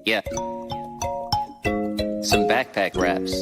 Yeah. Some backpack raps.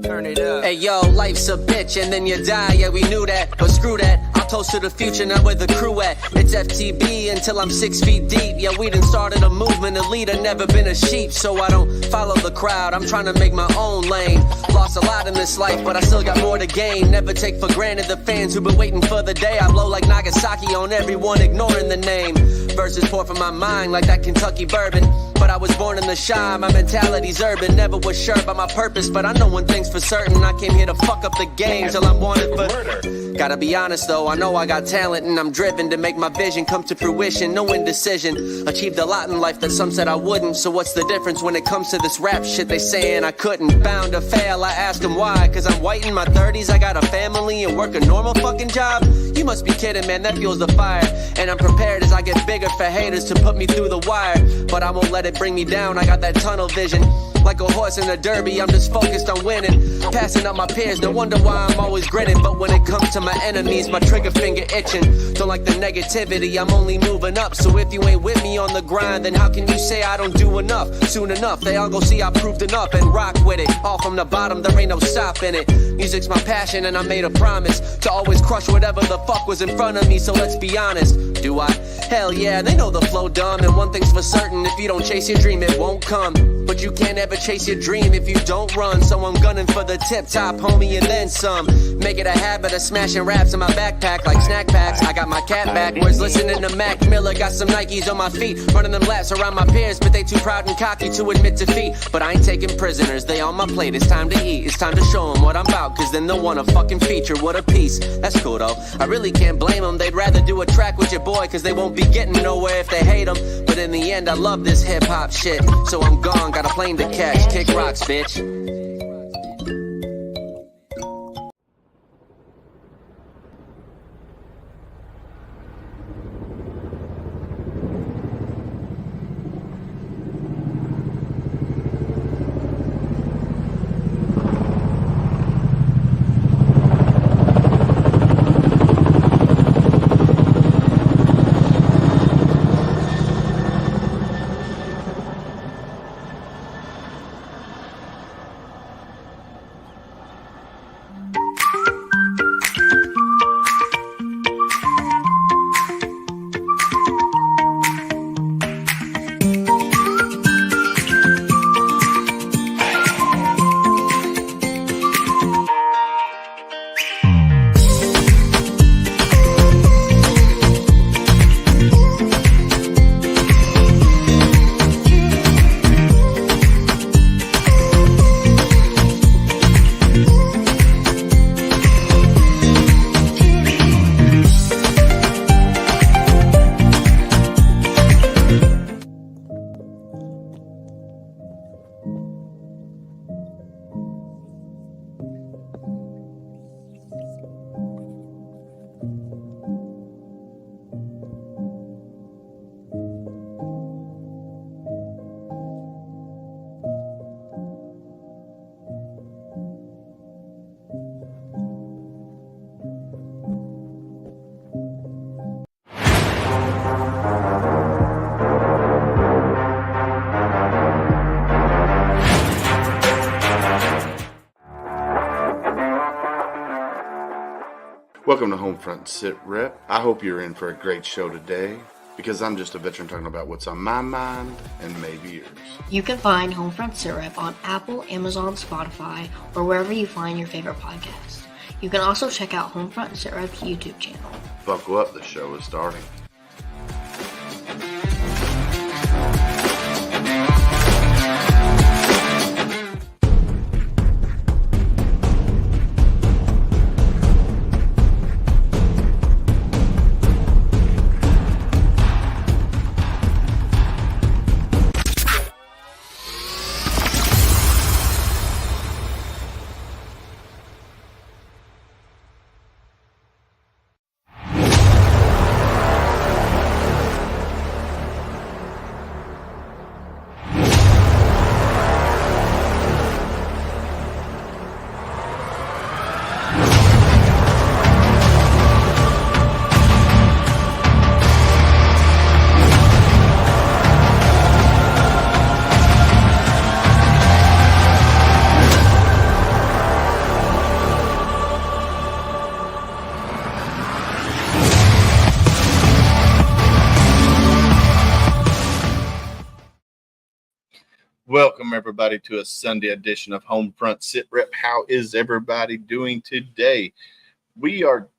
Turn it up. Hey yo, life's a bitch and then you die, yeah we knew that, but screw that. I'll toast to the future, not where the crew at. It's FTB until I'm 6 feet deep. Yeah, we done started a movement, a leader, never been a sheep. So I don't follow the crowd, I'm trying to make my own lane. Lost a lot in this life, but I still got more to gain. Never take for granted the fans who've been waiting for the day I blow like Nagasaki on everyone, ignoring the name. Verses pour from my mind like that Kentucky bourbon. But I was born in the shy, my mentality's urban. Never was sure about my purpose, but I know one thing's for certain. I came here to fuck up the game till I'm wanted for murder. Gotta be honest though, I know I got talent and I'm driven to make my vision come to fruition. No indecision, achieved a lot in life that some said I wouldn't. So what's the difference when it comes to this rap shit they saying I couldn't? Bound to fail, I ask them why. Cause I'm white in my 30s, I got a family and work a normal fucking job. You must be kidding, man, that fuels the fire. And I'm prepared as I get bigger for haters to put me through the wire. But I won't let it bring me down, I got that tunnel vision. Like a horse in a derby, I'm just focused on winning. Passing up my peers, no wonder why I'm always grinning. But when it comes to my enemies, my trigger finger itching. Don't like the negativity, I'm only moving up. So if you ain't with me on the grind, then how can you say I don't do enough? Soon enough, they all go see I proved enough and rock with it. All from the bottom, there ain't no stopping it. Music's my passion and I made a promise to always crush whatever the fuck was in front of me. So let's be honest, do I? Hell yeah, they know the flow dumb. And one thing's for certain, if you don't chase your dream, it won't come. But you can't ever chase your dream if you don't run. So I'm gunning for the tip top, homie, and then some. Make it a habit of smashing raps in my backpack like snack packs. I got my cat backwards, listening to Mac Miller. Got some Nikes on my feet, running them laps around my peers, but they too proud and cocky to admit defeat. But I ain't taking prisoners, they on my plate. It's time to eat, it's time to show them what I'm about. Cause then they'll want a fucking feature, what a piece. That's cool though, I really can't blame them. They'd rather do a track with your boy, cause they won't be getting nowhere if they hate them. But in the end I love this hip hop shit. So I'm gone, got a plane to catch. Kick rocks, bitch. Welcome to HomeFront Sitrep. I hope you're in for a great show today, because I'm just a veteran talking about what's on my mind and maybe yours. You can find HomeFront Sitrep on Apple, Amazon, Spotify, or wherever you find your favorite podcasts. You can also check out HomeFront Sitrep's YouTube channel. Buckle up, the show is starting. Welcome, everybody, to a Sunday edition of HomeFront Sitrep. How is everybody doing today?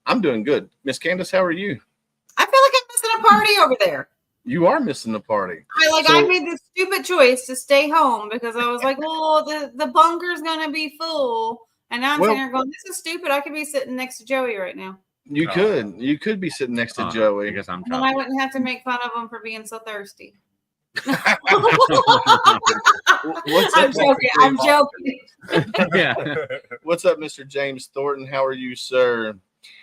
I'm doing good. Miss Candace, how are you? I feel like I'm missing a party over there. You are missing the party. I made this stupid choice to stay home because I was like, well, the bunker's going to be full. And now I'm sitting here going, this is stupid. I could be sitting next to Joey right now. You could be sitting next to Joey. Because I'm and I wouldn't have to make fun of him for being so thirsty. I'm joking. Yeah. What's up, Mr. James Thornton? How are you, sir?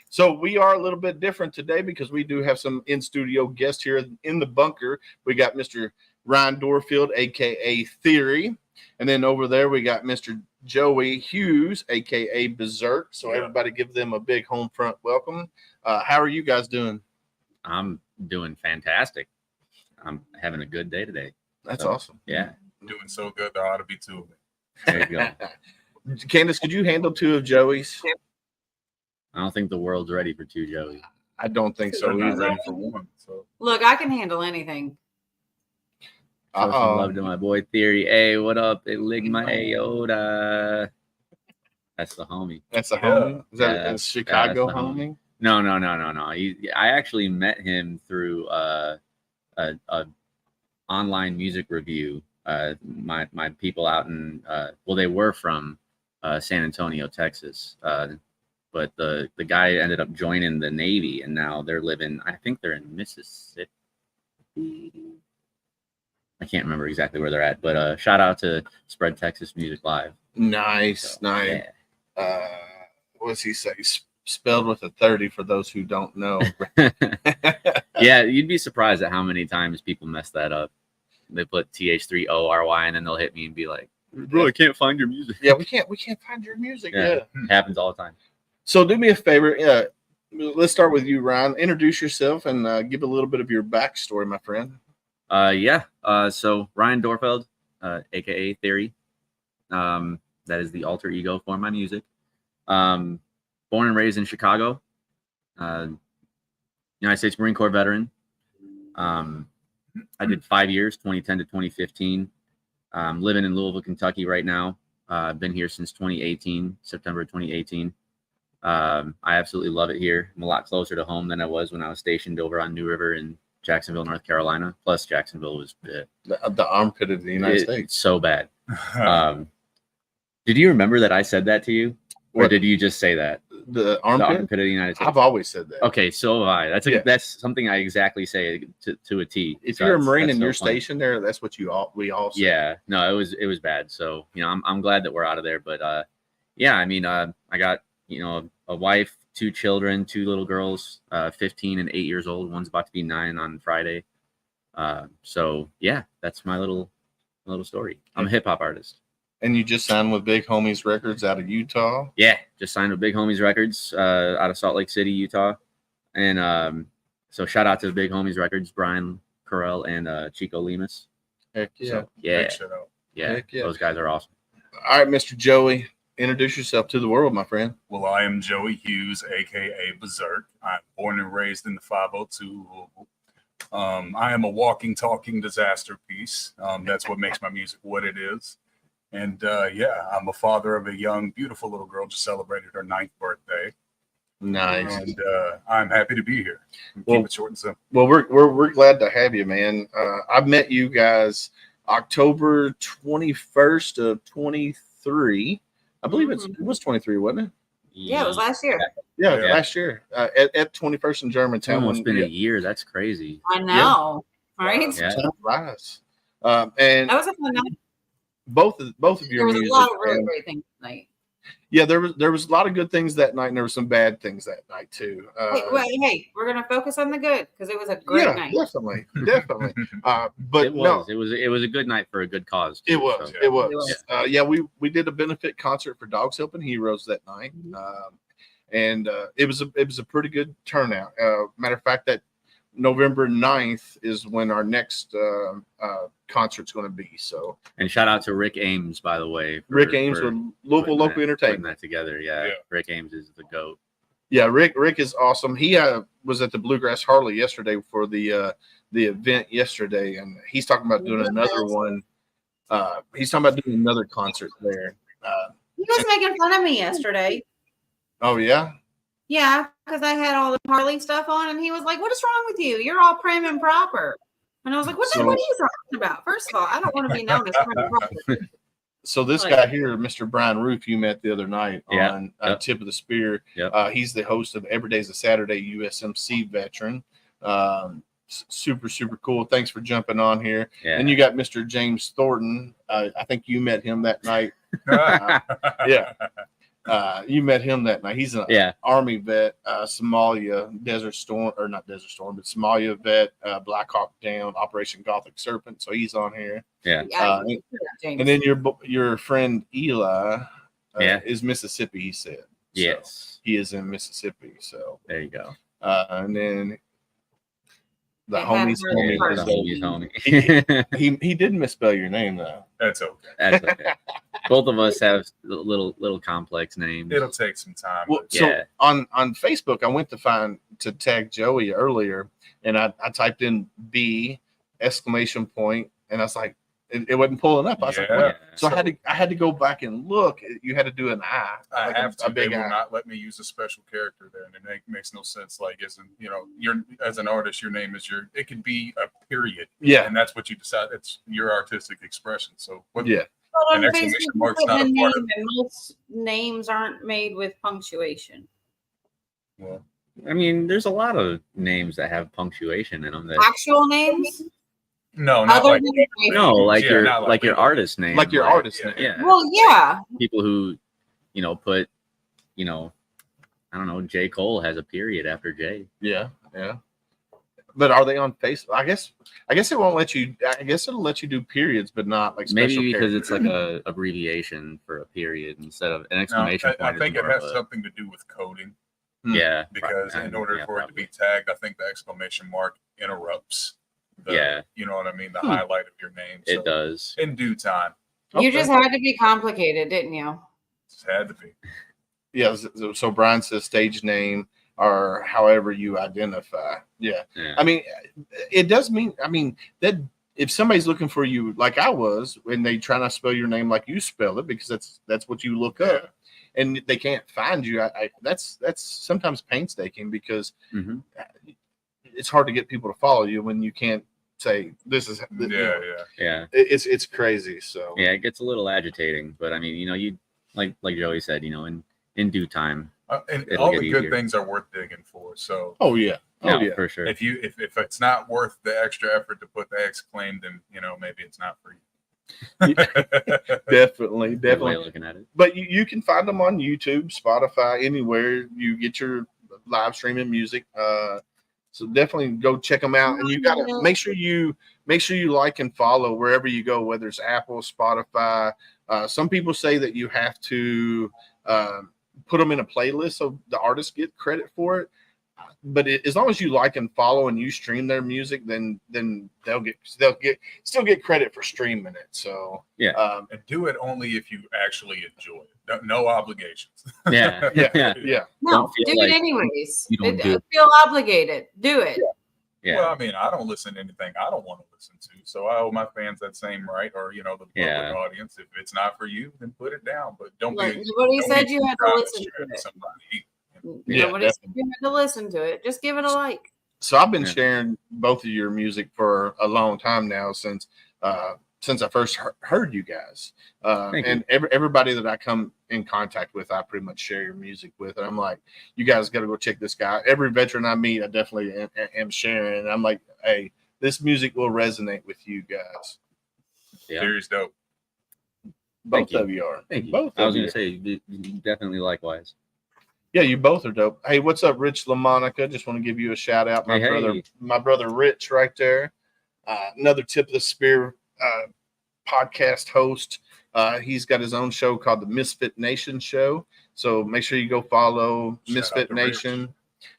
So we are a little bit different today because we do have some in-studio guests here in the bunker. We got Mr. Ryan Doerrfeld, a.k.a. Th30ry. And then over there we got Mr. Joey Hughes, a.k.a. Berserk. So everybody give them a big home front welcome. How are you guys doing? I'm doing fantastic. I'm having a good day today. That's awesome. Yeah. Doing so good, there ought to be two of them. There you go. Candace, could you handle two of Joey's? I don't think the world's ready for two Joey. I don't think so They're not either. ready for one. So Look, I can handle anything. Show some love to my boy Th30ry. Hey, what up? It licked my aorta. That's the homie. That's a homie. Is that Yeah, a Chicago that's the homie? No. I actually met him through a online music review. My people out in they were from San Antonio, Texas. But the guy ended up joining the Navy, and now they're living. I think they're in Mississippi. I can't remember exactly where they're at, but shout out to Spread Texas Music Live. Nice. Yeah. What's he say? Spelled with a 30 for those who don't know. Yeah, you'd be surprised at how many times people mess that up. They put Th30ry, and then they'll hit me and be like, "Bro, I can't find your music." Yeah, we can't find your music. Yeah. It happens all the time. So do me a favor. Let's start with you, Ryan. Introduce yourself and give a little bit of your backstory, my friend. So Ryan Doerrfeld, aka Th30ry. That is the alter ego for my music. Born and raised in Chicago. United States Marine Corps veteran. I did 5 years, 2010 to 2015. Living in Louisville, Kentucky right now. I've been here since 2018, September 2018. I absolutely love it here. I'm a lot closer to home than I was when I was stationed over on New River in Jacksonville, North Carolina. Plus, Jacksonville was The armpit of the United States. so bad. Did you remember that I said that to you? Or did you just say that? The armpit? The armpit of the United States. I've always said that. Okay, so have I. That's something I exactly say to a T. If So you're a Marine and so you're funny. stationed there, that's what we all say. Yeah, no, it was bad. So I'm glad that we're out of there. But I got a wife, 2 children, 2 little girls, 15 and 8 years old. One's about to be 9 on Friday. So yeah, that's my little story. I'm a hip hop artist. And you just signed with Big Homiez Recordz out of Utah. Yeah, just signed with Big Homiez Recordz out of Salt Lake City, Utah. And so shout out to Big Homiez Recordz, Brian Carell and Chico Lemus. Heck yeah. So, yeah, Big shout out. yeah, Heck yeah. those guys are awesome. All right, Mr. Joey, introduce yourself to the world, my friend. Well, I am Joey Hughes, aka Berserk. I'm born and raised in the 502 Louisville. I am a walking, talking disaster piece. That's what makes my music what it is. And I'm a father of a young, beautiful little girl. Just celebrated her 9th birthday. Nice. And I'm happy to be here. Keep it short and simple. Well, we're glad to have you, man. I met you guys October 21st of 23. I believe it was 23, wasn't it? Yeah, it was last year. Yeah, Yeah. last year at 21st in Germantown. It's almost been a year. That's crazy. I know, right? Yeah. Time flies. And That was a fun night. both of There your was a music. lot of really and- great things tonight. Yeah, there was a lot of good things that night, and there were some bad things that night too. Hey, we're gonna focus on the good because it was a great Yeah, night. definitely. But It no, was a good night for a good cause. Too, it was. so. It was. We did a benefit concert for Dogs Helping Heroes that night, and it was a pretty good turnout. Matter of fact, that November 9th is when our next concert's going to be. So, And shout out to Rick Ames, by the way. Rick Ames with Louisville Local putting Entertainment. that together. Yeah. Yeah. Rick Ames is the GOAT. Yeah, Rick is awesome. He was at the Bluegrass Harley yesterday for the event yesterday, and he's talking about doing another one He's talking about doing another concert there. He was making fun of me yesterday. Oh yeah. Yeah, because I had all the Harley stuff on, and he was like, "What is wrong with you? You're all prim and proper." And I was like, "What are you talking about?" First of all, I don't want to be known as prim and proper. So this guy here, Mr. Brian Roof, you met the other night on Tip of the Spear. Yep. He's the host of Every Day's a Saturday, USMC Veteran. Super, super cool. Thanks for jumping on here. Yeah. And you got Mr. James Thornton. I think you met him that night. You met him that night. He's an Army vet, Somalia, Desert Storm, or not Desert Storm, but Somalia vet, Black Hawk Down, Operation Gothic Serpent. So he's on here. Yeah. And then your friend Eli is Mississippi, he said. Yes. So he is in Mississippi. So there you go. And then the homies. He did misspell your name though. That's okay. That's okay. Both of us have little complex names. It'll take some time. Well, so on Facebook, I went to tag Joey earlier, and I typed in B ! And I was like, it wasn't pulling up. I was like, what? So I had to go back and look. You had to do an I. I have to. They will not let me use a special character there, and it makes no sense. Like, you're as an artist, your name is it could be a period. Yeah, and that's what you decide. It's your artistic expression. So An exclamation mark's not a part of it. Most names aren't made with punctuation. Well, I mean, there's a lot of names that have punctuation in them. That actual names. No, not Other like your artist name, like your artist name. Yeah. Well, yeah. People who, put, I don't know. J. Cole has a period after J. Yeah. But are they on Facebook? I guess it won't let you. I guess it'll let you do periods, but not like special maybe because characters. it's like a abbreviation for a period instead of an exclamation point. I think it has something to do with coding. Yeah, because in order for it to be tagged, I think the exclamation mark interrupts. You know what I mean? The highlight of your name. So it does. In due time. You just had to be complicated, didn't you? Just had to be. Yeah. So Brian says stage name or however you identify. Yeah. I mean, it does mean, that if somebody's looking for you like I was, when they try to spell your name like you spell it, because that's what you look up, and they can't find you. That's sometimes painstaking because it's hard to get people to follow you when you can't say this is it's crazy. So it gets a little agitating, but I mean, you like Joey said, in due time, and all the good things are worth digging for. So for sure. If it's not worth the extra effort to put the exclaim, then maybe it's not for you. Definitely Good way of looking at it. But you can find them on YouTube, Spotify, anywhere you get your live streaming music. So definitely go check them out, and you got to make sure you like and follow wherever you go, whether it's Apple, Spotify. Some people say that you have to put them in a playlist so the artists get credit for it. But as long as you like and follow and you stream their music, then they'll still get credit for streaming it. So and do it only if you actually enjoy it. No obligations. Yeah. No, do it anyways. Feel obligated. Do it. Yeah. Well, I mean, I don't listen to anything I don't want to listen to, so I owe my fans that same right, or the public audience. If it's not for you, then put it down. But don't be. Nobody said you had to listen to it. Somebody. Nobody said you had to listen to it. Just give it a like. So I've been sharing both of your music for a long time now, since I first heard you guys. And everybody that I come in contact with, I pretty much share your music with. And I'm like, you guys got to go check this guy out. Every veteran I meet, I definitely am sharing. And I'm like, hey, this music will resonate with you guys. Yeah. Serious dope. Both of you are. Thank you. Both I was going to say, definitely likewise. Yeah, you both are dope. Hey, what's up, Rich LaMonica? Just want to give you a shout out. My brother Rich right there. Another Tip of the Spear podcast host. He's got his own show called the Misfit Nation Show. So make sure you go follow Misfit Nation.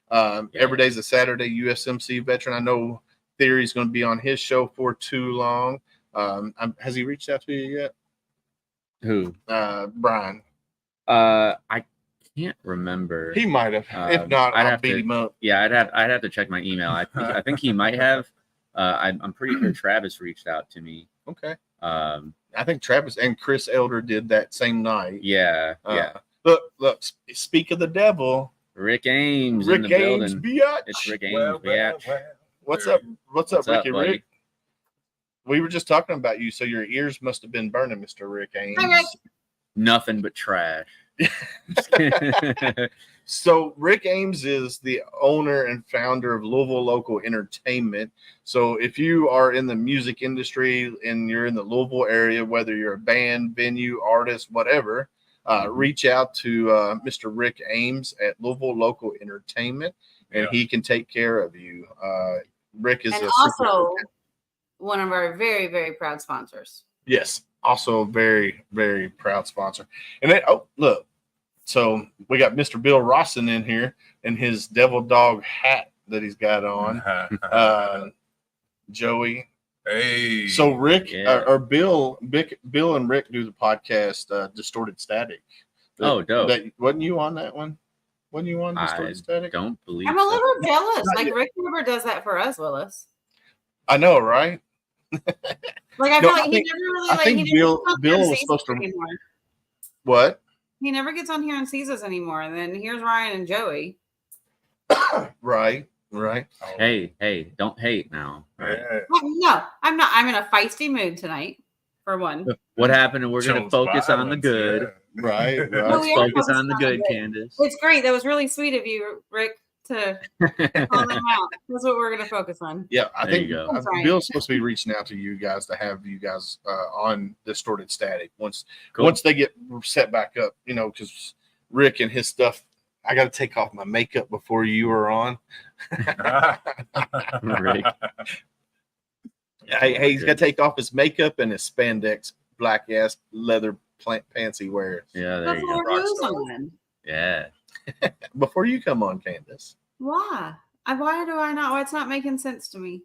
Every day's a Saturday, USMC Veteran. I know Th30ry's going to be on his show for too long. Has he reached out to you yet? Who? Brian. I can't remember. He might have. If not, I'll beat him up. Yeah, I'd have to check my email. I think he might have. I'm pretty sure Travis reached out to me. Okay. I think Travis and Chris Elder did that same night. Yeah. Look. Speak of the devil. Rick Ames Rick in the Ames, building. biatch. It's Rick Ames, biatch. What's up? What's up, Ricky buddy? Rick? We were just talking about you, so your ears must have been burning, Mr. Rick Ames. Hi, Rick. Nothing but trash. So Rick Ames is the owner and founder of Louisville Local Entertainment. So if you are in the music industry and you're in the Louisville area, whether you're a band, venue, artist, whatever, reach out to Mr. Rick Ames at Louisville Local Entertainment, and he can take care of you. Rick is also one of our very, very proud sponsors. Yes, also a very, very proud sponsor. And then, look. So we got Mr. Bill Rawson in here in his devil dog hat that he's got on. Joey. Hey. So Rick or Bill and Rick do the podcast Distorted Static. Dope. Wasn't you on that one? Wasn't you on Distorted Static? Don't believe I'm a little jealous. Not Like yet. Rick never does that for us, Willis. I know, right? Like I No, feel like I think- he never really I like think he never gets on here Bill and was sees supposed us to- anymore. What? He never gets on here and sees us anymore. And then here's Ryan and Joey. Right. Hey, don't hate now. Right? Well, no, I'm not. I'm in a feisty mood tonight, for one. What happened? And we're going to Shows focus on the violence, good. yeah. Right. No, Let's we are focus on the focused good, on the good. Candace. It's great. That was really sweet of you, Rick, to call them out. That's what we're going to focus on. Yeah, I There think you go. That's right. Bill's supposed to be reaching out to you guys to have you guys on Distorted Static once Cool. once they get set back up, because Rick and his stuff. I got to take off my makeup before you are on. Rick. Hey, he's got to take off his makeup and his spandex black ass leather pants he wears. Yeah, there you Before go. who's on? Yeah. Before you come on, Candace. Why? Why do I not? Why it's not making sense to me?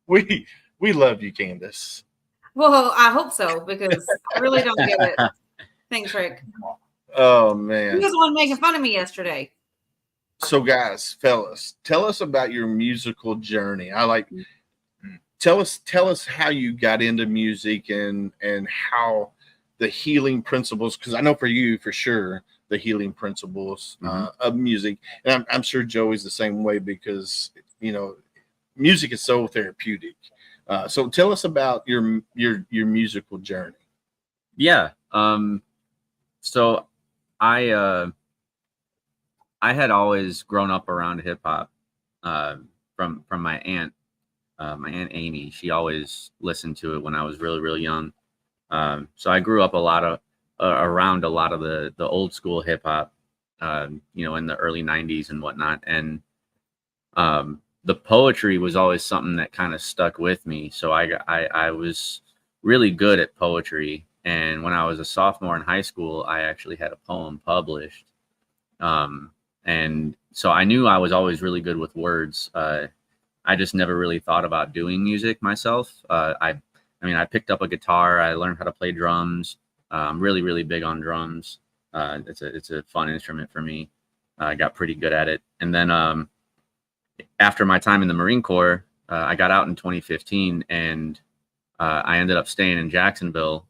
We love you, Candace. Well, I hope so because I really don't get it. Thanks, Rick. Oh He man. was the one making fun of me yesterday. So guys, fellas, tell us about your musical journey. Tell us how you got into music and how the healing principles, because I know for you for sure the healing principles of music, and I'm sure Joey's the same way because music is so therapeutic. So tell us about your musical journey. Yeah. So I had always grown up around hip hop from my aunt Amy. She always listened to it when I was really, really young. So I grew up around a lot of the old school hip hop, in the early 90s and whatnot. And the poetry was always something that kind of stuck with me. So I was really good at poetry. And when I was a sophomore in high school, I actually had a poem published. And so I knew I was always really good with words. I just never really thought about doing music myself. I picked up a guitar. I learned how to play drums. I'm really, really big on drums. It's a fun instrument for me. I got pretty good at it. And then after my time in the Marine Corps, I got out in 2015, and I ended up staying in Jacksonville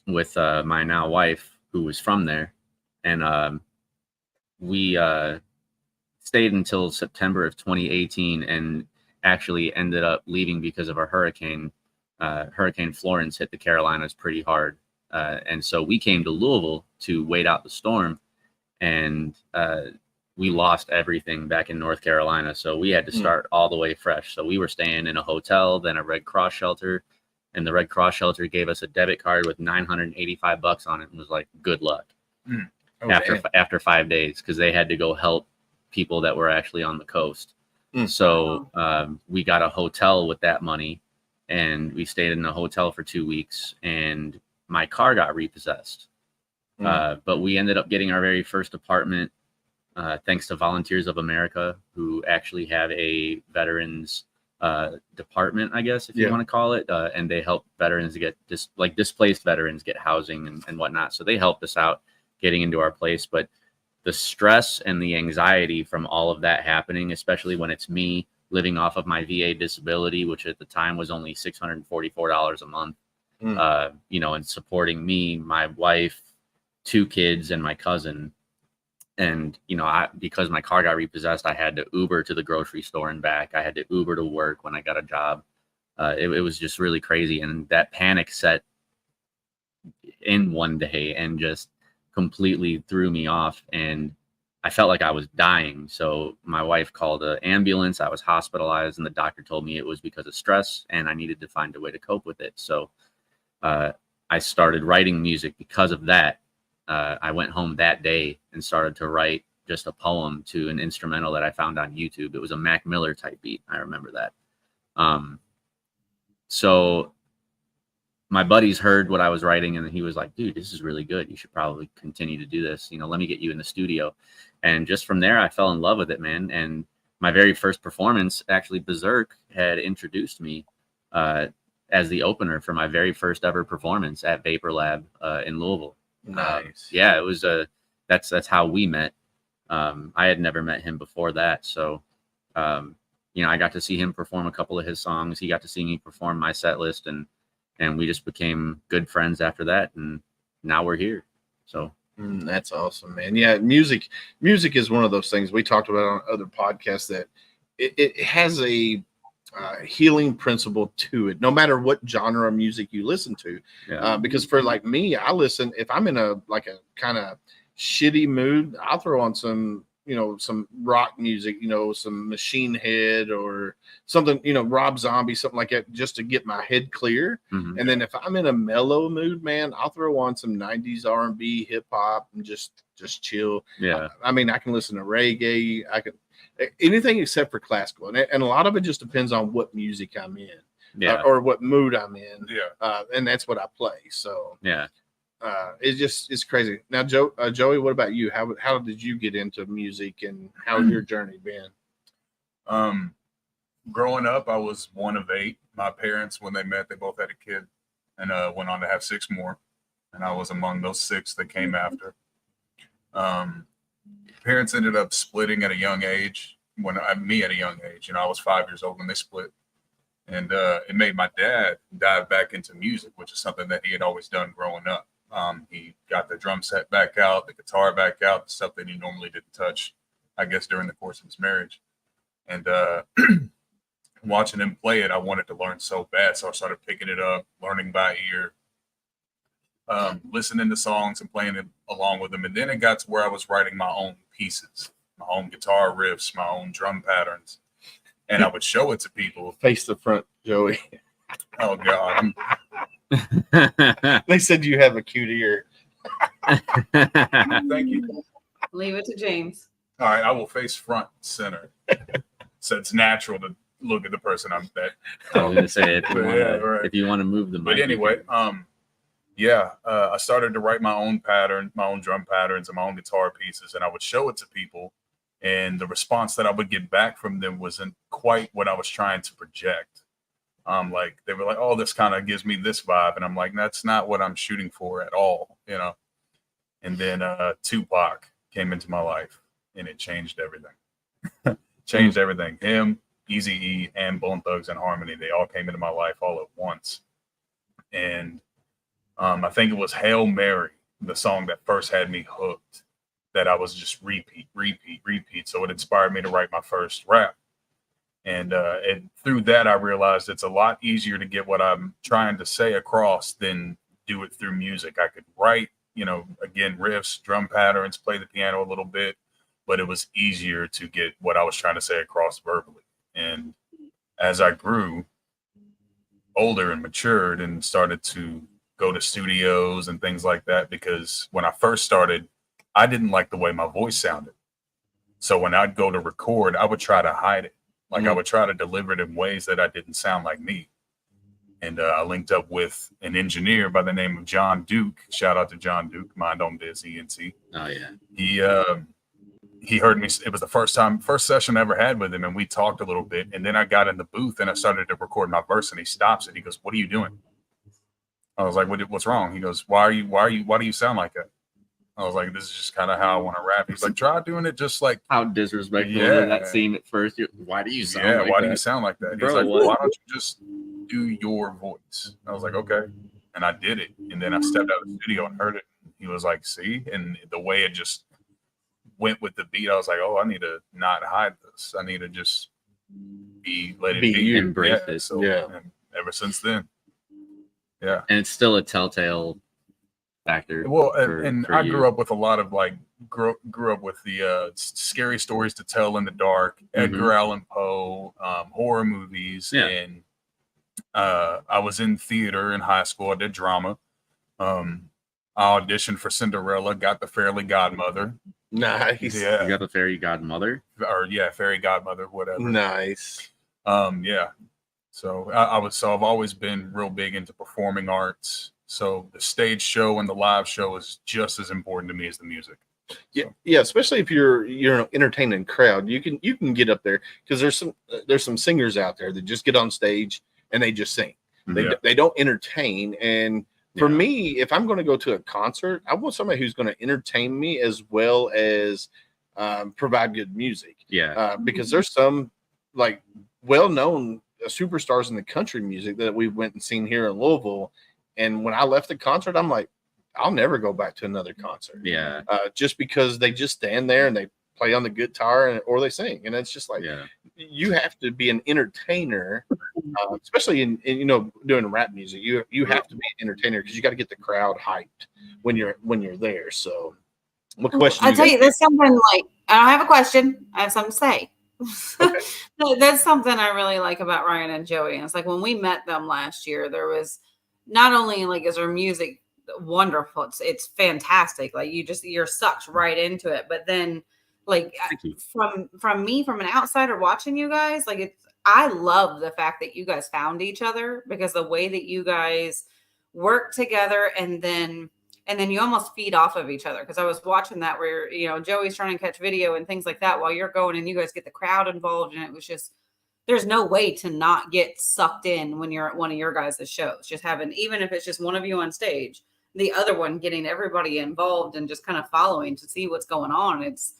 with my now wife, who was from there. And we stayed until September of 2018 and actually ended up leaving because of a hurricane. Hurricane Florence hit the Carolinas pretty hard. And so we came to Louisville to wait out the storm, and we lost everything back in North Carolina. So we had to start all the way fresh. So we were staying in a hotel, then a Red Cross shelter, and the Red Cross shelter gave us a debit card with $985 on it and was like, good luck. After 5 days, because they had to go help people that were actually on the coast. So we got a hotel with that money, and we stayed in a hotel for 2 weeks, and my car got repossessed. But we ended up getting our very first apartment thanks to Volunteers of America, who actually have a veterans department, I guess, if you want to call it. And they help veterans get displaced veterans get housing and whatnot. So they helped us out getting into our place. But the stress and the anxiety from all of that happening, especially when it's me living off of my VA disability, which at the time was only $644 a month. You know, and supporting me, my wife, 2 kids, and my cousin. And, you know, because my car got repossessed, I had to Uber to the grocery store and back. I had to Uber to work when I got a job. It was just really crazy. And that panic set in one day and just completely threw me off. And I felt like I was dying. So my wife called an ambulance. I was hospitalized, and the doctor told me it was because of stress and I needed to find a way to cope with it. So I started writing music because of that. I went home that day and started to write just a poem to an instrumental that I found on YouTube. It was a Mac Miller type beat. I remember that. So my buddies heard what I was writing, and he was like, dude, this is really good. You should probably continue to do this. You know, let me get you in the studio. And just from there, I fell in love with it, man. And my very first performance, actually, Berserk had introduced me as the opener for my very first ever performance at Vapor Lab in Louisville. Nice. Yeah, it was that's how we met. I had never met him before that. So, you know, I got to see him perform a couple of his songs. He got to see me perform my set list, and we just became good friends after that. And now we're here. So that's awesome, man. Yeah, music is one of those things we talked about on other podcasts that it has a healing principle to it, no matter what genre of music you listen to. Because for like me, I listen, if I'm in a kind of shitty mood, I'll throw on some, you know, some rock music, you know, some Machine Head or something, you know, Rob Zombie, something like that, just to get my head clear. And then if I'm in a mellow mood, man, I'll throw on some 90s R&B, hip hop, and just chill. I mean, I can listen to reggae, I can anything except for classical, and a lot of it just depends on what music I'm in, or what mood I'm in. And that's what I play. So it's crazy. Now, Joey, what about you? How did you get into music, and how's your journey been? Growing up, I was one of 8. My parents, when they met, they both had a kid, and went on to have 6 more, and I was among those 6 that came after. Parents ended up splitting at a young age. Me at a young age, you know, I was 5 years old when they split, and it made my dad dive back into music, which is something that he had always done growing up. He got the drum set back out, the guitar back out, the stuff that he normally didn't touch, I guess, during the course of his marriage. And watching him play it, I wanted to learn so bad, so I started picking it up, learning by ear, listening to songs and playing it along with them. And then it got to where I was writing my own pieces, my own guitar riffs, my own drum patterns, and I would show it to people. Face the front, Joey. Oh God. They said you have a cute ear. Thank you. Leave it to James. All right, I will face front center. So it's natural to look at the person I'm that. I was gonna say if you want to move the mic. But anyway, I started to write my own drum patterns and my own guitar pieces, and I would show it to people, and the response that I would get back from them wasn't quite what I was trying to project. Like they were like, "Oh, this kind of gives me this vibe," and I'm like, "That's not what I'm shooting for at all," you know. And then Tupac came into my life, and it changed everything. Changed everything. Him, Eazy-E, and Bone Thugs and Harmony, they all came into my life all at once. And I think it was Hail Mary, the song that first had me hooked, that I was just repeat. So it inspired me to write my first rap. And through that, I realized it's a lot easier to get what I'm trying to say across than do it through music. I could write, you know, again, riffs, drum patterns, play the piano a little bit, but it was easier to get what I was trying to say across verbally. And as I grew older and matured and started to go to studios and things like that, because when I first started, I didn't like the way my voice sounded. So when I'd go to record, I would try to hide it. Like I would try to deliver it in ways that I didn't sound like me. And I linked up with an engineer by the name of John Duke. Shout out to John Duke, Mind on Biz, ENC. Oh yeah. He heard me. It was the first session I ever had with him, and we talked a little bit. And then I got in the booth and I started to record my verse, and he stops it. He goes, "What are you doing?" I was like, "What's wrong?" He goes, why do you sound like that?" I was like, this is just kind of how I want to rap. He's like, try doing it just like How disrespectful Yeah. that seemed at first. Why do you sound yeah, like why that? do you sound like that? He's Bro, like, what? why don't you just do your voice? I was like, okay. And I did it. And then I stepped out of the studio and heard it. He was like, see? And the way it just went with the beat, I was like, oh, I need to not hide this. I need to just let it Be be. you. Embrace it. So, Yeah. and ever since then. Yeah. And it's still a telltale factor. Well, for I you. grew up with a lot of like grew up with the scary stories to tell in the dark, Edgar Allan Poe, horror movies, Yeah. and I was in theater in high school. I did drama. I auditioned for Cinderella, got the Fairy Godmother. Nice. Yeah, You got the fairy godmother. or Fairy Godmother, whatever. Nice. Yeah. So I've always been real big into performing arts. So the stage show and the live show is just as important to me as the music. Yeah, especially if you're an entertaining crowd, you can get up there because there's some singers out there that just get on stage and they just sing. They don't entertain. And for me, if I'm going to go to a concert, I want somebody who's going to entertain me as well as provide good music. Yeah. Because there's some like well-known superstars in the country music that we went and seen here in Louisville. And when I left the concert, I'm like, I'll never go back to another concert. Yeah. Just because they just stand there and they play on the guitar or they sing. And it's just like, you have to be an entertainer, especially in doing rap music. You have to be an entertainer because you got to get the crowd hyped when you're there. So what question? I'll tell you, there's something like, I don't have a question. I have something to say. Okay. That's something I really like about Ryan and Joey. And it's like when we met them last year, there was not only like is their music wonderful, it's fantastic. Like you're sucked right into it. But then like from me, from an outsider watching you guys, like I love the fact that you guys found each other because the way that you guys work together and then you almost feed off of each other. Because I was watching that where, Joey's trying to catch video and things like that while you're going and you guys get the crowd involved. And it was just, there's no way to not get sucked in when you're at one of your guys' shows. Just having, even if it's just one of you on stage, the other one getting everybody involved and just kind of following to see what's going on. It's,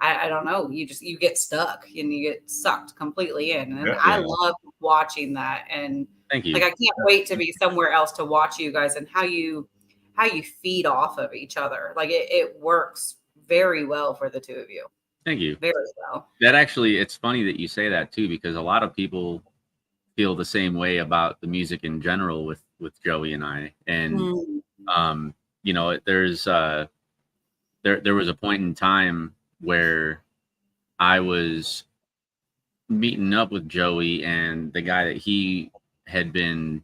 I don't know. You get stuck and you get sucked completely in. And I love watching that. And Thank you. like, I can't wait to be somewhere else to watch you guys and how you feed off of each other. Like it works very well for the two of you. Thank you. Very well. That actually, it's funny that you say that too, because a lot of people feel the same way about the music in general with Joey and I. And, there's, there was a point in time where I was meeting up with Joey and the guy that he had been,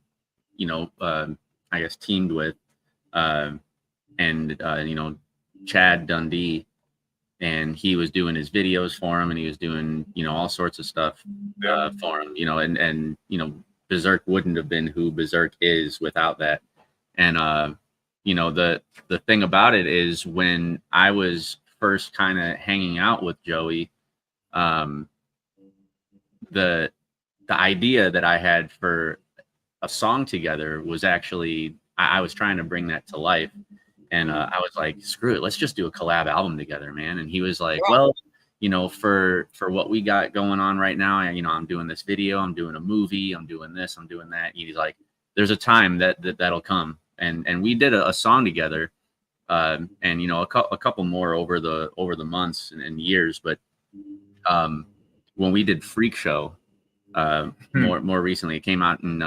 I guess teamed with, Chad Dundee, and he was doing his videos for him and he was doing, all sorts of stuff for him, and Berserk wouldn't have been who Berserk is without that. And, the thing about it is when I was first kind of hanging out with Joey, the idea that I had for a song together was actually, I was trying to bring that to life. And I was like, screw it, let's just do a collab album together, man. And he was like, well, for what we got going on right now, I'm doing this video, I'm doing a movie, I'm doing this, I'm doing that. He's like, there's a time that'll come. And we did a song together, and a couple more over the months and years. But when we did Freak Show, more recently, it came out in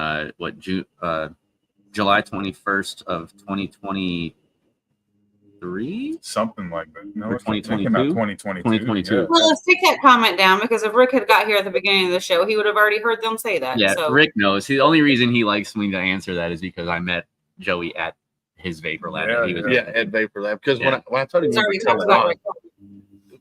July 21st of 2023, something like that. No, or 2022. 2022. Yeah. Well, let's take that comment down because if Rick had got here at the beginning of the show, he would have already heard them say that. Yeah, so. Rick knows. The only reason he likes me to answer that is because I met Joey at his Vapor Lab. At Vapor Lab. Because when I told him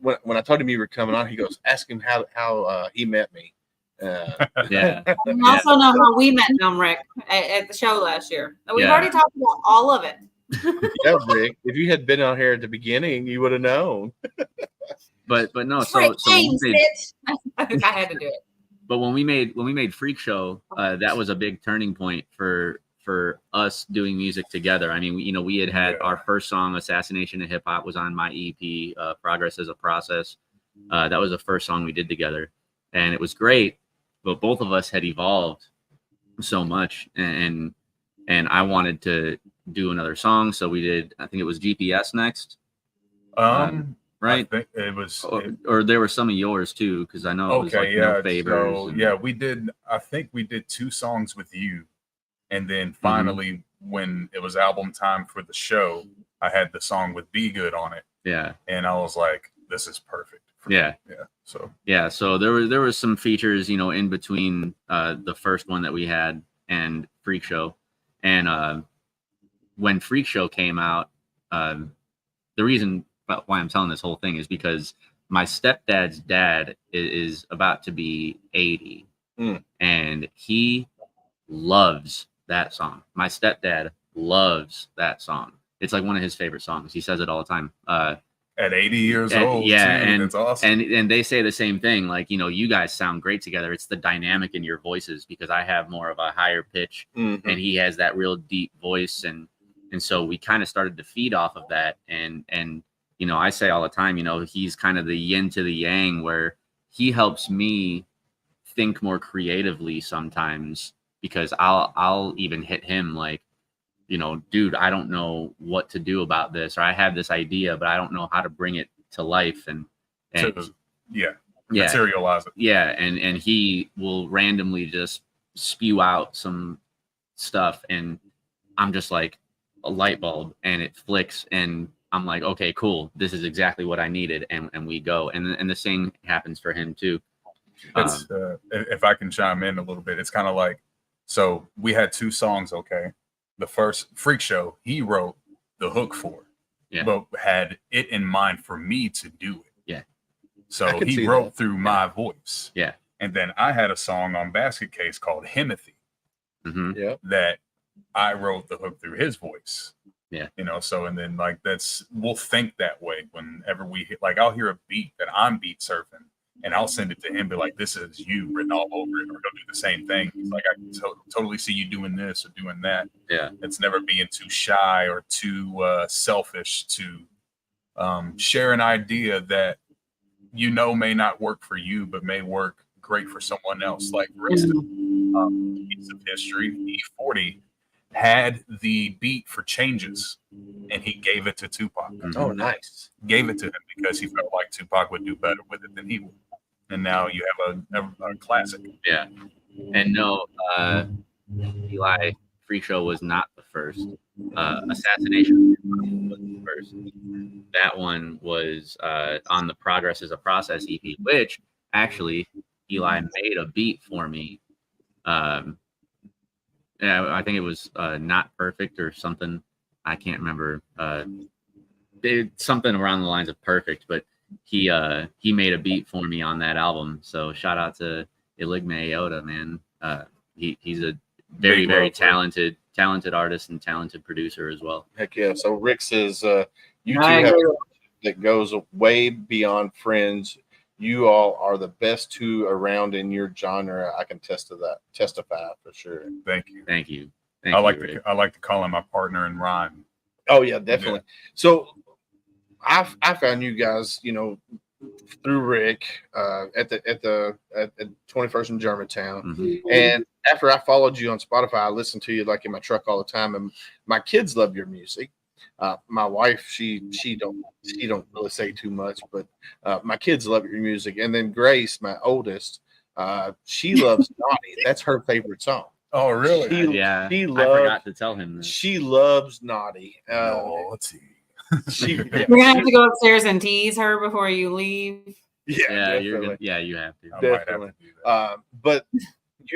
when I told him you were coming on, he goes, ask him how he met me. Yeah. We also know how we met them, Rick, at the show last year. We've already talked about all of it. Yeah, Rick. If you had been on here at the beginning, you would have known. But no. Rick James, bitch. I had to do it. But when we made Freak Show, that was a big turning point for for us doing music together. I mean, we had our first song, Assassination of Hip Hop, was on my EP, Progress is a Process. That was the first song we did together, and it was great. But both of us had evolved so much, and I wanted to do another song, so we did. I think it was GPS next. Right? I think it was, or there were some of yours too, because I know it was like No Favors. So we did. I think we did 2 songs with you, and then finally, when it was album time for the show, I had the song with Be Good on it. Yeah, and I was like, "This is perfect." Yeah. So there was some features, in between the first one that we had and Freak Show, and when Freak Show came out, the reason why I'm telling this whole thing is because my stepdad's dad is about to be 80, and he loves that song. My stepdad loves that song. It's like one of his favorite songs. He says it all the time. At 80 years old, yeah, too, and that's awesome. And they say the same thing. Like, you guys sound great together. It's the dynamic in your voices, because I have more of a higher pitch, and he has that real deep voice, and so we kind of started to feed off of that, and I say all the time, he's kind of the yin to the yang, where he helps me think more creatively sometimes, because I'll even hit him like, dude, I don't know what to do about this, or I have this idea, but I don't know how to bring it to life and materialize it. Yeah. And he will randomly just spew out some stuff, and I'm just like a light bulb, and it flicks, and I'm like, okay, cool. This is exactly what I needed. And we go. And the same happens for him too. It's, if I can chime in a little bit, it's kind of like, so we had 2 songs. Okay. The first, Freak Show, he wrote the hook for, but had it in mind for me to do it. Yeah. So he wrote through my voice. Yeah. And then I had a song on Basket Case called Himothy that I wrote the hook through his voice. Yeah. So, and then like we'll think that way whenever we hit, like I'll hear a beat that I'm beat surfing, and I'll send it to him, be like, this is you written all over it, or he'll do the same thing. He's like, I can totally see you doing this or doing that. Yeah. It's never being too shy or too selfish to share an idea that may not work for you, but may work great for someone else. Like, for instance, piece of history, E40 had the beat for Changes, and he gave it to Tupac. Oh, nice. Gave it to him because he felt like Tupac would do better with it than he would. And now you have a classic. Yeah. And no, Eli, Free Show was not the first. Assassination was the first. That one was on the Progress is a Process EP, which actually Eli made a beat for me. I think it was Not Perfect or something. I can't remember. Something around the lines of Perfect, but he made a beat for me on that album. So shout out to Eligme Aota, man. He's a very, very talented artist and talented producer as well. Heck yeah. So Rick says you two have that goes way beyond friends. You all are the best 2 around in your genre. I can testify for sure. Thank you. Thank you. I like to call him my partner in rhyme. Oh yeah, definitely. Yeah. So I found you guys, through Rick at 21st in Germantown, and after I followed you on Spotify, I listened to you like in my truck all the time, and my kids love your music. My wife, she don't really say too much, but my kids love your music. And then Grace, my oldest, she loves Naughty. That's her favorite song. Oh, really? I forgot to tell him that. She loves Naughty. Let's see. You're gonna have to go upstairs and tease her before you leave. Yeah, you're gonna. Yeah, you have to. Definitely. But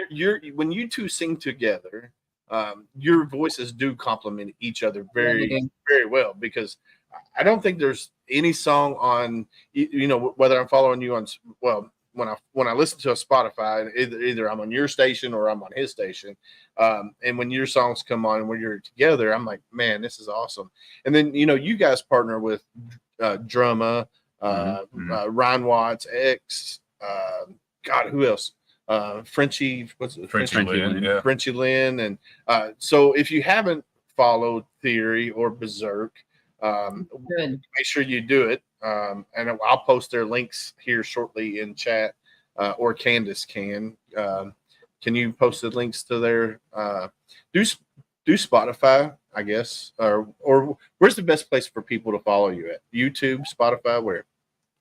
you're when you 2 sing together, your voices do complement each other very, very well, because I don't think there's any song on, whether I'm following you on, when I listen to a Spotify, either I'm on your station or I'm on his station, and when your songs come on and when you're together, I'm like, man, this is awesome. And then you guys partner with Drumma, Ryan Watts, X, God, who else? Frenchie, what's it? Frenchie Frenchie Lynn, Lynn. yeah. Frenchie Lynn. And so if you haven't followed Th30ry or Berserk, Good. make sure you do it. And I'll post their links here shortly in chat, or Candace can. Can you post the links to their do Spotify, I guess, or where's the best place for people to follow you at? YouTube, Spotify, where?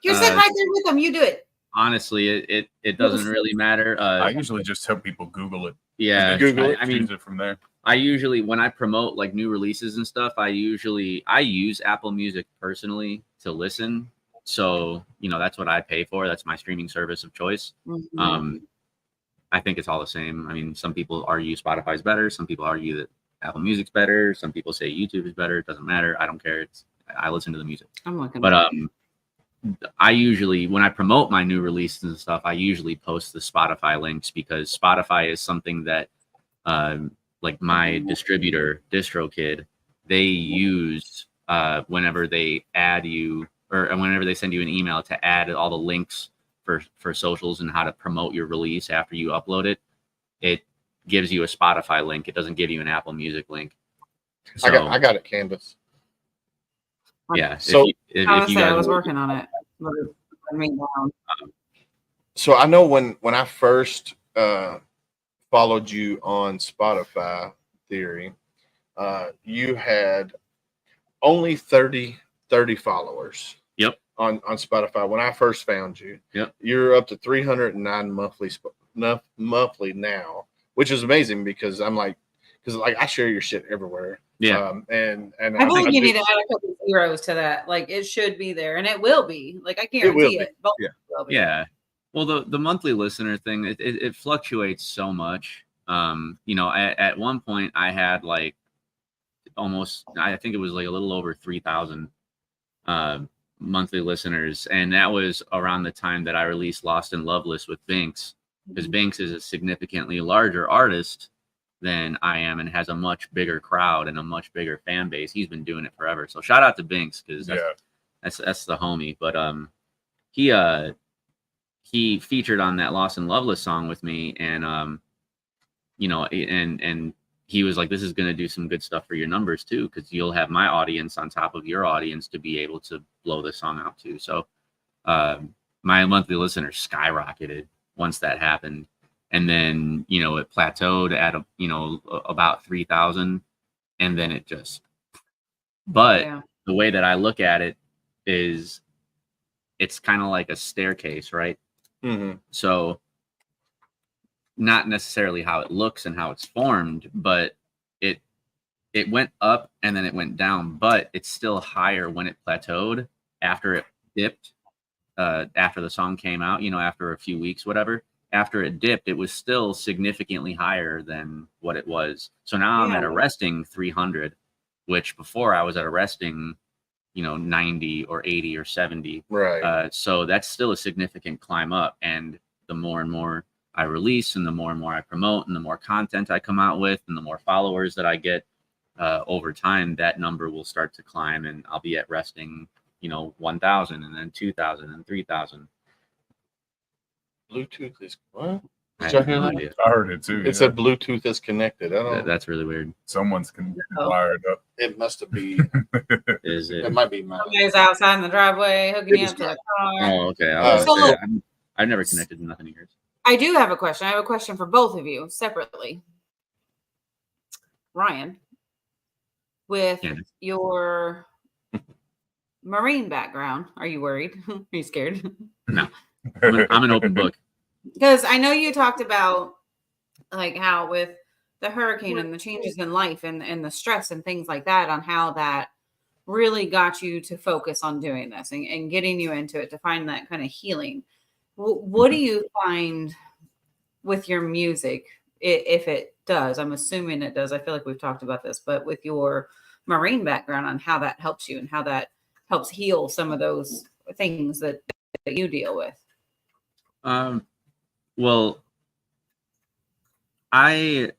You're sitting right there with them. You do it. Honestly, it doesn't really matter. I usually just tell people Google it. Yeah, Google it. I mean, Choose it from there. I usually, when I promote like new releases and stuff, I use Apple Music personally to listen. So, that's what I pay for. That's my streaming service of choice. Mm-hmm. I think it's all the same. I mean, some people argue Spotify's better. Some people argue that Apple Music's better. Some people say YouTube is better. It doesn't matter. I don't care. I listen to the music. I'm looking. But I usually, when I promote my new releases and stuff, I usually post the Spotify links, because Spotify is something that, like my distributor, DistroKid, they use whenever they add you, or whenever they send you an email to add all the links for socials and how to promote your release after you upload it. It gives you a Spotify link. It doesn't give you an Apple Music link. So, I got it, Candace. Yeah. So I was working on it. So I know when I first followed you on Spotify, Th30ry, you had only 30 followers. Yep. On Spotify when I first found you. Yep. You're up to 309 monthly now, which is amazing, because I share your shit everywhere. Yeah. And I feel like you need to add a couple zeros to that. Like, it should be there, and it will be. Like, I guarantee it. Both will be. Yeah. Well, the monthly listener thing, it fluctuates so much. At one point I had like almost, I think it was like a little over 3,000 monthly listeners, and that was around the time that I released Lost and Loveless with Binks, because Binks is a significantly larger artist than I am and has a much bigger crowd and a much bigger fan base. He's been doing it forever. So shout out to Binks, because that's the homie. But he featured on that Lost and Loveless song with me, and and he was like, this is going to do some good stuff for your numbers too, because you'll have my audience on top of your audience to be able to blow this song out too. So my monthly listeners skyrocketed once that happened. And then, it plateaued at, about 3,000. And then it just, but the way that I look at it is it's kind of like a staircase, right? Mm-hmm. So not necessarily how it looks and how it's formed, but it went up and then it went down, but it's still higher when it plateaued after it dipped, after the song came out, after a few weeks, whatever. After it dipped, it was still significantly higher than what it was. So now I'm at a resting 300, which before I was at a resting, 90 or 80 or 70. Right. So that's still a significant climb up. And the more and more I release, and the more I promote, and the more content I come out with, and the more followers that I get over time, that number will start to climb, and I'll be at resting, 1,000, and then 2,000 and 3,000. Bluetooth is what? I Did y'all have hear no that? idea. I heard it too. It said Bluetooth is connected. I don't. That's really weird. Someone's wired up. It must be. Is it? It might be mine. Somebody's outside in the driveway hooking you up to the car. Oh, okay. I was So gonna say, look- I've never connected to nothing of yours. I do have a question. I have a question for both of you separately. Ryan, with Yeah. your Marine background, are you worried? Are you scared? No, I'm an open book. Because I know you talked about like how with the hurricane and the changes in life and the stress and things like that, on how that really got you to focus on doing this and getting you into it to find that kind of healing. What do you find with your music, if it does? I'm assuming it does. I feel like we've talked about this, but with your Marine background, on how that helps you and how that helps heal some of those things that you deal with. Well, I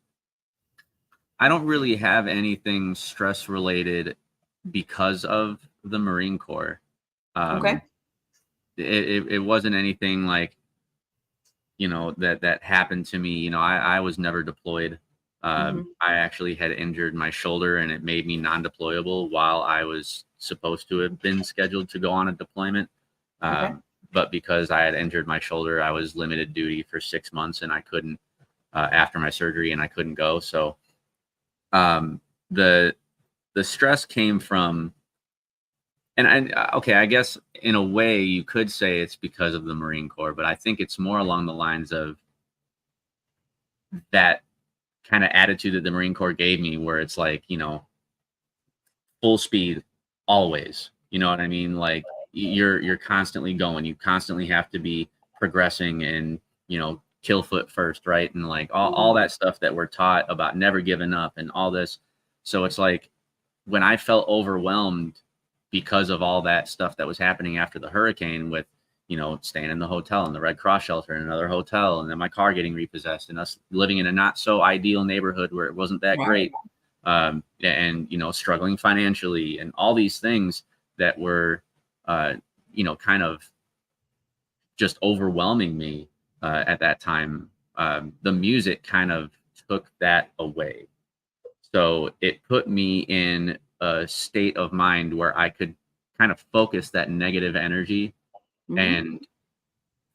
don't really have anything stress related because of the Marine Corps. Okay. It wasn't anything like, that happened to me. I was never deployed. I actually had injured my shoulder, and it made me non-deployable while I was supposed to have been scheduled to go on a deployment. But because I had injured my shoulder, I was limited duty for 6 months, and I couldn't after my surgery, and I couldn't go. So the stress came from, and I guess in a way you could say it's because of the Marine Corps, but I think it's more along the lines of that kind of attitude that the Marine Corps gave me, where it's like, full speed always, you know what I mean? Like you're constantly going, you constantly have to be progressing and, kill foot first. Right. And like all that stuff that we're taught about never giving up and all this. So it's like when I felt overwhelmed because of all that stuff that was happening after the hurricane, with, staying in the hotel and the Red Cross shelter in another hotel, and then my car getting repossessed, and us living in a not so ideal neighborhood where it wasn't that great. And, struggling financially, and all these things that were, kind of just overwhelming me at that time. The music kind of took that away. So it put me in a state of mind where I could kind of focus that negative energy and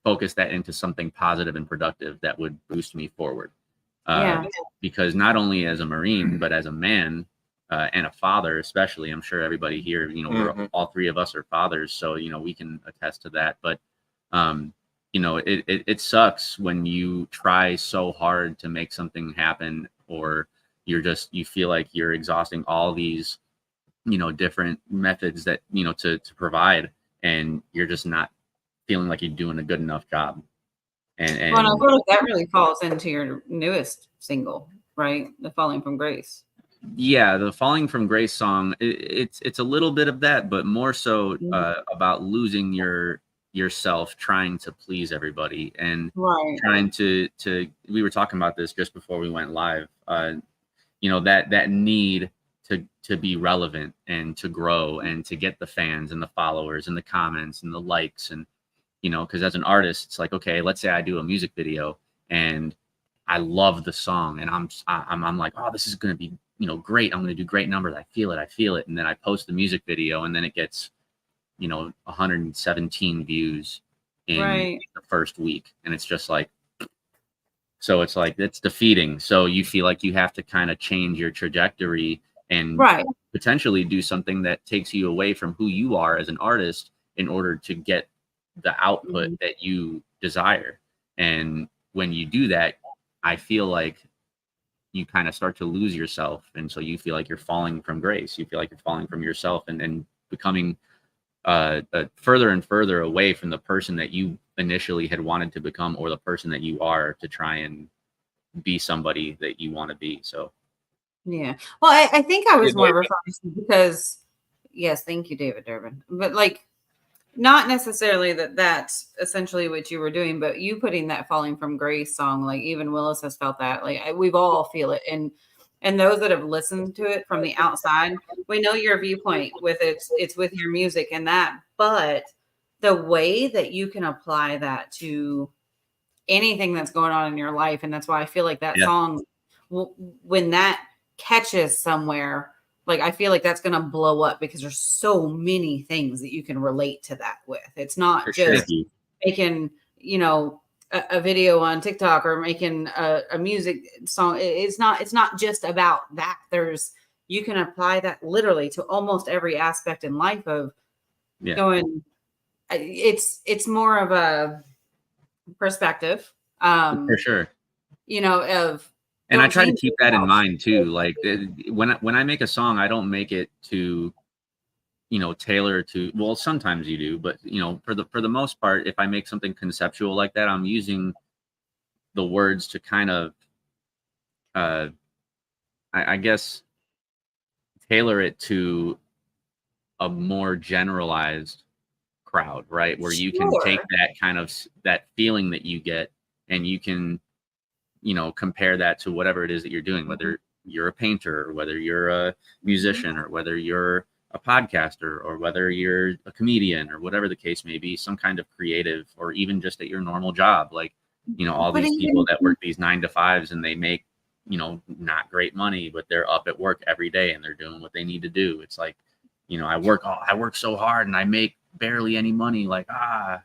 focus that into something positive and productive that would boost me forward. Because not only as a Marine, but as a man and a father, especially, I'm sure everybody here, we're all three of us are fathers, so, we can attest to that. But, it sucks when you try so hard to make something happen, or you feel like you're exhausting all these, different methods that, to provide, and you're just not feeling like you're doing a good enough job. And well, I feel like that really falls into your newest single, right? The Falling from Grace. Yeah, the Falling from Grace song, it's a little bit of that, but more so about losing yourself, trying to please everybody, and trying to we were talking about this just before we went live. That need to be relevant and to grow and to get the fans and the followers and the comments and the likes, and because as an artist, it's like, okay, let's say I do a music video and I love the song, and I'm like, oh, this is going to be great. I'm going to do great numbers. I feel it. And then I post the music video, and then it gets 117 views in the first week, and it's just like, so it's like, it's defeating. So you feel like you have to kind of change your trajectory and potentially do something that takes you away from who you are as an artist in order to get the output that you desire. And when you do that, I feel like you kind of start to lose yourself. And so you feel like you're falling from grace. You feel like you're falling from yourself and becoming further and further away from the person that you initially had wanted to become, or the person that you are, to try and be somebody that you want to be. So yeah, well, I think I was more referring because, yes, thank you, David Durbin, but like, not necessarily that's essentially what you were doing, but you putting that Falling from Grace song, like even Willis has felt that, like we've all feel it. And those that have listened to it from the outside, we know your viewpoint with it's with your music and that, but the way that you can apply that to anything that's going on in your life. And that's why I feel like that song, when that catches somewhere, like I feel like that's going to blow up, because there's so many things that you can relate to that with. It's not just making, a video on TikTok or making a music song. It's not just about that. You can apply that literally to almost every aspect in life of going. It's more of a perspective. For sure. And I try to keep that in mind too. Like when I make a song, I don't make it to, tailor to, well, sometimes you do, but for the most part, if I make something conceptual like that, I'm using the words to kind of, I guess, tailor it to a more generalized crowd, right? Where you can take that kind of, that feeling that you get, and you can, compare that to whatever it is that you're doing, whether you're a painter, or whether you're a musician, or whether you're a podcaster, or whether you're a comedian, or whatever the case may be, some kind of creative, or even just at your normal job. Like you know, all But these even- people that work these 9 to 5s and they make, you know, not great money, but they're up at work every day and they're doing what they need to do. It's like, you know, I work so hard and I make barely any money. Like,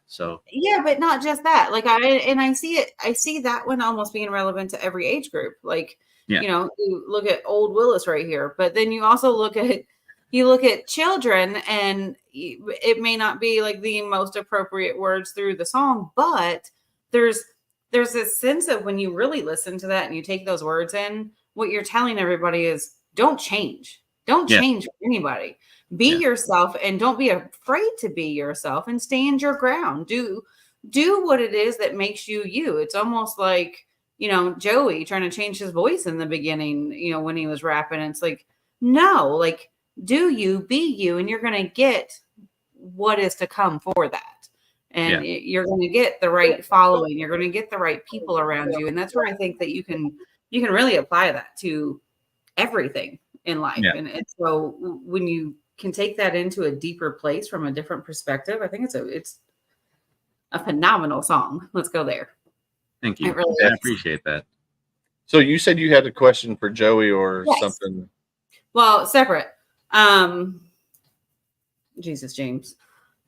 so Yeah, but not just that. Like I see that one almost being relevant to every age group. Like, Yeah. you know, you look at old Willis right here, but then you also look at children, and it may not be like the most appropriate words through the song, but there's this sense of when you really listen to that and you take those words in, what you're telling everybody is don't change. Don't Yeah. change for anybody. Be yourself, and don't be afraid to be yourself, and stand your ground. Do what it is that makes you you. It's almost like, you know, Joey trying to change his voice in the beginning, you know, when he was rapping. It's like, no, like, do you, be you, and you're going to get what is to come for that. And you're going to get the right following. You're going to get the right people around you. And that's where I think that you can really apply that to everything in life. Yeah. And so when you can take that into a deeper place from a different perspective, I think it's a phenomenal song. Let's go there. thank you. It really I is. appreciate that. So you said you had a question for Joey or Yes. something. Well, separate. Jesus, James.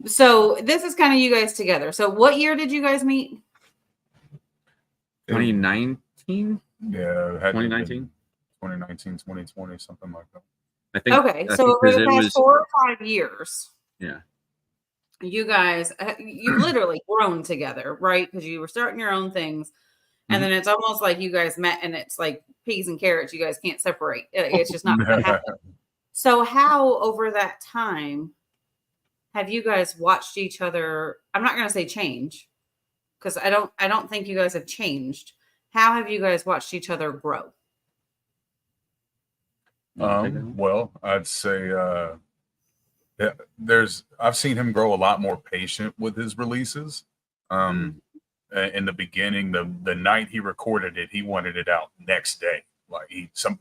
So this is kind of you guys together. So what year did you guys meet? 2019? Yeah, 2019? 2019, 2020, something like that. I think. Okay, I so think over the 'cause it past was, 4 or 5 years, yeah. you guys, you've literally grown together, right? Because you were starting your own things. And then it's almost like you guys met and it's like peas and carrots. You guys can't separate. It's just not going to happen. So how over that time have you guys watched each other? I'm not going to say change, because I don't think you guys have changed. How have you guys watched each other grow? Well, I'd say I've seen him grow a lot more patient with his releases. In the beginning, the night he recorded it, he wanted it out next day. Like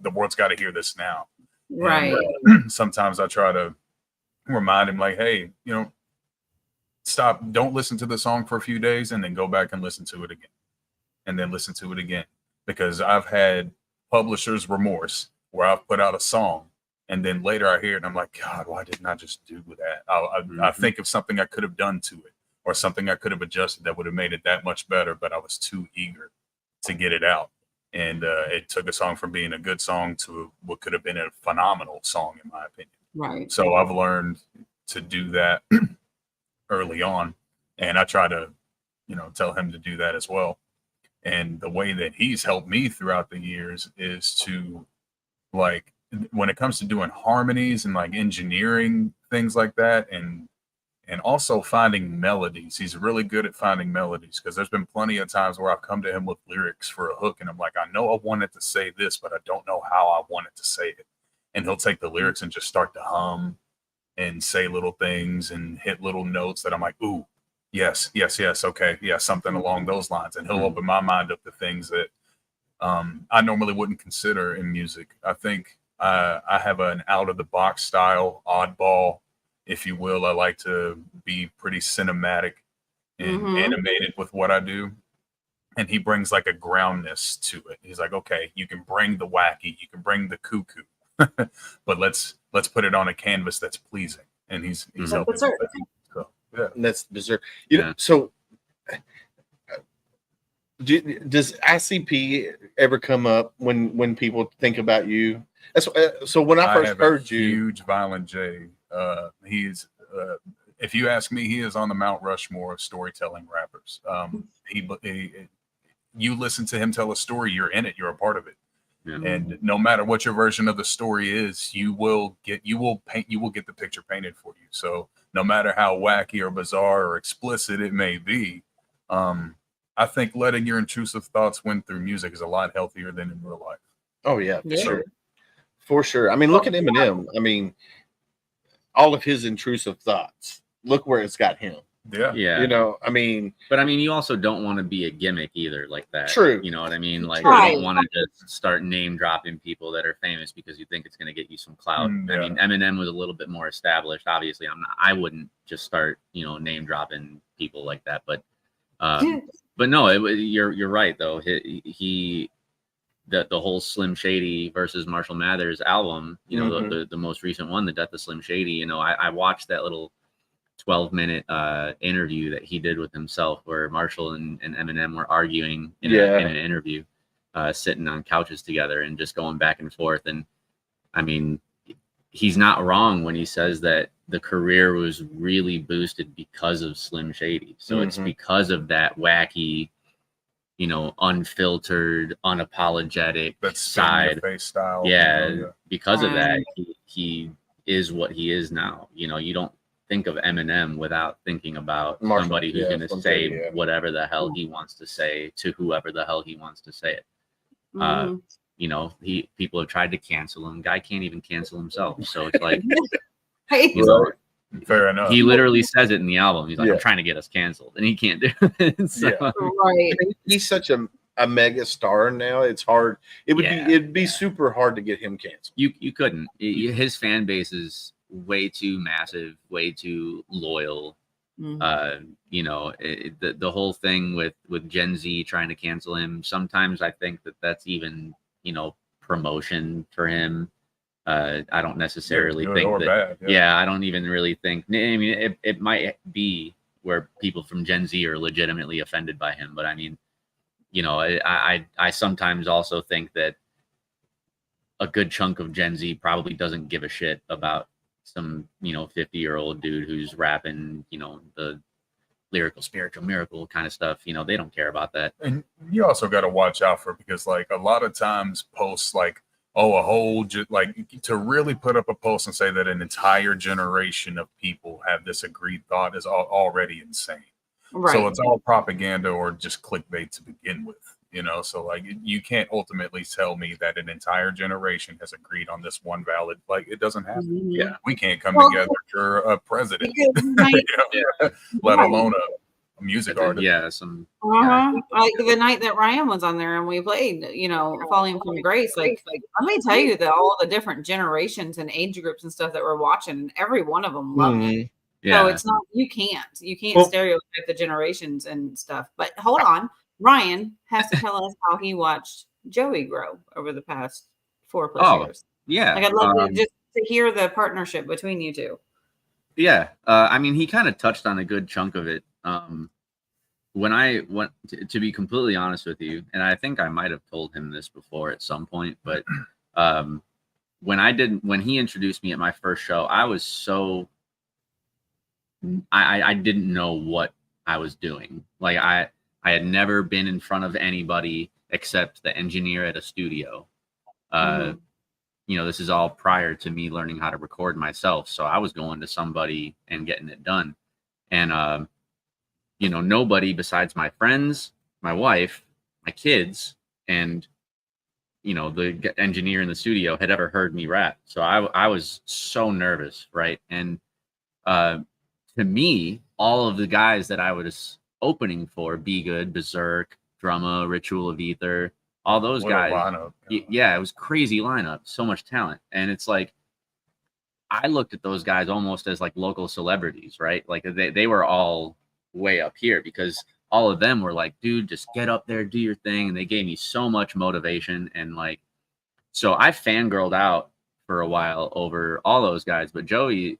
the world's got to hear this now. Right. And, sometimes I try to remind him, like, hey, you know, stop, don't listen to the song for a few days and then go back and listen to it again. And then listen to it again. Because I've had publisher's remorse where I've put out a song and then later I hear it and I'm like, God, why didn't I just do that? I think of something I could have done to it or something I could have adjusted that would have made it that much better, but I was too eager to get it out. And it took a song from being a good song to what could have been a phenomenal song, in my opinion. Right. So I've learned to do that early on. And I try to, you know, tell him to do that as well. And the way that he's helped me throughout the years is to, like, when it comes to doing harmonies and like engineering things like that, and also finding melodies. He's really good at finding melodies, because there's been plenty of times where I've come to him with lyrics for a hook and I'm like, I know I wanted to say this, but I don't know how I wanted to say it. And he'll take the lyrics and just start to hum and say little things and hit little notes that I'm like, ooh, yes, okay, yeah, something along those lines. And he'll open my mind up to things that I normally wouldn't consider in music. I think I have an out-of-the-box style, oddball, if you will. I like to be pretty cinematic and animated with what I do. And he brings like a groundness to it. He's like, okay, you can bring the wacky, you can bring the cuckoo, but let's put it on a canvas that's pleasing. And he's helping with that. So, yeah. And that's berserk. You know, so does ICP ever come up when people think about you? That's so when I first heard you, huge Violent J. He's if you ask me, he is on the Mount Rushmore of storytelling rappers. You listen to him tell a story, you're in it, you're a part of it. Yeah. And no matter what your version of the story is, you will get the picture painted for you. So no matter how wacky or bizarre or explicit it may be, I think letting your intrusive thoughts win through music is a lot healthier than in real life. Oh yeah, sure. For sure. I mean, look at Eminem. I mean, all of his intrusive thoughts. Look where it's got him. Yeah. You know, I mean, but I mean, you also don't want to be a gimmick either, like that. True. You know what I mean? Like, Right. you don't want to just start name dropping people that are famous because you think it's going to get you some clout. Yeah. I mean, Eminem was a little bit more established. Obviously, I wouldn't just start, you know, name dropping people like that. But But no, you're right though. The whole Slim Shady versus Marshall Mathers album, you know, the most recent one, The Death of Slim Shady. You know, I watched that little 12-minute interview that he did with himself, where Marshall and Eminem were arguing in an interview, sitting on couches together and just going back and forth. And I mean, he's not wrong when he says that the career was really boosted because of Slim Shady. So it's because of that wacky, you know, unfiltered, unapologetic side face style. Yeah, because of that, he is what he is now. You know, you don't think of Eminem without thinking about Marshall, somebody who's going to say Shady, whatever the hell he wants to say to whoever the hell he wants to say it. You know, people have tried to cancel him. Guy can't even cancel himself. So it's like, you know, fair enough. He literally says it in the album. He's like, I'm trying to get us canceled, and he can't do it. So, Right. He's such a mega star now. It's hard. It'd be super hard to get him canceled. You couldn't. His fan base is way too massive, way too loyal. You know, the whole thing with Gen Z trying to cancel him. Sometimes I think that's even, you know, promotion for him. I don't necessarily think that. Bad, I don't even really think. I mean, it might be where people from Gen Z are legitimately offended by him, but I mean, you know, I sometimes also think that a good chunk of Gen Z probably doesn't give a shit about some, you know, 50-year-old dude who's rapping, you know, the lyrical spiritual miracle kind of stuff. You know, they don't care about that. And you also got to watch out for, because like a lot of times posts like, oh, a whole like to really put up a post and say that an entire generation of people have this agreed thought is already insane. Right. So it's all propaganda or just clickbait to begin with, you know. So like you can't ultimately tell me that an entire generation has agreed on this one valid. Like it doesn't happen. Yeah, we can't come together for a president, let alone a music artist. Yeah, some. Like the night that Ryan was on there and we played, you know, Falling from Grace. Like let me tell you that all the different generations and age groups and stuff that we're watching, and every one of them loved it. Yeah. So it's not, you can't stereotype the generations and stuff. But hold on, Ryan has to tell us how he watched Joey grow over the past 4+ years. Yeah, like I'd love to hear the partnership between you two. Yeah, I mean, he kind of touched on a good chunk of it. When I went to be completely honest with you, and I think I might have told him this before at some point, but when he introduced me at my first show, I was so. I didn't know what I was doing. Like I had never been in front of anybody except the engineer at a studio. You know, this is all prior to me learning how to record myself. So I was going to somebody and getting it done. And, you know, nobody besides my friends, my wife, my kids, and, you know, the engineer in the studio had ever heard me rap. So I was so nervous. Right. And, to me, all of the guys that I was opening for, Be Good, Berserk, Drumma, Ritual of Ether, all those guys. Lineup, yeah, it was crazy lineup, so much talent. And it's like, I looked at those guys almost as like local celebrities, right? Like they were all way up here because all of them were like, dude, just get up there, do your thing. And they gave me so much motivation. And like, so I fangirled out for a while over all those guys, but Joey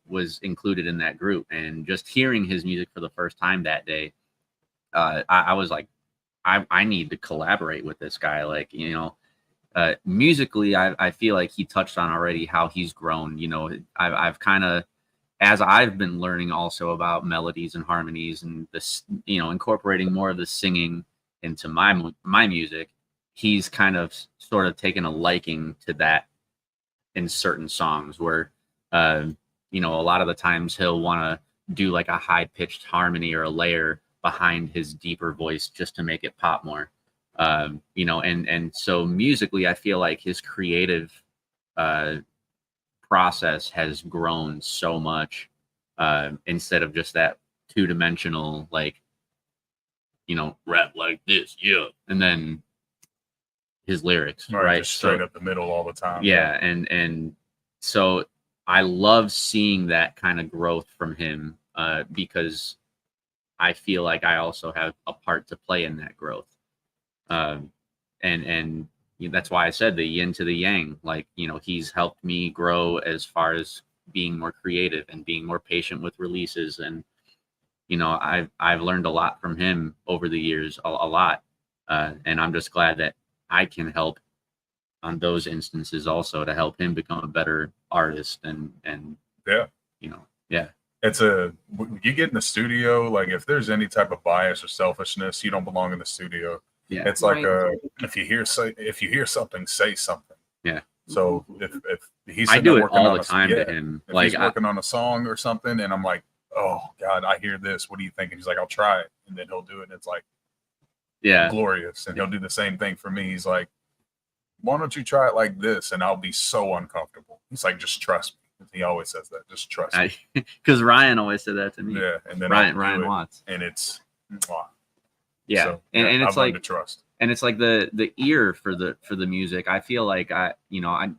was included in that group, and just hearing his music for the first time that day, I was like, I need to collaborate with this guy. Like, you know, musically, I feel like he touched on already how he's grown. You know, I've kind of, as I've been learning also about melodies and harmonies and this, you know, incorporating more of the singing into my music, he's kind of sort of taken a liking to that in certain songs where, you know, a lot of the times he'll want to do like a high pitched harmony or a layer behind his deeper voice just to make it pop more. You know, and so musically, I feel like his creative process has grown so much instead of just that 2-dimensional, like, you know, rap like this, yeah, and then his lyrics, right? Just straight up the middle all the time. Yeah, and so I love seeing that kind of growth from him because I feel like I also have a part to play in that growth. And that's why I said the yin to the yang. Like, he's helped me grow as far as being more creative and being more patient with releases. And, I've learned a lot from him over the years, a lot. And I'm just glad that I can help on those instances also to help him become a better artist. And yeah. You get in the studio, like if there's any type of bias or selfishness, you don't belong in the studio. Yeah. It's like if you hear something, say something. Yeah. So if he's I do it all the time to him. If like he's working on a song or something, and I'm like, oh God, I hear this. What do you think? And he's like, I'll try it, and then he'll do it, and it's like, glorious. And he'll do the same thing for me. He's like, why don't you try it like this? And I'll be so uncomfortable. He's like, just trust me. He always says that. Just trust me. Because Ryan always said that to me. Yeah, and then Ryan Watts, and it's yeah, so, and it's like to trust. And it's like the ear for the music. I feel like I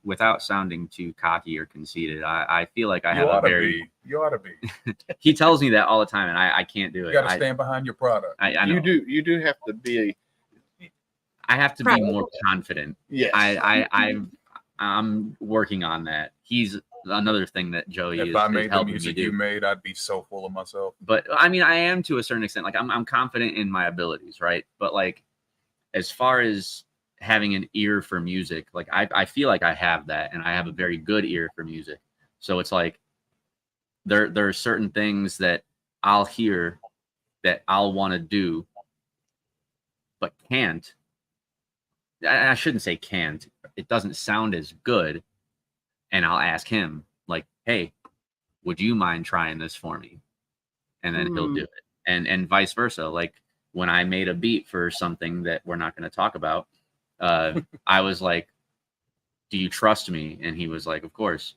without sounding too cocky or conceited, I feel like I have a very. You ought to be. He tells me that all the time, and I can't do it. You got to stand behind your product. I know. You do have to be. I have to be more confident. Yes. I'm working on that. He's another thing that Joey if is. I made the music you made, I'd be so full of myself. But I mean, I am to a certain extent. Like I'm confident in my abilities, right? But like, as far as having an ear for music, like I feel like I have that, and I have a very good ear for music. So it's like there are certain things that I'll hear that I'll want to do, but can't. I shouldn't say can't. It doesn't sound as good. And I'll ask him, like, hey, would you mind trying this for me? And then he'll do it. And vice versa. Like when I made a beat for something that we're not going to talk about, I was like, do you trust me? And he was like, of course.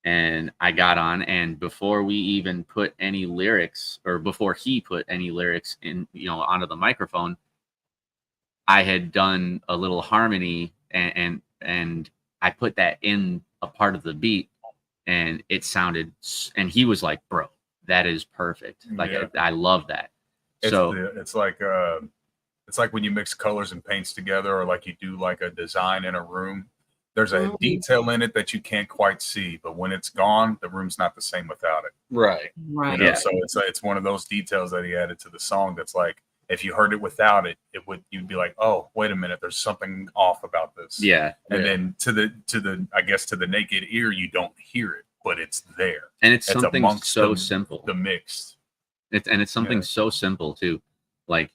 And I got on, and before we even put any lyrics, or before he put any lyrics in, onto the microphone, I had done a little harmony, and I put that in a part of the beat, and it sounded, and he was like, bro, that is perfect. Like, yeah. I love that. It's like when you mix colors and paints together, or like you do like a design in a room. There's a detail in it that you can't quite see, but when it's gone, the room's not the same without it. Right. Yeah. So it's one of those details that he added to the song. That's like, if you heard it without it, you'd be like, oh, wait a minute, there's something off about this. Yeah. And then to the naked ear, you don't hear it, but it's there. And it's something so simple. The mix. It's something so simple too. Like,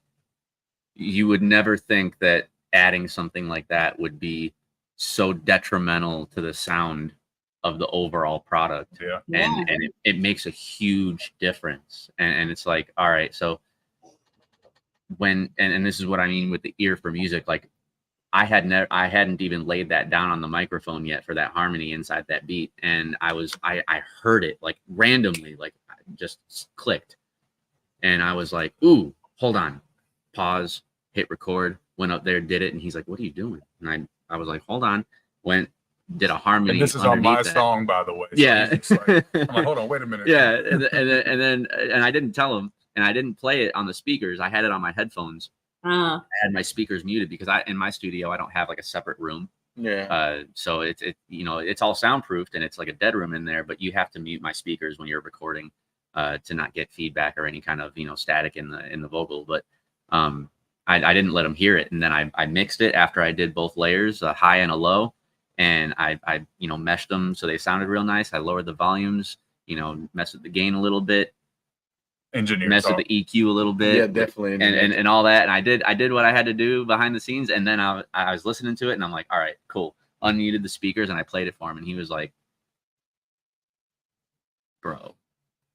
you would never think that adding something like that would be so detrimental to the sound of the overall product. Yeah. And it makes a huge difference. And it's like, all right, so when and this is what I mean with the ear for music, like I hadn't even laid that down on the microphone yet for that harmony inside that beat, and I heard it like randomly, like just clicked, and I was like, ooh, hold on, pause, hit record, went up there, did it, and he's like, what are you doing? And I was like, hold on, did a harmony. And this is on my song, by the way. So yeah. I'm like, hold on, wait a minute. Yeah, and I didn't tell him. And I didn't play it on the speakers. I had it on my headphones. I had my speakers muted because in my studio I don't have like a separate room. Yeah. So it's all soundproofed, and it's like a dead room in there. But you have to mute my speakers when you're recording to not get feedback or any kind of static in the vocal. But I didn't let them hear it, and then I mixed it after I did both layers, a high and a low, and I meshed them so they sounded real nice. I lowered the volumes, messed with the gain a little bit. Mess with the EQ a little bit, yeah, definitely, and all that. And I did what I had to do behind the scenes, and then I was listening to it, and I'm like, all right, cool. Unmuted the speakers, and I played it for him, and he was like, bro.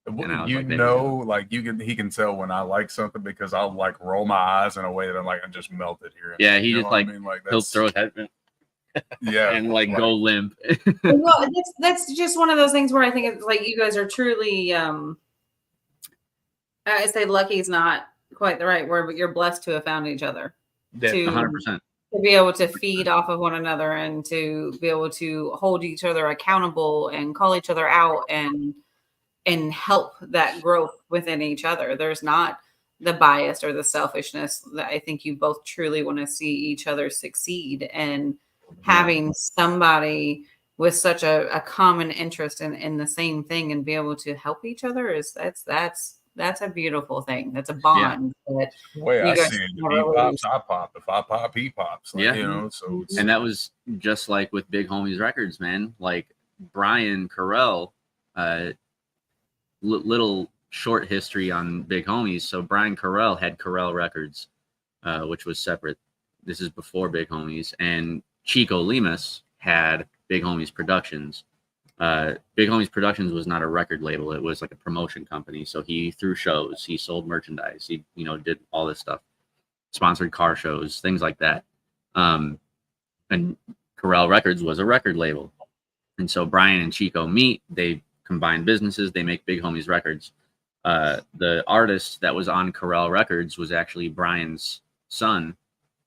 He can tell when I like something because I'll like roll my eyes in a way that I'm like, I'm just melted here. Yeah, he just like, he'll throw his head. Yeah, and like go limp. Well, that's just one of those things where I think it's like you guys are truly. I say lucky is not quite the right word, but you're blessed to have found each other. 100%. To be able to feed off of one another and to be able to hold each other accountable and call each other out and help that growth within each other. There's not the bias or the selfishness. That I think you both truly want to see each other succeed, and having somebody with such a common interest in the same thing and be able to help each other is that's a beautiful thing. That's a bond that The way you I guys see it, if never he really- pops, I pop. If I pop, he pops. Like, Yeah. you know, so it's, And that was just like with Big Homiez Recordz, man. Like Brian Carell, little short history on Big Homiez. So Brian Carell had Carell Records, which was separate. This is before Big Homiez. And Chico Limas had Big Homiez Productions. Big Homiez Productions was not a record label. It was like a promotion company. So he threw shows, he sold merchandise, he, did all this stuff, sponsored car shows, things like that. And Carell Records was a record label. And so Brian and Chico meet, they combine businesses, they make Big Homiez Recordz. The artist that was on Carell Records was actually Brian's son,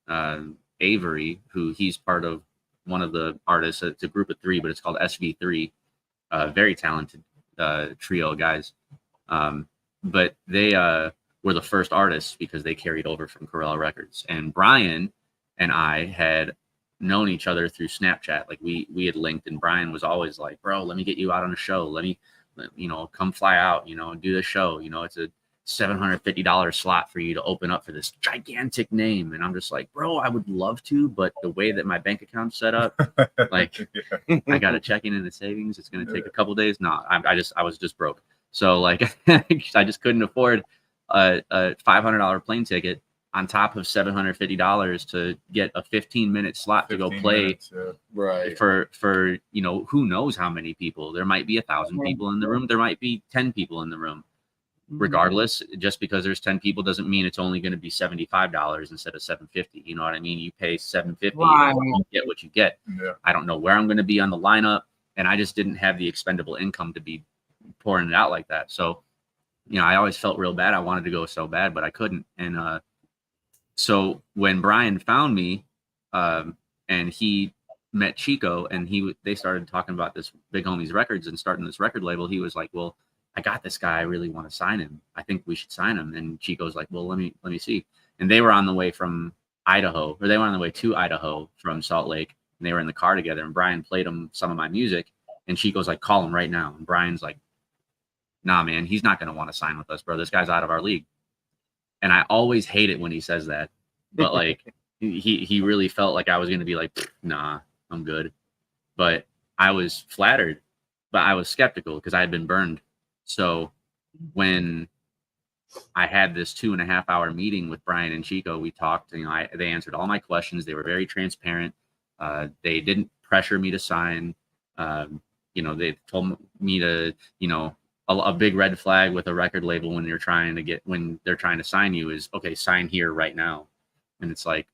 Th30ry, who he's part of one of the artists. It's a group of 3, but it's called SV3. Very talented trio of guys. But they were the first artists because they carried over from Carell Records. And Brian and I had known each other through Snapchat. Like we had linked, and Brian was always like, bro, let me get you out on a show. Let me, come fly out, do the show. It's a $750 slot for you to open up for this gigantic name. And I'm just like, bro, I would love to, but the way that my bank account's set up, like I got to check in the savings. It's going to take a couple days. No, I was just broke. So like, I just couldn't afford a $500 plane ticket on top of $750 to get a 15-minute slot to go play Right. for who knows how many people. There might be 1,000 people in the room. There might be 10 people in the room. Regardless, just because there's 10 people doesn't mean it's only going to be $75 instead of $750. You know what I mean? You pay $750 and you get what you get. Yeah. I don't know where I'm going to be on the lineup, and I just didn't have the expendable income to be pouring it out like that. So, I always felt real bad. I wanted to go so bad, but I couldn't. And so when Brian found me, and he met Chico, and they started talking about this Big Homiez Recordz and starting this record label, he was like, well, I got this guy. I really want to sign him. I think we should sign him. And Chico's like, well, let me see. And they were on the way from Idaho, or they were on the way to Idaho from Salt Lake, and they were in the car together. And Brian played him some of my music, and Chico's like, call him right now. And Brian's like, nah, man, he's not going to want to sign with us, bro. This guy's out of our league. And I always hate it when he says that, but like he really felt like I was going to be like, nah, I'm good. But I was flattered, but I was skeptical because I had been burned. So when I had this 2.5-hour meeting with Brian and Chico, we talked, they answered all my questions. They were very transparent. They didn't pressure me to sign. They told me to, a big red flag with a record label when they're trying to sign you is, okay, sign here right now. And it's like,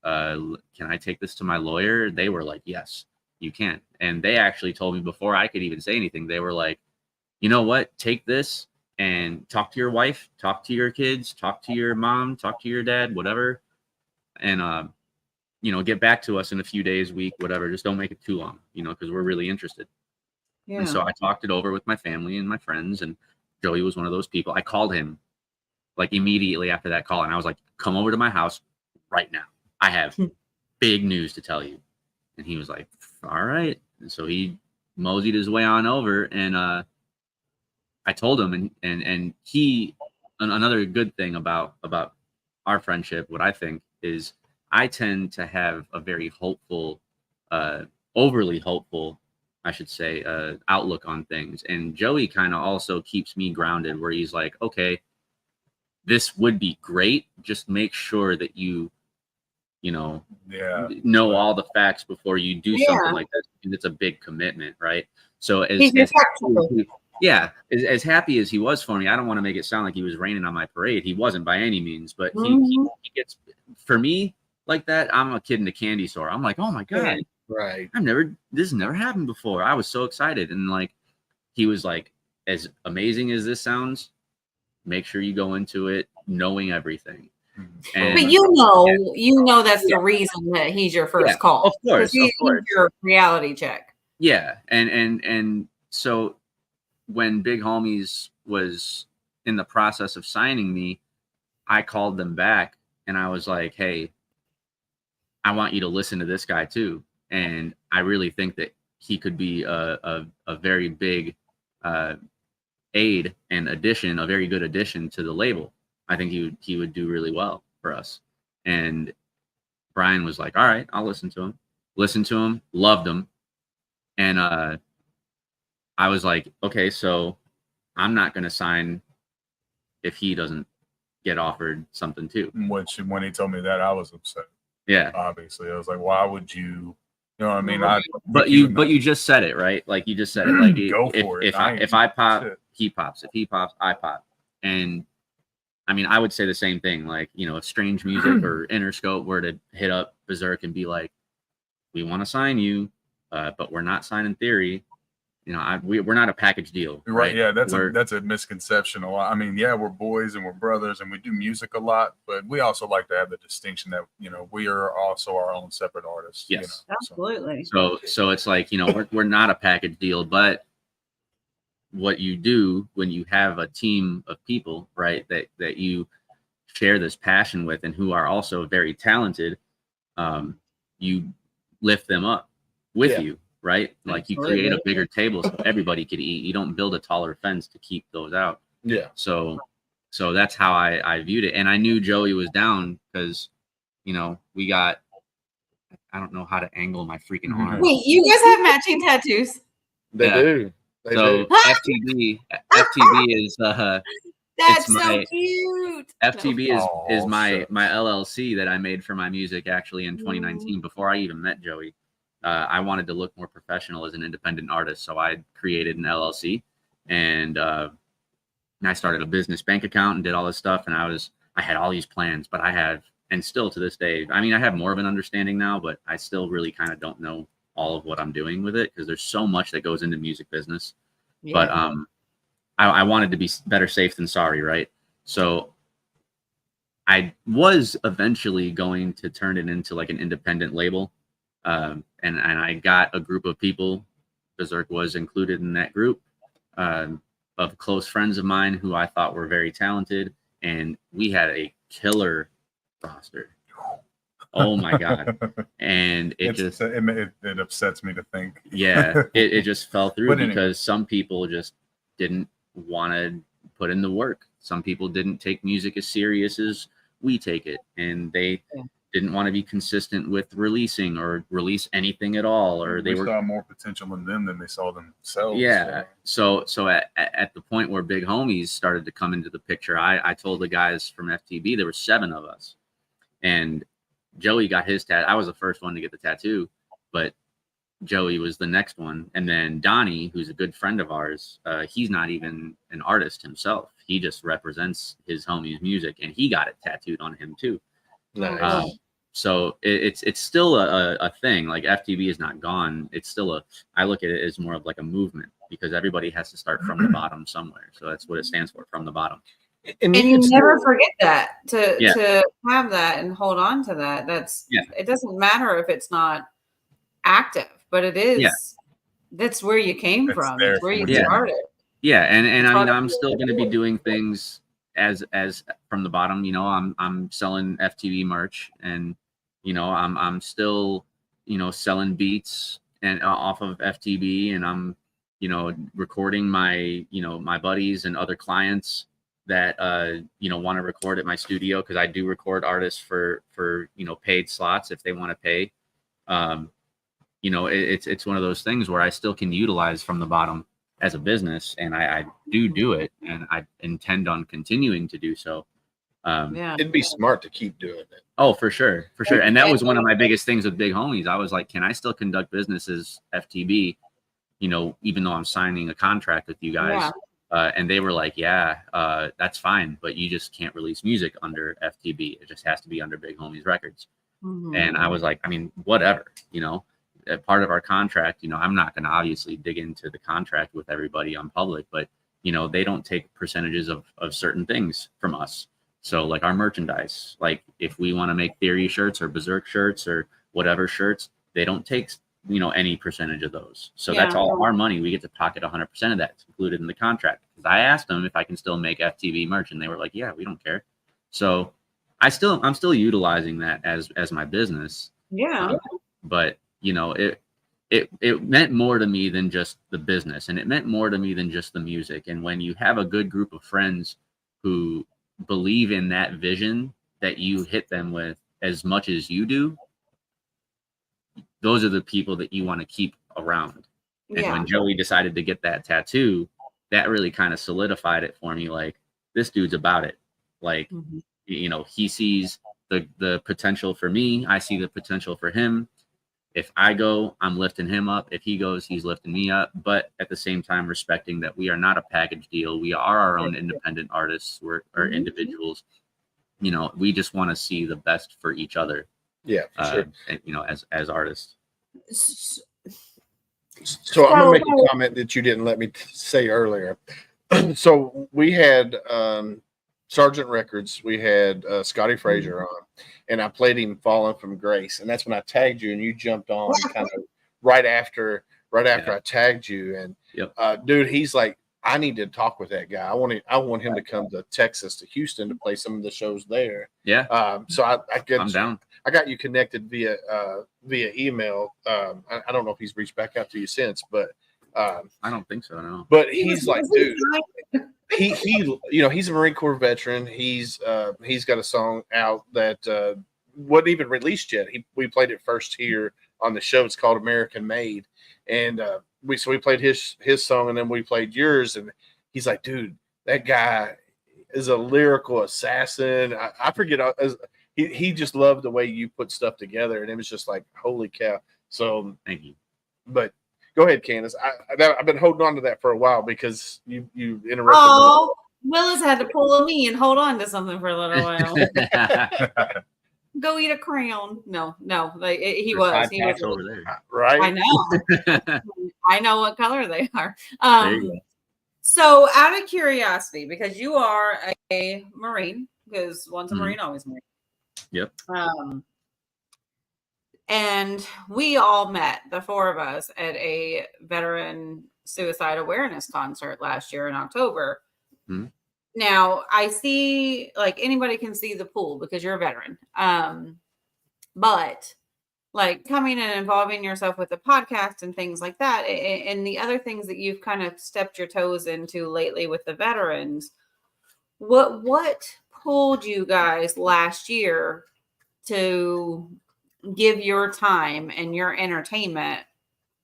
can I take this to my lawyer? They were like, yes, you can. And they actually told me before I could even say anything, they were like, you know what, take this and talk to your wife, talk to your kids, talk to your mom, talk to your dad, whatever. And, get back to us in a few days, week, whatever. Just don't make it too long, because we're really interested. Yeah. And so I talked it over with my family and my friends, and Joey was one of those people. I called him like immediately after that call, and I was like, come over to my house right now. I have big news to tell you. And he was like, all right. And so he moseyed his way on over, and I told him, and he, another good thing about our friendship, what I think is I tend to have a very hopeful, overly hopeful, I should say, outlook on things. And Joey kind of also keeps me grounded, where he's like, okay, this would be great. Just make sure that you know all the facts before you do something like that. And it's a big commitment, right? So as happy as he was for me, I don't want to make it sound like he was raining on my parade. He wasn't by any means, but he gets, for me, like that. I'm a kid in a candy store. I'm like, oh my God, right. This has never happened before. I was so excited. And like, he was like, as amazing as this sounds, make sure you go into it knowing everything. And, but that's the reason that he's your first call. Of course. He's your reality check. Yeah. And so when Big Homiez was in the process of signing me, I called them back and I was like, hey, I want you to listen to this guy too. And I really think that he could be a very big aid and addition, a very good addition to the label. I think he would do really well for us. And Brian was like, all right, I'll listen to him. Listened to him, loved him. And I was like, okay, so I'm not going to sign if he doesn't get offered something too. Which when he told me that, I was upset. Yeah. Obviously, I was like, why would you? You know what I mean? But you just said it, right? Like you just said it. Like go for it. If I pop, shit. he pops. If he pops, I pop. And I mean, I would say the same thing. Like, you know, if Strange Music or Interscope were to hit up Berserk and be like, we want to sign you, but we're not signing Th30ry. You know, we're not a package deal, Right? Yeah, that's a misconception. I mean, yeah, we're boys and we're brothers and we do music a lot, but we also like to have the distinction that, you know, we are also our own separate artists. Yes, you know, absolutely. So it's like, you know, we're not a package deal, but what you do when you have a team of people, right, that you share this passion with and who are also very talented, you lift them up with you. Right? Like you create a bigger table so everybody could eat. You don't build a taller fence to keep those out. Yeah. So that's how I viewed it. And I knew Joey was down because, you know, we got, I don't know how to angle my freaking arm. Wait, you guys have matching tattoos? They do. They so do. FTB is that's so cute. FTB is my LLC that I made for my music actually in 2019 before I even met Joey. I wanted to look more professional as an independent artist, so I created an LLC, and I started a business bank account and did all this stuff. And I had all these plans, but I have, and still to this day, I mean, I have more of an understanding now, but I still really kind of don't know all of what I'm doing with it because there's so much that goes into music business. Yeah. But I wanted to be better safe than sorry, right? So I was eventually going to turn it into like an independent label. And I got a group of people, Berserk was included in that group, of close friends of mine who I thought were very talented. And we had a killer roster. Oh my God. And it upsets me to think. Yeah, it just fell through because some people just didn't want to put in the work. Some people didn't take music as serious as we take it. And they didn't want to be consistent with releasing or release anything at all, or they saw more potential in them than they saw themselves. Yeah. So at the point where Big Homiez started to come into the picture, I told the guys from FTB, there were 7 of us, and Joey got his tattoo. I was the first one to get the tattoo, but Joey was the next one. And then Donnie, who's a good friend of ours, he's not even an artist himself. He just represents his homie's music, and he got it tattooed on him too. Nice. So it's still a thing. Like FTB is not gone. It's still I look at it as more of like a movement because everybody has to start from the bottom somewhere. So that's what it stands for, from the bottom. And you never forget that to have that and hold on to that. It doesn't matter if it's not active, but it is. Yeah. That's where you came from. It's where you started. Yeah, and I mean, I'm still going to be doing things as from the bottom. You know, I'm selling FTB merch, and you know, I'm still, you know, selling beats and off of FTB, and I'm, you know, recording my buddies and other clients that you know, want to record at my studio, because I do record artists for you know, paid slots if they want to pay. You know, it's one of those things where I still can utilize from the bottom as a business, and I do it, and I intend on continuing to do so. It'd be smart to keep doing it. Oh, for sure. And that was one of my biggest things with Big Homiez. I was like, can I still conduct business as FTB, you know, even though I'm signing a contract with you guys? And they were like, that's fine, but you just can't release music under FTB. It just has to be under Big Homiez Recordz. Mm-hmm. And I was like, I mean, whatever, you know, part of our contract, you know, I'm not going to obviously dig into the contract with everybody on public, but, you know, they don't take percentages of certain things from us. So like our merchandise, like if we want to make Th30ry shirts or Berserk shirts or whatever shirts, they don't take, you know, any percentage of those. So that's all our money. We get to pocket 100% of that. It's included in the contract. Because I asked them if I can still make FTB merch, and they were like, yeah, we don't care. So I'm still utilizing that as my business. Yeah. But you know, it meant more to me than just the business, and it meant more to me than just the music. And when you have a good group of friends who believe in that vision that you hit them with as much as you do, those are the people that you want to keep around. And when Joey decided to get that tattoo, that really kind of solidified it for me. Like, this dude's about it. Like, you know, he sees the potential for me. I see the potential for him. If I go, I'm lifting him up. If he goes, he's lifting me up. But at the same time, respecting that we are not a package deal. We are our own independent artists. We're individuals. You know, we just want to see the best for each other. Yeah, for sure. And, you know, as artists. So I'm gonna make a comment that you didn't let me say earlier. So we had Sergeant Records, we had Scotty Frazier on, and I played him "Falling from Grace," and that's when I tagged you, and you jumped on kind of right after I tagged you, and dude, he's like, I need to talk with that guy. I want him to come to Texas, to Houston, to play some of the shows there. Yeah. So I'm down. I got you connected via email. I don't know if he's reached back out to you since, but I don't think so. No. But he's like, dude, he you know, he's a Marine Corps veteran. He's got a song out that wasn't even released yet. We played it first here on the show. It's called American Made, and we played his song, and then we played yours, and he's like, dude, that guy is a lyrical assassin. I forget. He just loved the way you put stuff together, and it was just like, holy cow. So thank you. But go ahead, Candace. I've been holding on to that for a while because you interrupted. Oh, Willis had to pull me and hold on to something for a little while. Go eat a crown. No, like he was over there. Right. I know. I know what color they are. So out of curiosity, because you are a Marine, because once a Marine, always a Marine. Yep. And we all met, the four of us, at a veteran suicide awareness concert last year in October. Now, I see, like, anybody can see the pool because you're a veteran. But like coming and involving yourself with the podcast and things like that, and the other things that you've kind of stepped your toes into lately with the veterans, what pulled you guys last year to give your time and your entertainment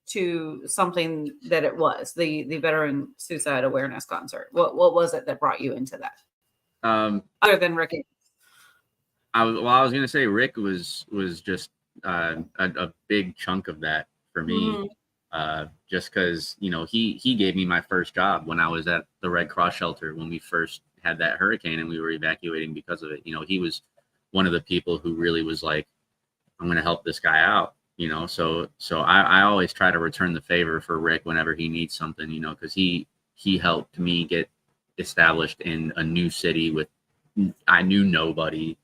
to something that it was the Veteran Suicide Awareness Concert? What was it that brought you into that? Other than Rick? I was going to say Rick was just a big chunk of that for me. Just because, you know, he gave me my first job when I was at the Red Cross shelter when we first had that hurricane and we were evacuating because of it. You know, he was one of the people who really was like, I'm going to help this guy out, you know? So I always try to return the favor for Rick whenever he needs something, you know, because he helped me get established in a new city with, I knew nobody,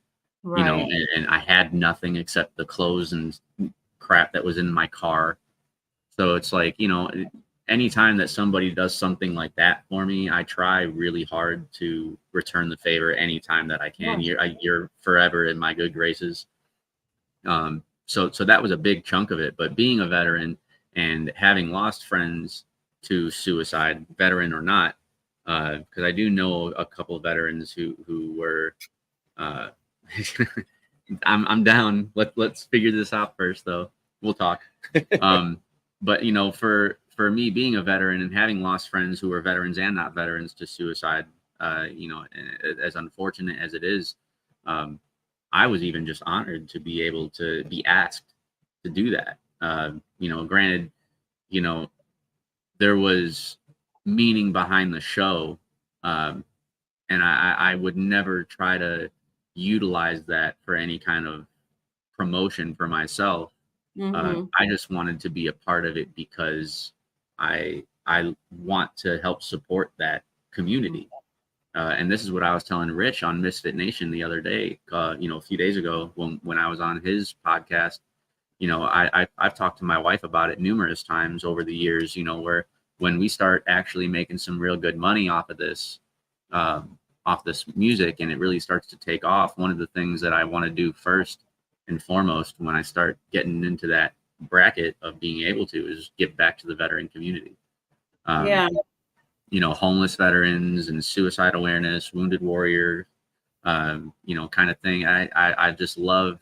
you know, and I had nothing except the clothes and crap that was in my car. So it's like, you know, anytime that somebody does something like that for me, I try really hard to return the favor anytime that I can. You're forever in my good graces. So that was a big chunk of it. But being a veteran and having lost friends to suicide, veteran or not, because I do know a couple of veterans who were, I'm down. Let's figure this out first, though. We'll talk. But you know, for me being a veteran and having lost friends who are veterans and not veterans to suicide, you know, as unfortunate as it is, I was even just honored to be able to be asked to do that. You know, granted, you know, there was meaning behind the show, and I would never try to utilize that for any kind of promotion for myself. I just wanted to be a part of it because I want to help support that community. And this is what I was telling Rich on Misfit Nation the other day, you know, a few days ago when I was on his podcast. You know, I've talked to my wife about it numerous times over the years, you know, where when we start actually making some real good money off of this, off this music and it really starts to take off, one of the things that I want to do first and foremost when I start getting into that bracket of being able to is give back to the veteran community. You know, homeless veterans and suicide awareness, wounded warrior, you know, kind of thing. I just love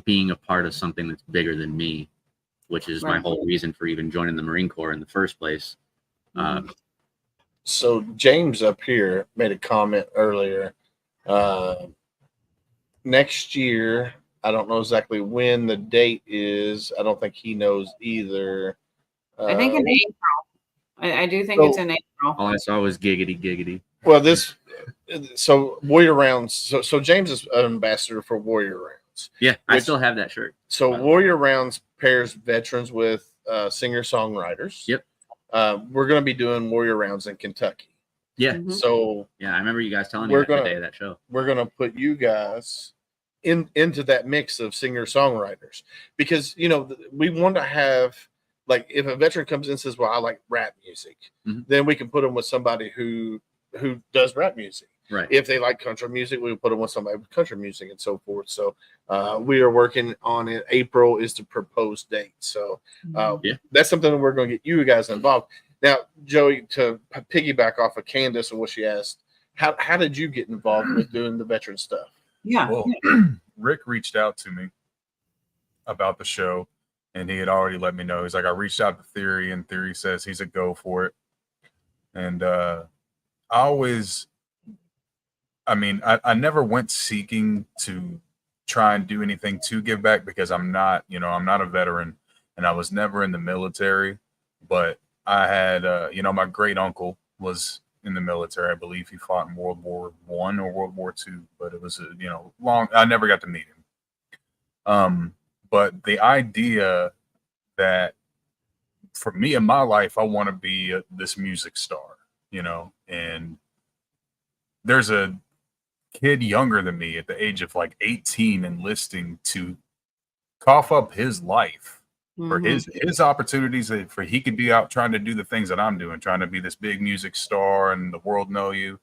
being a part of something that's bigger than me, which is my whole reason for even joining the Marine Corps in the first place. So James up here made a comment earlier. Next year, I don't know exactly when the date is. I don't think he knows either. I think in April. I do think it's in April. All I saw was giggity giggity. Well, so Warrior Rounds. So James is an ambassador for Warrior Rounds. Yeah, I still have that shirt. So Warrior Rounds pairs veterans with singer-songwriters. Yep. We're going to be doing Warrior Rounds in Kentucky. Yeah. So yeah, I remember you guys telling me that the day of that show. We're going to put you guys into that mix of singer-songwriters because, you know, we want to have, like, if a veteran comes in and says, well, I like rap music, then we can put them with somebody who does rap music. Right. If they like country music, we will put them with somebody with country music and so forth. So we are working on it. April is the proposed date. So that's something that we're going to get you guys involved. Now, Joey, to piggyback off of Candace and what she asked, how did you get involved with doing the veteran stuff? Yeah. Well, Rick reached out to me about the show, and he had already let me know. He's like, I reached out to Th30ry, and Th30ry says he's a go for it. And I never went seeking to try and do anything to give back because I'm not a veteran, and I was never in the military. But I had, my great uncle was in the military. I believe he fought in World War I or World War II, but it was, long. I never got to meet him. But the idea that for me in my life, I want to be this music star, and there's a kid younger than me at the age of like 18 enlisting to cough up his life for his opportunities for he could be out trying to do the things that I'm doing, trying to be this big music star and the world know you.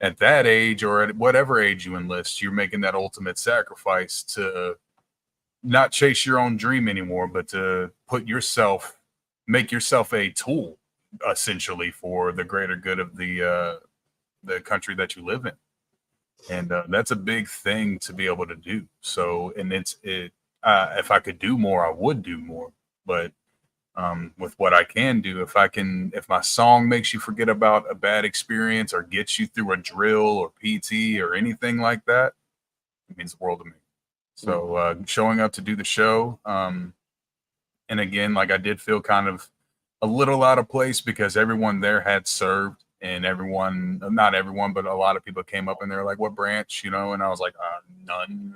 At that age or at whatever age you enlist, you're making that ultimate sacrifice to not chase your own dream anymore, but to make yourself a tool essentially for the greater good of the country that you live in. And that's a big thing to be able to do. So, and if I could do more, I would do more. But with what I can do, if my song makes you forget about a bad experience or gets you through a drill or PT or anything like that, it means the world to me. So showing up to do the show, and again, like I did feel kind of a little out of place because everyone there had served. And not everyone, but a lot of people came up and they're like, what branch, and I was like, none.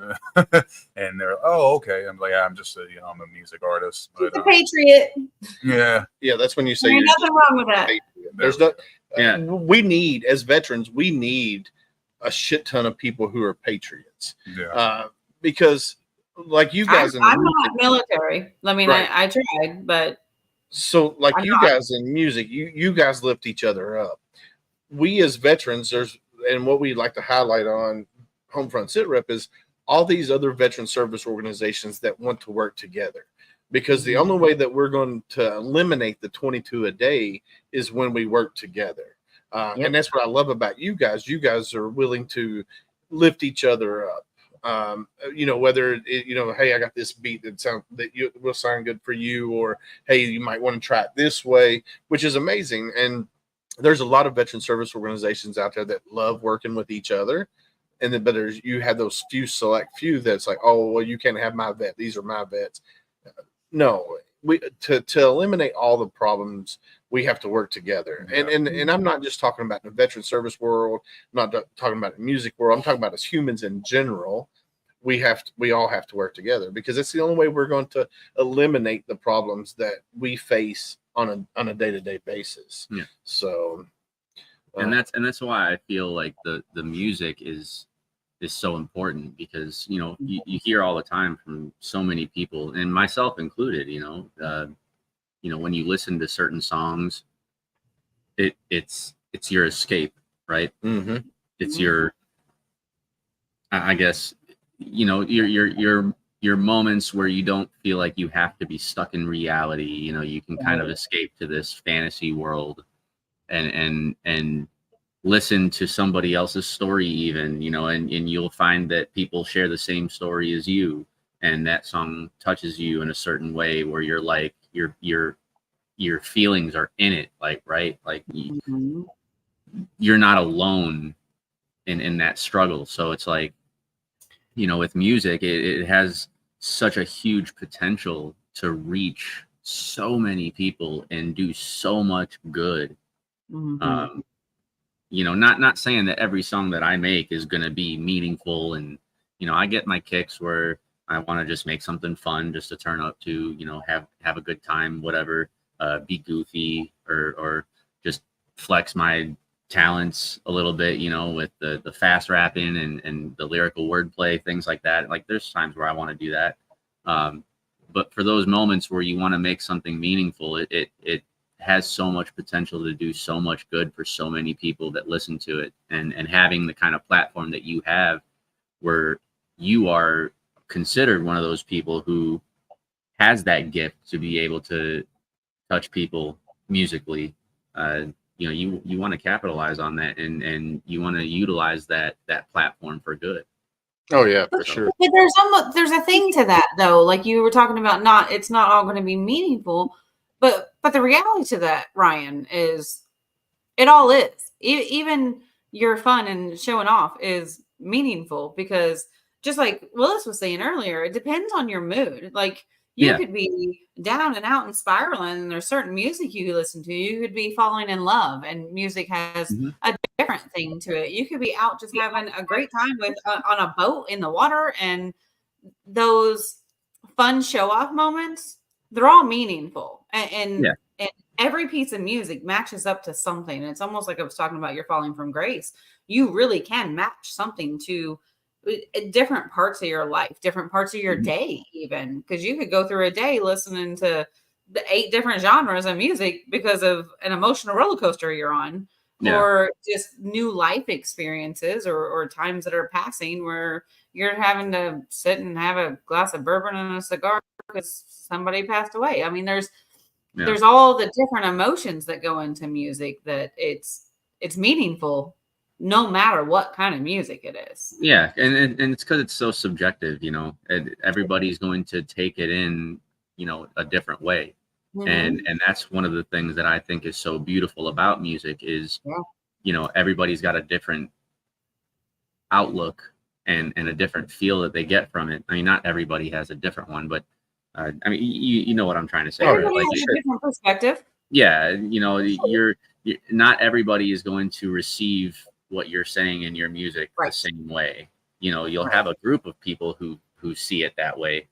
And they're, oh, okay. I'm like, I'm just I'm a music artist. But, a patriot. Yeah. Yeah. That's when you say there's nothing wrong with that. There's no, we need, as veterans, we need a shit ton of people who are patriots. Yeah. Because like you guys, I'm not military. I mean, right. I tried, but. So like you guys in music, you guys lift each other up. We as veterans, and what we like to highlight on HomeFront Sitrep is all these other veteran service organizations that want to work together. Because the only way that we're going to eliminate the 22 a day is when we work together. And that's what I love about you guys. You guys are willing to lift each other up. Whether hey, I got this beat that will sound good for you, or hey, you might want to try it this way, which is amazing. And there's a lot of veteran service organizations out there that love working with each other. And then, but you have those select few that's like, oh, well, you can't have my vet. These are my vets. No, to eliminate all the problems, we have to work together. And I'm not just talking about the veteran service world. I'm not talking about the music world. I'm talking about as humans in general. We all have to work together because it's the only way we're going to eliminate the problems that we face on a day-to-day basis. Yeah. So, and that's why I feel like the music is so important because you hear all the time from so many people and myself included. When you listen to certain songs, it's your escape. right? Mm-hmm. It's your, I guess, your moments where you don't feel like you have to be stuck in reality. You can kind of escape to this fantasy world and listen to somebody else's story even, and you'll find that people share the same story as you, and that song touches you in a certain way where you're like your feelings are in it, like, right, like you're not alone in that struggle. So it's like, with music, it has such a huge potential to reach so many people and do so much good. Not saying that every song that I make is going to be meaningful, and I get my kicks where I want to just make something fun just to turn up to, have a good time, whatever, be goofy or just flex my talents a little bit, with the fast rapping and the lyrical wordplay, things like that. Like, there's times where I want to do that, but for those moments where you want to make something meaningful, it has so much potential to do so much good for so many people that listen to it, and having the kind of platform that you have where you are considered one of those people who has that gift to be able to touch people musically. You want to capitalize on that, and you want to utilize that platform for good. Oh yeah, for sure. But there's a thing to that though. Like you were talking about, it's not all going to be meaningful, but the reality to that, Ryan, is it all is. Even your fun and showing off is meaningful, because just like Willis was saying earlier, it depends on your mood. Like, you could be down and out and spiraling, and there's certain music you listen to. You could be falling in love, and music has a different thing to it. You could be out just having a great time with on a boat in the water, and those fun show off moments, they're all meaningful. And every piece of music matches up to something. It's almost like I was talking about your falling from grace. You really can match something to different parts of your life, different parts of your day, even, because you could go through a day listening to the 8 different genres of music because of an emotional roller coaster you're on, or just new life experiences, or times that are passing where you're having to sit and have a glass of bourbon and a cigar because somebody passed away. I mean, there's all the different emotions that go into music, that it's meaningful no matter what kind of music it is. Yeah, and it's because it's so subjective, and everybody's going to take it in, a different way. And that's one of the things that I think is so beautiful about music is, everybody's got a different outlook and a different feel that they get from it. I mean, not everybody has a different one, but I mean, you know what I'm trying to say. Everybody has a different perspective. Yeah, you're not everybody is going to receive what you're saying in your music the same way. You'll have a group of people who see it that way.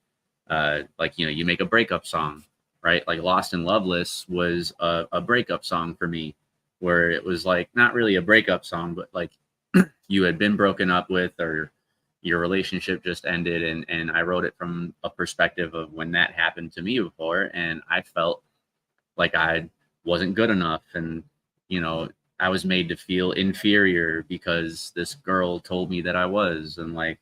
Like, you make a breakup song, right? Like Lost and Loveless was a breakup song for me, where it was like not really a breakup song, but like you had been broken up with, or your relationship just ended, and I wrote it from a perspective of when that happened to me before, and I felt like I wasn't good enough, and I was made to feel inferior because this girl told me that I was, and like,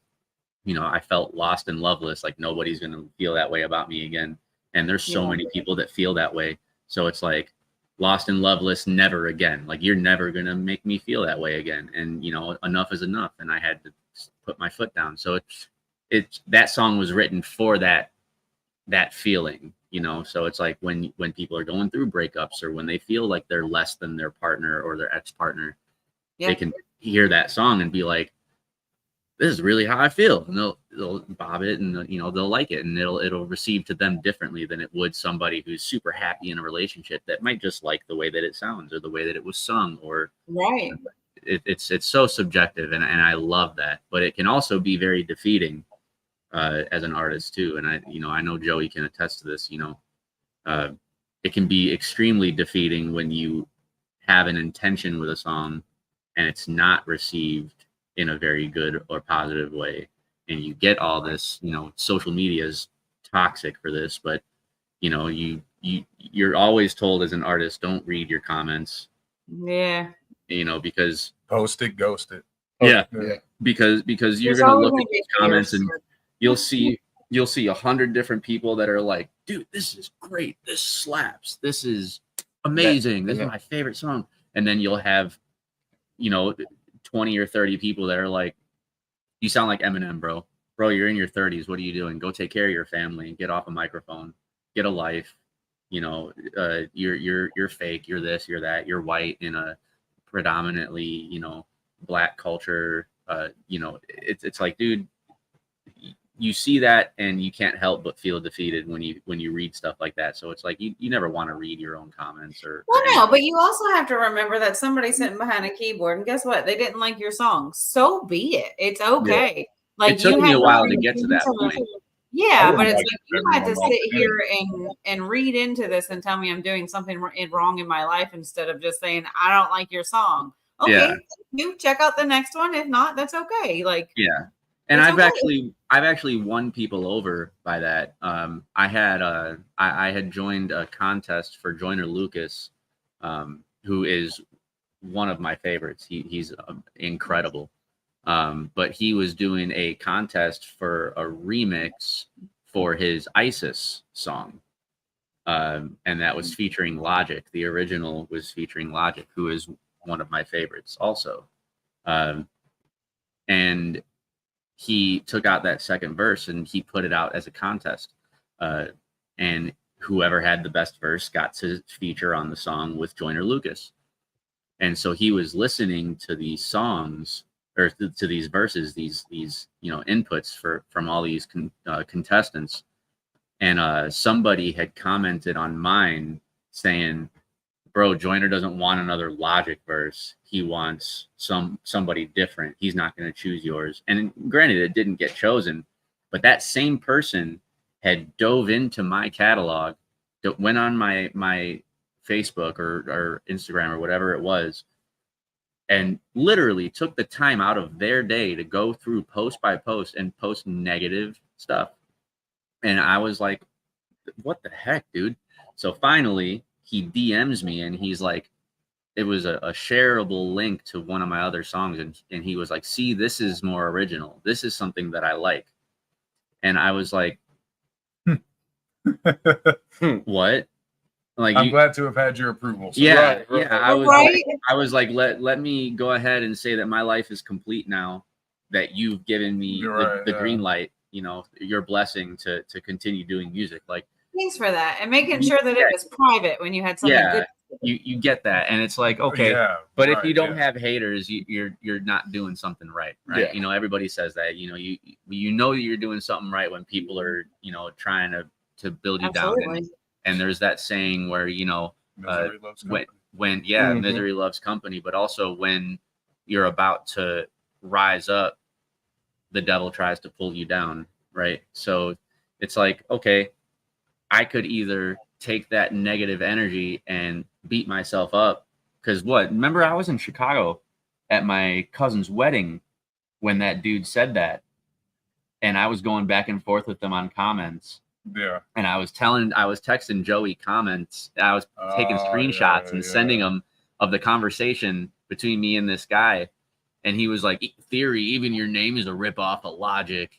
I felt lost and loveless, like nobody's going to feel that way about me again. And there's so many people that feel that way. So it's like, lost and loveless, never again. Like, you're never going to make me feel that way again. And, enough is enough. And I had to put my foot down. So it's that song was written for that feeling. So it's like when people are going through breakups, or when they feel like they're less than their partner or their ex-partner, they can hear that song and be like, this is really how I feel. And they'll bob it, and they'll like it, and it'll receive to them differently than it would somebody who's super happy in a relationship that might just like the way that it sounds, or the way that it was sung, or it's so subjective, and I love that. But it can also be very defeating as an artist too. And I know Joey can attest to this. It can be extremely defeating when you have an intention with a song and it's not received in a very good or positive way, and you get all this, social media is toxic for this, but you're always told as an artist, don't read your comments, because Post it, ghost it. Yeah. Yeah. Because you're There's gonna always look gonna at be these comments and fears. you'll see 100 different people that are like, dude, this is great, this slaps, this is amazing, this is my favorite song. And then you'll have 20 or 30 people that are like, you sound like Eminem, bro, you're in your 30s, what are you doing? Go take care of your family, get off a microphone, get a life. You're fake, you're this, you're that, you're white in a predominantly black culture. It's like, dude, you see that and you can't help but feel defeated when you read stuff like that. So it's like you never want to read your own comments or no, but you also have to remember that somebody's sitting behind a keyboard, and guess what? They didn't like your song. So be it. It's okay. Yeah. Like, it took me a while to get to that point. Yeah, but it's like like you had to everyone sit else here and read into this and tell me I'm doing something wrong in my life instead of just saying I don't like your song. Okay, Yeah. you check out the next one. If not, that's okay. Like, yeah. And it's I've actually won people over by that. I had joined a contest for Joyner Lucas, who is one of my favorites. He's incredible. But he was doing a contest for a remix for his ISIS song. And that was featuring Logic. The original was featuring Logic, who is one of my favorites also. And he took out that second verse and he put it out as a contest. And whoever had the best verse got to feature on the song with Joyner Lucas. And so he was listening to these songs or to these verses, these inputs from all these contestants. And somebody had commented on mine saying, bro, Joyner doesn't want another Logic verse. He wants somebody different. He's not going to choose yours. And granted, it didn't get chosen, but that same person had dove into my catalog, that went on my Facebook or Instagram or whatever it was, and literally took the time out of their day to go through post by post and post negative stuff. And I was like, what the heck, dude? So finally, he DMs me and he's like, it was a shareable link to one of my other songs. And he was like, see, this is more original. This is something that I like. And I was like, what? Like, I'm glad to have had your approval. So. Yeah, Right. yeah. I was like, let me go ahead and say that my life is complete now, that you've given me the green light, your blessing to continue doing music. Like, thanks for that, and making sure that it was private when you had something good. You get that, and it's like, okay, but if you don't have haters, you're not doing something right? Yeah. Everybody says that. You know you're doing something right when people are trying to build you down. And there's that saying where Misery loves company. when misery loves company, but also when you're about to rise up, the devil tries to pull you down, right? So it's like, okay, I could either take that negative energy and beat myself up, because remember, I was in Chicago at my cousin's wedding when that dude said that, and I was going back and forth with them on comments. Yeah. And I was texting Joey comments. I was taking screenshots and sending them of the conversation between me and this guy. And he was like, Theory, even your name is a ripoff of Logic.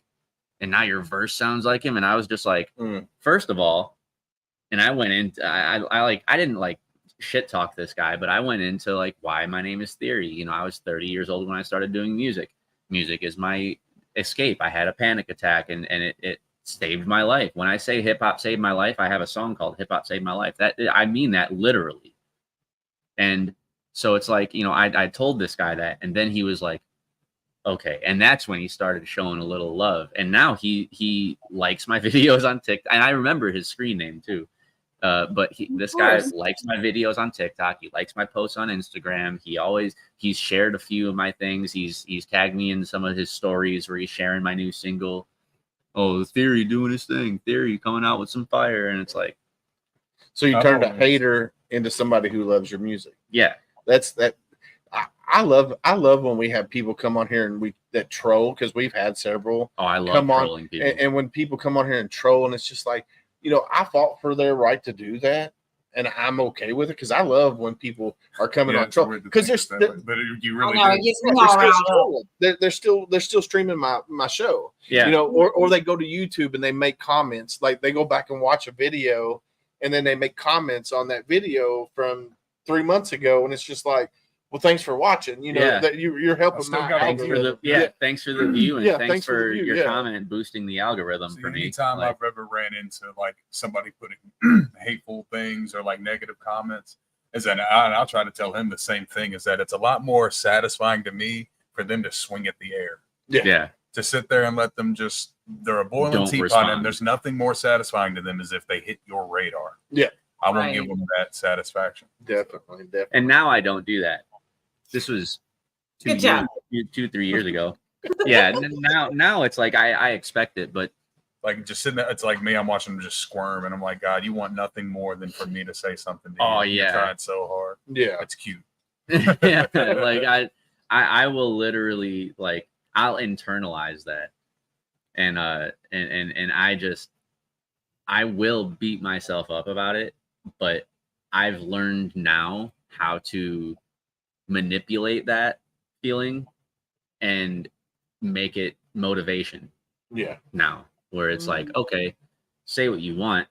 And now your verse sounds like him. And I was just like, first of all, and I went into, I didn't like shit talk this guy, but I went into like why my name is Theory. I was 30 years old when I started doing music. Music is my escape. I had a panic attack and it saved my life. When I say hip hop saved my life, I have a song called Hip Hop Saved My Life. That I mean that literally. And so it's like, I told this guy that, and then he was like, okay. And that's when he started showing a little love. And now he likes my videos on TikTok. And I remember his screen name too. But this guy likes my videos on TikTok. He likes my posts on Instagram. He's shared a few of my things. He's tagged me in some of his stories where he's sharing my new single. Oh, Theory doing his thing. Theory coming out with some fire. And it's like, so you turned a hater into somebody who loves your music. Yeah. That's that. I love when we have people come on here and that troll, because we've had several. Oh, I love trolling people. And when people come on here and troll, and it's just like, I fought for their right to do that. and I'm okay with it because I love when people are coming on it's troll weird to because think they're, of that, but you really I know, do. it gets me all riled up. trolling. They're still streaming my show. Yeah. You know, or they go to YouTube and they make comments. Like they go back and watch a video and then they make comments on that video from 3 months ago, and it's just like, well, thanks for watching. You know, that you're helping my thanks for the thanks for the view, and thanks for the view, your comment boosting the algorithm for me. Anytime Like, I've ever ran into like somebody putting hateful things or like negative comments, and I'll try to tell him the same thing, is that it's a lot more satisfying to me for them to swing at the air. yeah. To sit there and let them just, they're a boiling Don't teapot, respond. and there's nothing more satisfying to them as if they hit your radar. Yeah. I won't Right. give them that satisfaction. Definitely. And now I don't do that. This was Good job. 3 years ago. Yeah. Now it's like I expect it, but Like just sitting there, it's like me, I'm watching them just squirm, and I'm like, God, you want nothing more than for me to say something to you. Oh, You're yeah. trying so hard. Yeah. It's cute. yeah, like I will literally, like, I'll internalize that, and I will beat myself up about it, but I've learned now how to manipulate that feeling and make it motivation Yeah. now, where it's like, okay, say what you want.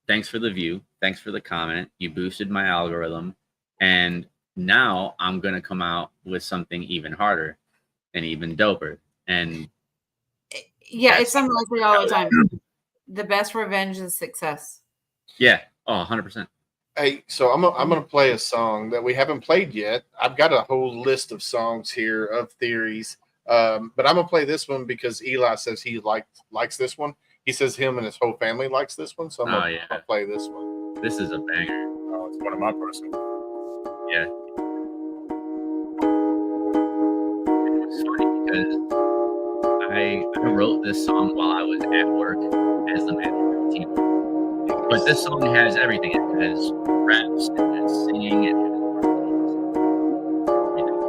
Thanks for the view. Thanks for the comment. You boosted my algorithm. And now I'm going to come out with something even harder and even doper. And Yeah, it's something like we all the time. The best revenge is success. yeah, 100%. Hey, so I'm gonna play a song that we haven't played yet. I've got a whole list of songs here of theories, but I'm gonna play this one because Eli says he likes this one. He says him and his whole family likes this one, so I'm gonna play this one. This is a banger. Oh, it's one of my personal. Yeah. It's funny because I wrote this song while I was at work as the manager of the team. But this song has everything. It has raps, it has singing, it has everything.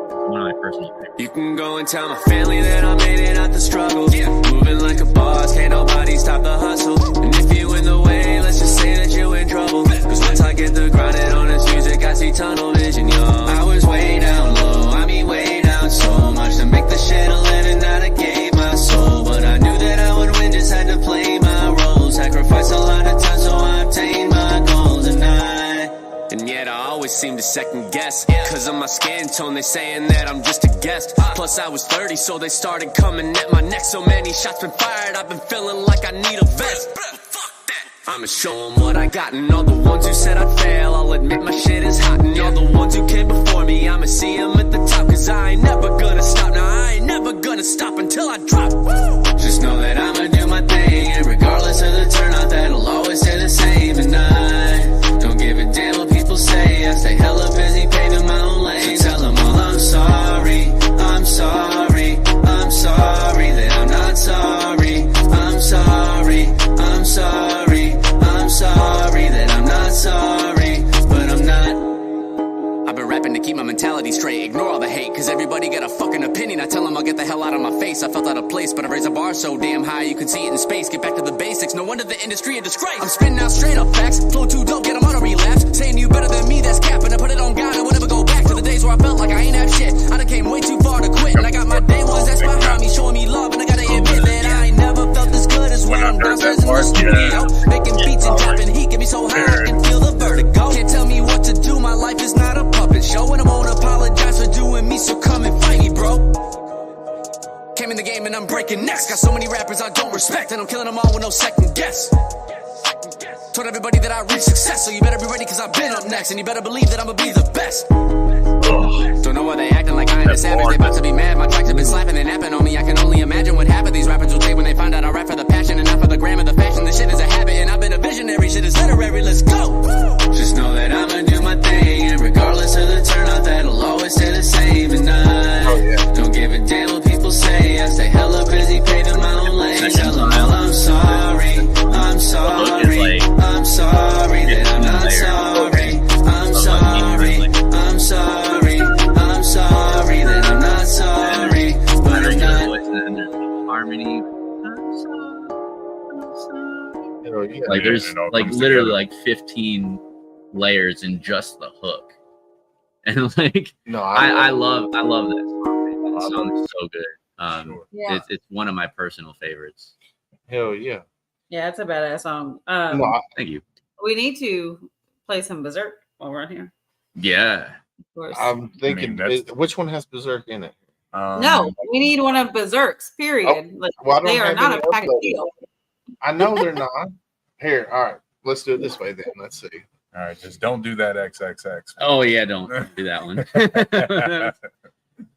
It's one of my personal favorites. You can go and tell my family that I made it out the struggle. Moving like a boss, can't nobody stop the hustle. And if you in the way, let's just say that you in trouble. Cause once I get the grinding on this music, I see tunnel vision, yo. I was way down low, I mean way down so much to make the shit a living that I gave my soul. But I knew that I would win, just had to play my role. Sacrifice a lot of time so I obtained my goals. And yet I always seem to second guess. Cause of my skin tone, they saying that I'm just a guest. Plus I was 30, so they started coming at my neck. So many shots been fired, I've been feeling like I need a vest. I'ma show them what I got, and all the ones who said I'd fail, I'll admit my shit is hot. And all the ones who came before me, I'ma see them at the top. Cause I ain't never gonna stop, now I ain't never gonna stop until I drop. Just know that I'ma do my thing, and regardless of the turnout, that'll always stay the same. And I don't give a damn what people say, I stay hella busy paving my own lane. So tell them all I'm sorry, I'm sorry, I'm sorry that I'm not sorry. I'm sorry, I'm sorry, I'm sorry that I'm not sorry, but I'm not. I've been rapping to keep my mentality straight, ignore all the hate, cause everybody got a fucking opinion. I tell them I'll get the hell out of my face, I felt out of place, but I raised a bar so damn high you could see it in space. Get back to the basics, no wonder the industry a disgrace. I'm spitting out straight up facts, flow too dope, get them on a relapse. Saying you better than me, that's capping. I put it on God, I will never go back to the days where I felt like I ain't have shit. I done came way too far to quit, and I got my day ones that's behind me, showing me love, and I gotta admit that I ain't never felt this good as when I'm downstairs in the studio, making beats and dropping heat, get me so high I can feel the vertigo. Can't tell me what to do, my life is not a puppet show, and I won't apologize for doing me, so come and fight me, bro. Came in the game and I'm breaking necks, got so many rappers I don't respect, and I'm killing them all with no second guess. Told everybody that I reached success, so you better be ready cause I've been up next, and you better believe that I'ma be the best. Don't know why they acting like I ain't a savage, they about to be mad, my tracks have been slapping and napping on me. I can only imagine what half of these rappers will take when they find out I rap for the passion and not for the gram of the fashion. This shit is a habit and I've been a visionary, shit is literary, let's go. Just know that I'ma do my thing, and regardless of the turnout, that'll always stay the same. And I don't give a damn what people say, I stay hella busy paving my own lane. Tell them all I'm sorry, I'm sorry, I'm sorry that I'm not sorry. I'm sorry, I'm sorry, I'm sorry that I'm not sorry, but I'm not. And there's harmony. Oh, yeah. Like there's like literally like 15 layers in just the hook. And like, No, I love that song. The song is so good. Yeah. It's one of my personal favorites. hell yeah. Yeah, it's a badass song. Thank you. We need to play some Berserk while we're here. Yeah. Of course. I'm thinking, that's- which one has Berserk in it? No, we need one of Berserk's, period. Like, well, I don't they are have not any a package uploaded. deal. I know they're not. Here, all right. Let's do it this way then. Let's see. All right, just don't do that XXX. Oh yeah, don't do that one.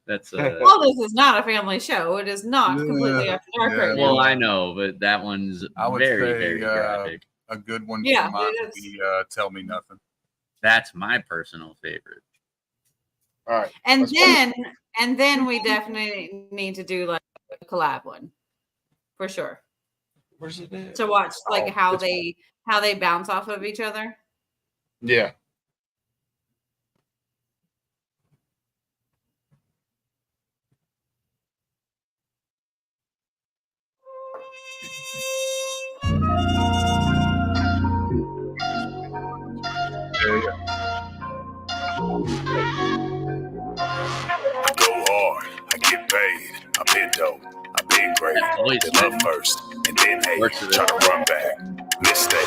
That's Well, this is not a family show. It is not completely after dark right now. well, I know, but that one's I would very, say, very graphic. a good one Yeah, for mine it would is. be Tell Me Nothing. That's my personal favorite. All right. And let's then we definitely need to do like a collab one for sure. Where's it at? To watch like Oh, how it's- they bounce off of each other. Yeah. I go hard, I get paid. I've been dope, I've been great. Always They love first, and then hate. Works with Try to run back. Mistake.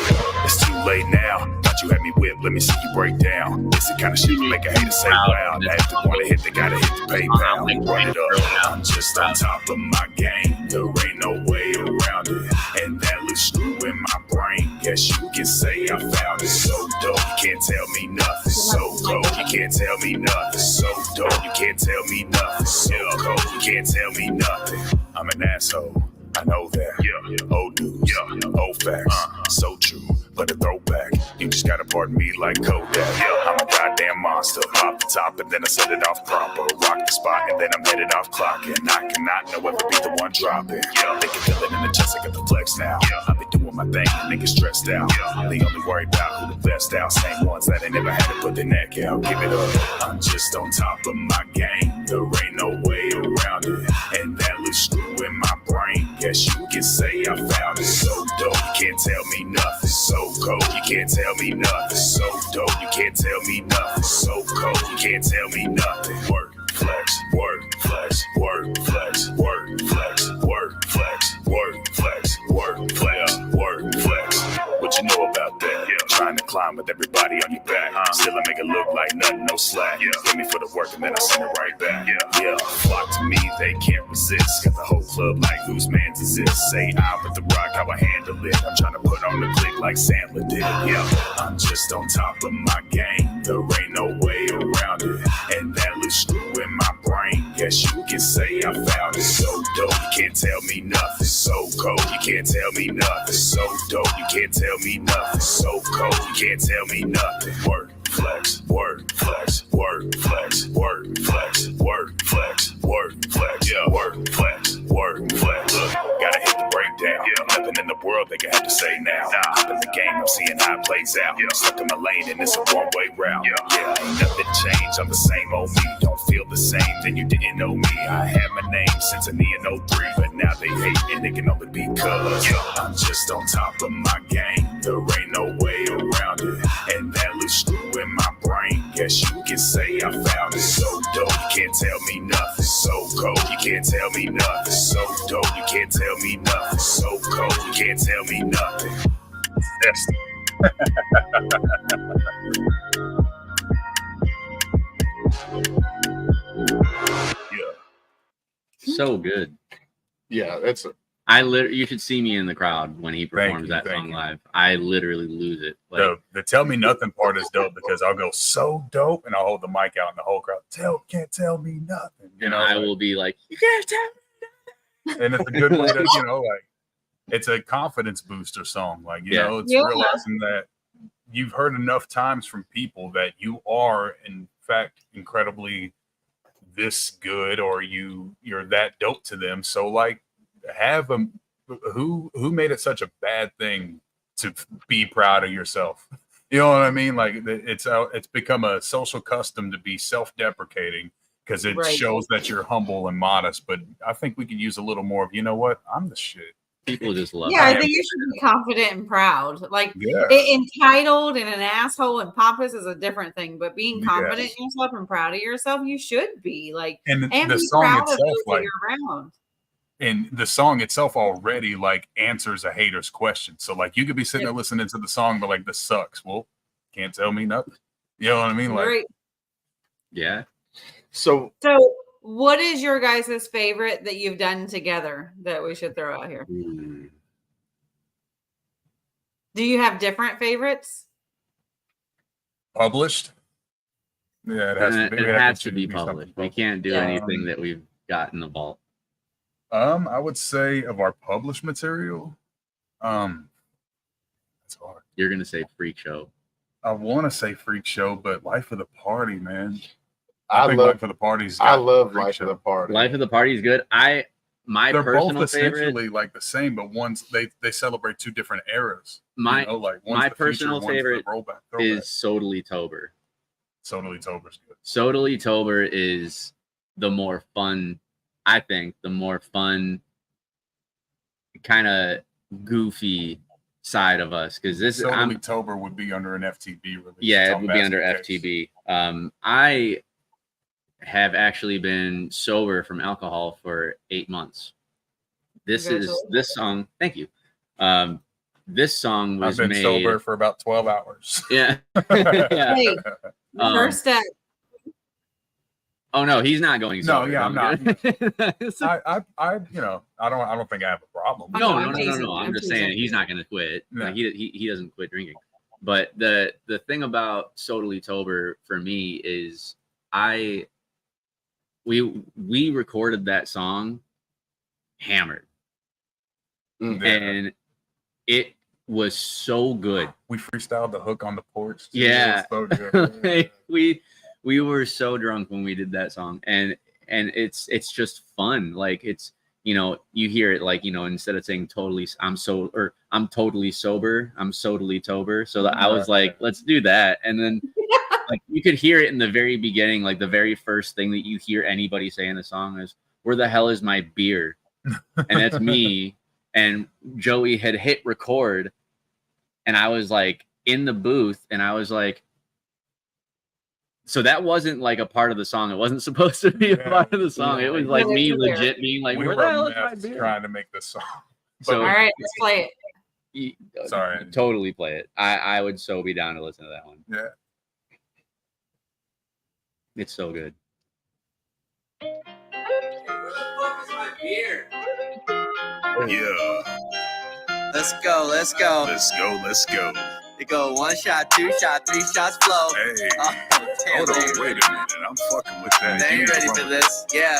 It's too late now. Thought you had me whipped, let me see you break down. It's the kind of shit that make a hater say wow. They have to want to hit, they gotta hit the PayPal. Run it up. I'm just on top of my game. There ain't no way around it. And that little screw in my brain. Guess you can say I found it so dope. You can't tell me nothing. So cold. You can't tell me nothing. So dope. You can't tell me nothing. So cold. You can't tell me nothing. I'm an asshole. I know that. Yeah. Old news. Yeah. Old facts. So true. But a throwback. You just gotta pardon me like Kodak. Yeah. I'm a goddamn monster. Pop the top and then I set it off proper. Rock the spot and then I'm headed off clocking. I cannot know ever be the one dropping. Yeah. They can feel it in the chest. I got the flex now. Yeah. I be doing my thing. Niggas stressed out. Yeah. They only worry about who the best out. Same ones that ain't never had to put their neck out. Give it up. I'm just on top of my game. There ain't no way around it. And that little screw in my brain. Guess you can say I found it so dope. You can't tell me nothing. So cold. You can't tell me nothing. So dope. You can't tell me nothing. So cold. You can't tell me nothing. Work, flex, work, flex, work, flex, work, flex, work, flex, work, flex, work, flex, work, flex. What you know about that? Yeah. Trying to climb with everybody on your back. Still I make it look like nothing, no slack. Yeah. Give me for the work and then I send it right back. Yeah. Flock to me, they can't resist. Got the whole club like whose man's is this? Say I with the rock, how I handle it. I'm trying to put on the click like Sandler did. Yeah. I'm just on top of my game. There ain't no way around it. And that little screw in my brain. Guess you can say I found it so dope. You can't tell me nothing. So cold. You can't tell me nothing. So dope. You can't tell me nothing. So cold. You can't tell me nothing. Work, flex, work, flex, work, flex, work, flex, work, flex, work, flex, yeah, work, flex, work, flex. Look, gotta hit the breakdown. Yeah, nothing in the world they can have to say now. Hop in the game, I'm seeing how it plays out. Yeah. Stuck in my lane and it's a one-way route. Yeah, ain't nothing changed. I'm the same old me. Don't feel the same, then you didn't know me. I had my name since in 03, but now they hate and it can only be cause I'm just on top of my game. There ain't no way around it. And that little screw in my brain. Guess you can say I found it so dope. You can't tell me nothing. So cold. You can't tell me nothing. So dope. You can't tell me nothing. So cold. You can't tell me nothing. That's So good. Yeah, that's a You should see me in the crowd when he performs that song live. I literally lose it. Like, The tell me nothing part is dope because I'll go so dope and I'll hold the mic out and the whole crowd can't tell me nothing. You know, I will be like, you can't tell me nothing. And it's a good way to, like it's a confidence booster song. Like, you know, it's realizing that you've heard enough times from people that you are in fact incredibly this good or you're that dope to them. So like have them who made it such a bad thing to be proud of yourself. You know what I mean? Like it's become a social custom to be self-deprecating because it shows that you're humble and modest. But I think we could use a little more of, you know what? I'm the shit. People just love Yeah, it. I think you should be confident and proud. Like Yeah. entitled and an asshole and pompous is a different thing, but being confident in yourself and proud of yourself, you should be like, And the be song proud of itself, those that like, you're around. and the song itself already like answers a hater's question. So like you could be sitting there listening to the song, but like this sucks. Well, can't tell me nothing. You know what I mean? Like, Right. Yeah. So What is your guys' favorite that you've done together that we should throw out here? Mm. Do you have different favorites? published. Yeah, it has to be. It has to be published. We can't do Yeah. anything that we've got in the vault. I would say of our published material, it's hard. You're gonna say Freak Show. I want to say Freak Show, but Life of the Party, man. I think love Life of the Party's. I got love Freak Life Show. of the Party. Life of the Party is good. My They're personal both favorite. essentially like the same, but one's they celebrate two different eras. My you know, like one's my the future, personal one's the favorite throwback. is Totally Tober. Totally Tober's good. Totally Tober is the more fun, I think, the more fun, kind of goofy side of us. Because this Totally Tober would be under an FTB release. Yeah, It's it on would be under Basket Case. FTB. I have actually been sober from alcohol for 8 months. This song. Thank you. This song was I've been made sober for about 12 hours. Yeah. Yeah. Hey, first step. Oh no, he's not going No, sober. yeah, I'm not. good. I don't think I have a problem. No, I'm no. teasing. I'm just saying he's not going to quit. No. Like, he doesn't quit drinking. But the thing about Totally Tober for me is we recorded that song hammered, and it was so good. We freestyled the hook on the porch. too. Yeah. It was so good. we were so drunk when we did that song, and it's just fun. Like, it's, you hear it, like, instead of saying I'm totally sober, I'm totally tober. So I was like, let's do that. And then like you could hear it in the very beginning, like the very first thing that you hear anybody say in the song is, "Where the hell is my beer?" And that's me. And Joey had hit record, and I was like in the booth, and I was like, so that wasn't like a part of the song. It wasn't supposed to be a part of the song. It was like me legit being like, we "Where were the hell is my meth beer?" trying to make this song. So All right, let's play it. Sorry. Totally play it. I would so be down to listen to that one. Yeah. It's so good. Yeah. Let's go, let's go. Let's go. Let's go. It go 1 shot, 2 shot, 3 shots flow. Hey. Oh, damn, Hold they on. ain't Wait a minute. I'm fucking with that. They ain't You ready wrong. for this. Yeah.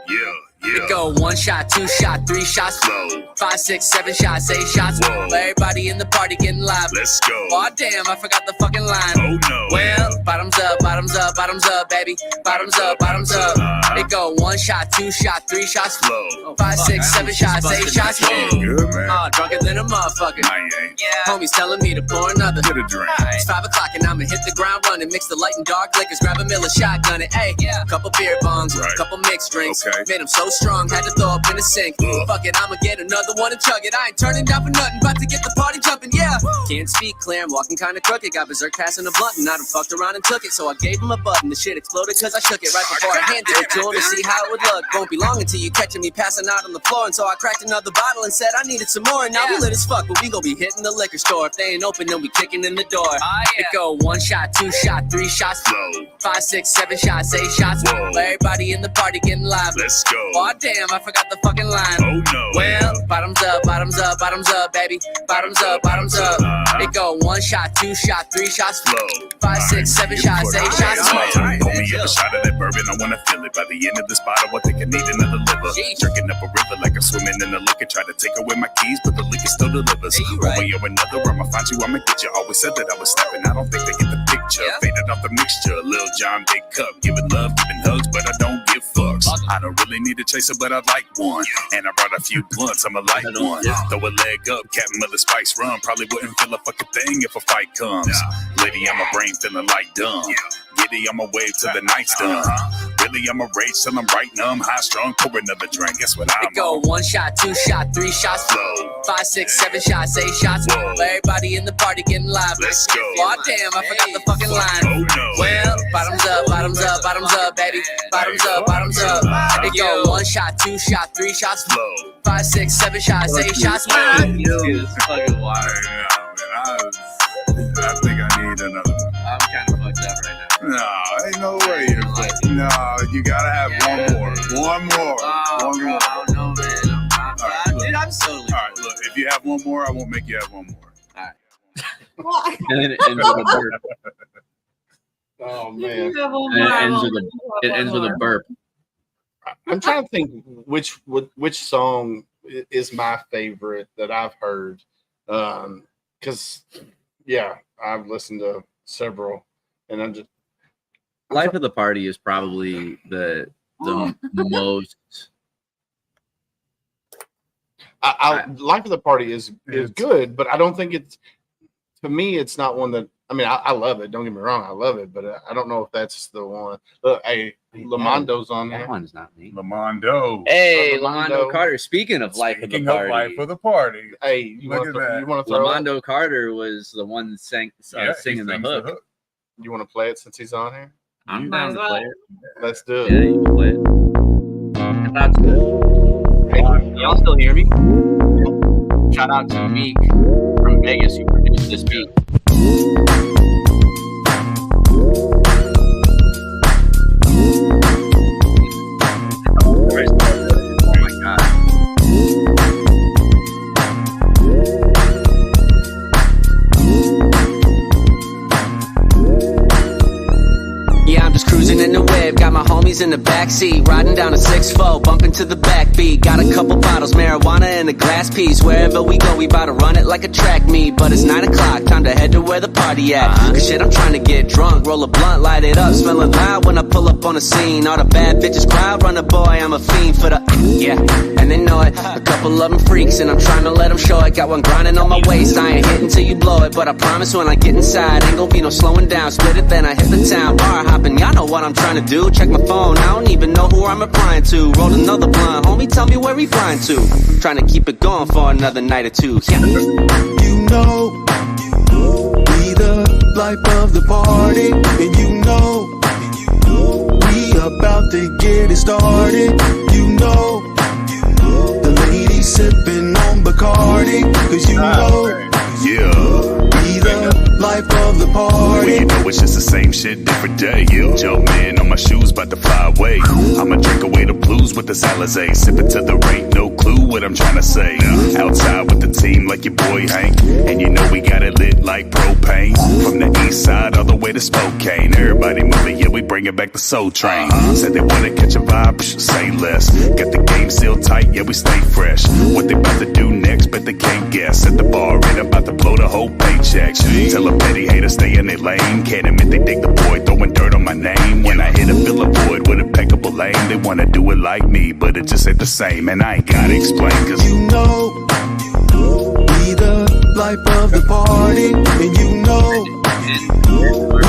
Yeah. It go 1 shot, 2 shot, 3 shots flow. Slow. 5, 6, 7 shots, 8 shots. Whoa. Everybody in the party getting live. Let's go. Oh damn, I forgot the fucking line. Oh no. Well, bottoms up, baby. Bottoms up. It go 1 shot, 2 shot, 3 shots. Slow. 5, 6, 7 shots, 8 shots. Good, man. Drunker than a motherfucker. I ain't. Yeah. Homies telling me to pour another. Get a drink. It's 5 o'clock and I'ma hit the ground running. Mix the light and dark liquors, grab a Miller shotgun it. Hey, couple beer bongs, Right. couple mixed drinks. Okay. Made them so strong, had to throw up in the sink. Ugh. Fuck it, I'ma get another one and chug it. I ain't turning down for nothing, about to get the party jumping, yeah. Can't speak clear, I'm walking kinda crooked. Got berserk passing a blunt and I done fucked around and took it. So I gave him a button, the shit exploded cause I shook it right before I handed it to him to see how it would look. Won't be long until you catching me passing out on the floor. And so I cracked another bottle and said I needed some more. And now we lit as fuck, but we gon' be hitting the liquor store. If they ain't open, then we kicking in the door. It go 1 shot, 2 shot, 3 shots. Slow. 5, 6, 7 shots, 8 shots. Whoa. Everybody in the party getting live. Let's go. Oh damn, I forgot the fucking line. Oh no. Well, bottoms up, baby. Bottoms up. It go 1 shot, 2 shot, 3 shots. Slow. 5, 6, 7 shots, 8 shots. Pour me up a shot of that bourbon, I wanna feel it. By the end of this bottle, I think I need another liver. Jeez. Drinking up a river like I'm swimming in the liquor. Try to take away my keys, but the liquor still delivers. Hey, you One right. way or another, I'ma find you, I'ma get you. Always said that I was snapping, I don't think they get the picture. Yeah. Faded off the mixture, Lil John, big cup. Giving love, giving hugs, but I don't give fucks. I don't really need a chaser, but I like one. And I brought a few blunts, I'm a light one. Throw a leg up, Captain Mother Spice Rum. Probably wouldn't feel a fucking thing if a fight comes. Lady, I'm a brain feeling like dumb. Giddy, I'm a wave till the night's done. Really, I'm a rage till I'm right numb, high strung, pour another drink. Guess what I'm It go on? 1 shot, 2 shot, 3 shots, Flow. 5, 6, 7 shots, 8 shots. Whoa. Everybody in the party getting live. Let's go. Oh damn, I forgot the fucking line. Oh no. Well, bottoms up, bottoms up, bottoms up, baby. Bottoms up, bottoms up. It go 1 shot, 2 shot, 3 shots, Flow. 5, 6, 7 shots, 8 shots. It's fucking wild. I think I need another one. I'm kind of fucked up right now. No, ain't no way. No, you gotta have one more. One more. Oh, One bro, more. I don't know, man. Dude, I'm totally. All right, look, if you have one more, I won't make you have one more. And then it ends with a burp. Oh If man, you have one And more, it I ends won't with let you It have ends one with a more. burp. I'm trying to think which song is my favorite that I've heard. Because yeah, I've listened to several, and I'm just Life of the Party is probably the most. Life of the Party is good, but I don't think it's, to me, it's not one that, I mean, I love it. Don't get me wrong, I love it, but I don't know if that's the one. Look, hey, Lamondo's on That there. one's not me. Lamondo. Hey, Lamondo. Lamondo Carter. Speaking of Life of the Speaking of Party, Life of the Party. Hey, you Look want at to that. you want to throw it? Lamondo Carter was the one that sang, Yeah, he singing the sings hook. You want to play it since he's on here? I'm Might down as to well. play it. Let's do it. Yeah, you can play it. That's good. Hey, y'all still hear me? Shout out to Meek from Vegas who produced this beat. Oh my god. Yeah, I'm just cruising in the whip, got my homies in the backseat, riding down a 6-4, bumping to the backbeat. Got a couple bottles, marijuana and a glass piece. Wherever we go, we bout to run it like a track meet. But it's 9 o'clock, time to head to where the party at. Cause shit, I'm trying to get drunk, roll a blunt, light it up, smelling loud when I pull up on the scene. All the bad bitches crowd run, boy, I'm a fiend for the yeah, and they know it. A couple of them freaks, and I'm trying to let them show it. Got one grinding on my waist, I ain't hitting till you blow it. But I promise when I get inside, ain't gon' be no slowing down. Split it, then I hit the town, bar hopping, y'all know what I'm trying to do. Check my phone, I don't even know who I'm replying to. Roll another blunt, homie, tell me where we flying to. Trying to keep it going for another night or two. Yeah. You know, we the life of the party, and you know, we about to get it started. You know, the ladies sipping on Bacardi, cause you know, Yeah. we the life of the Well, party. you know it's just the same shit, different day. Yeah. Jump in on my shoes, about to fly away. I'ma drink away the blues with the Alizé. Sipping to the rate, no clue what I'm trying to say. Outside with the team like your boy Hank. And you know we got it lit like propane. From the east side all the way to Spokane. Everybody moving, yeah, we bringing back the Soul Train. Said they wanna catch a vibe, say less. Got the game still tight, yeah, we stay fresh. What they about to do next, but they can't guess. At the bar, ain't about to blow the whole paycheck. Tell a petty hater stay in their lane. Can't admit they dig the boy, throwing dirt on my name. When I hit a fill a void with impeccable aim, they wanna do it like me, but it just ain't the same. And I ain't gotta explain, cause You know, we the life of the party, and you know,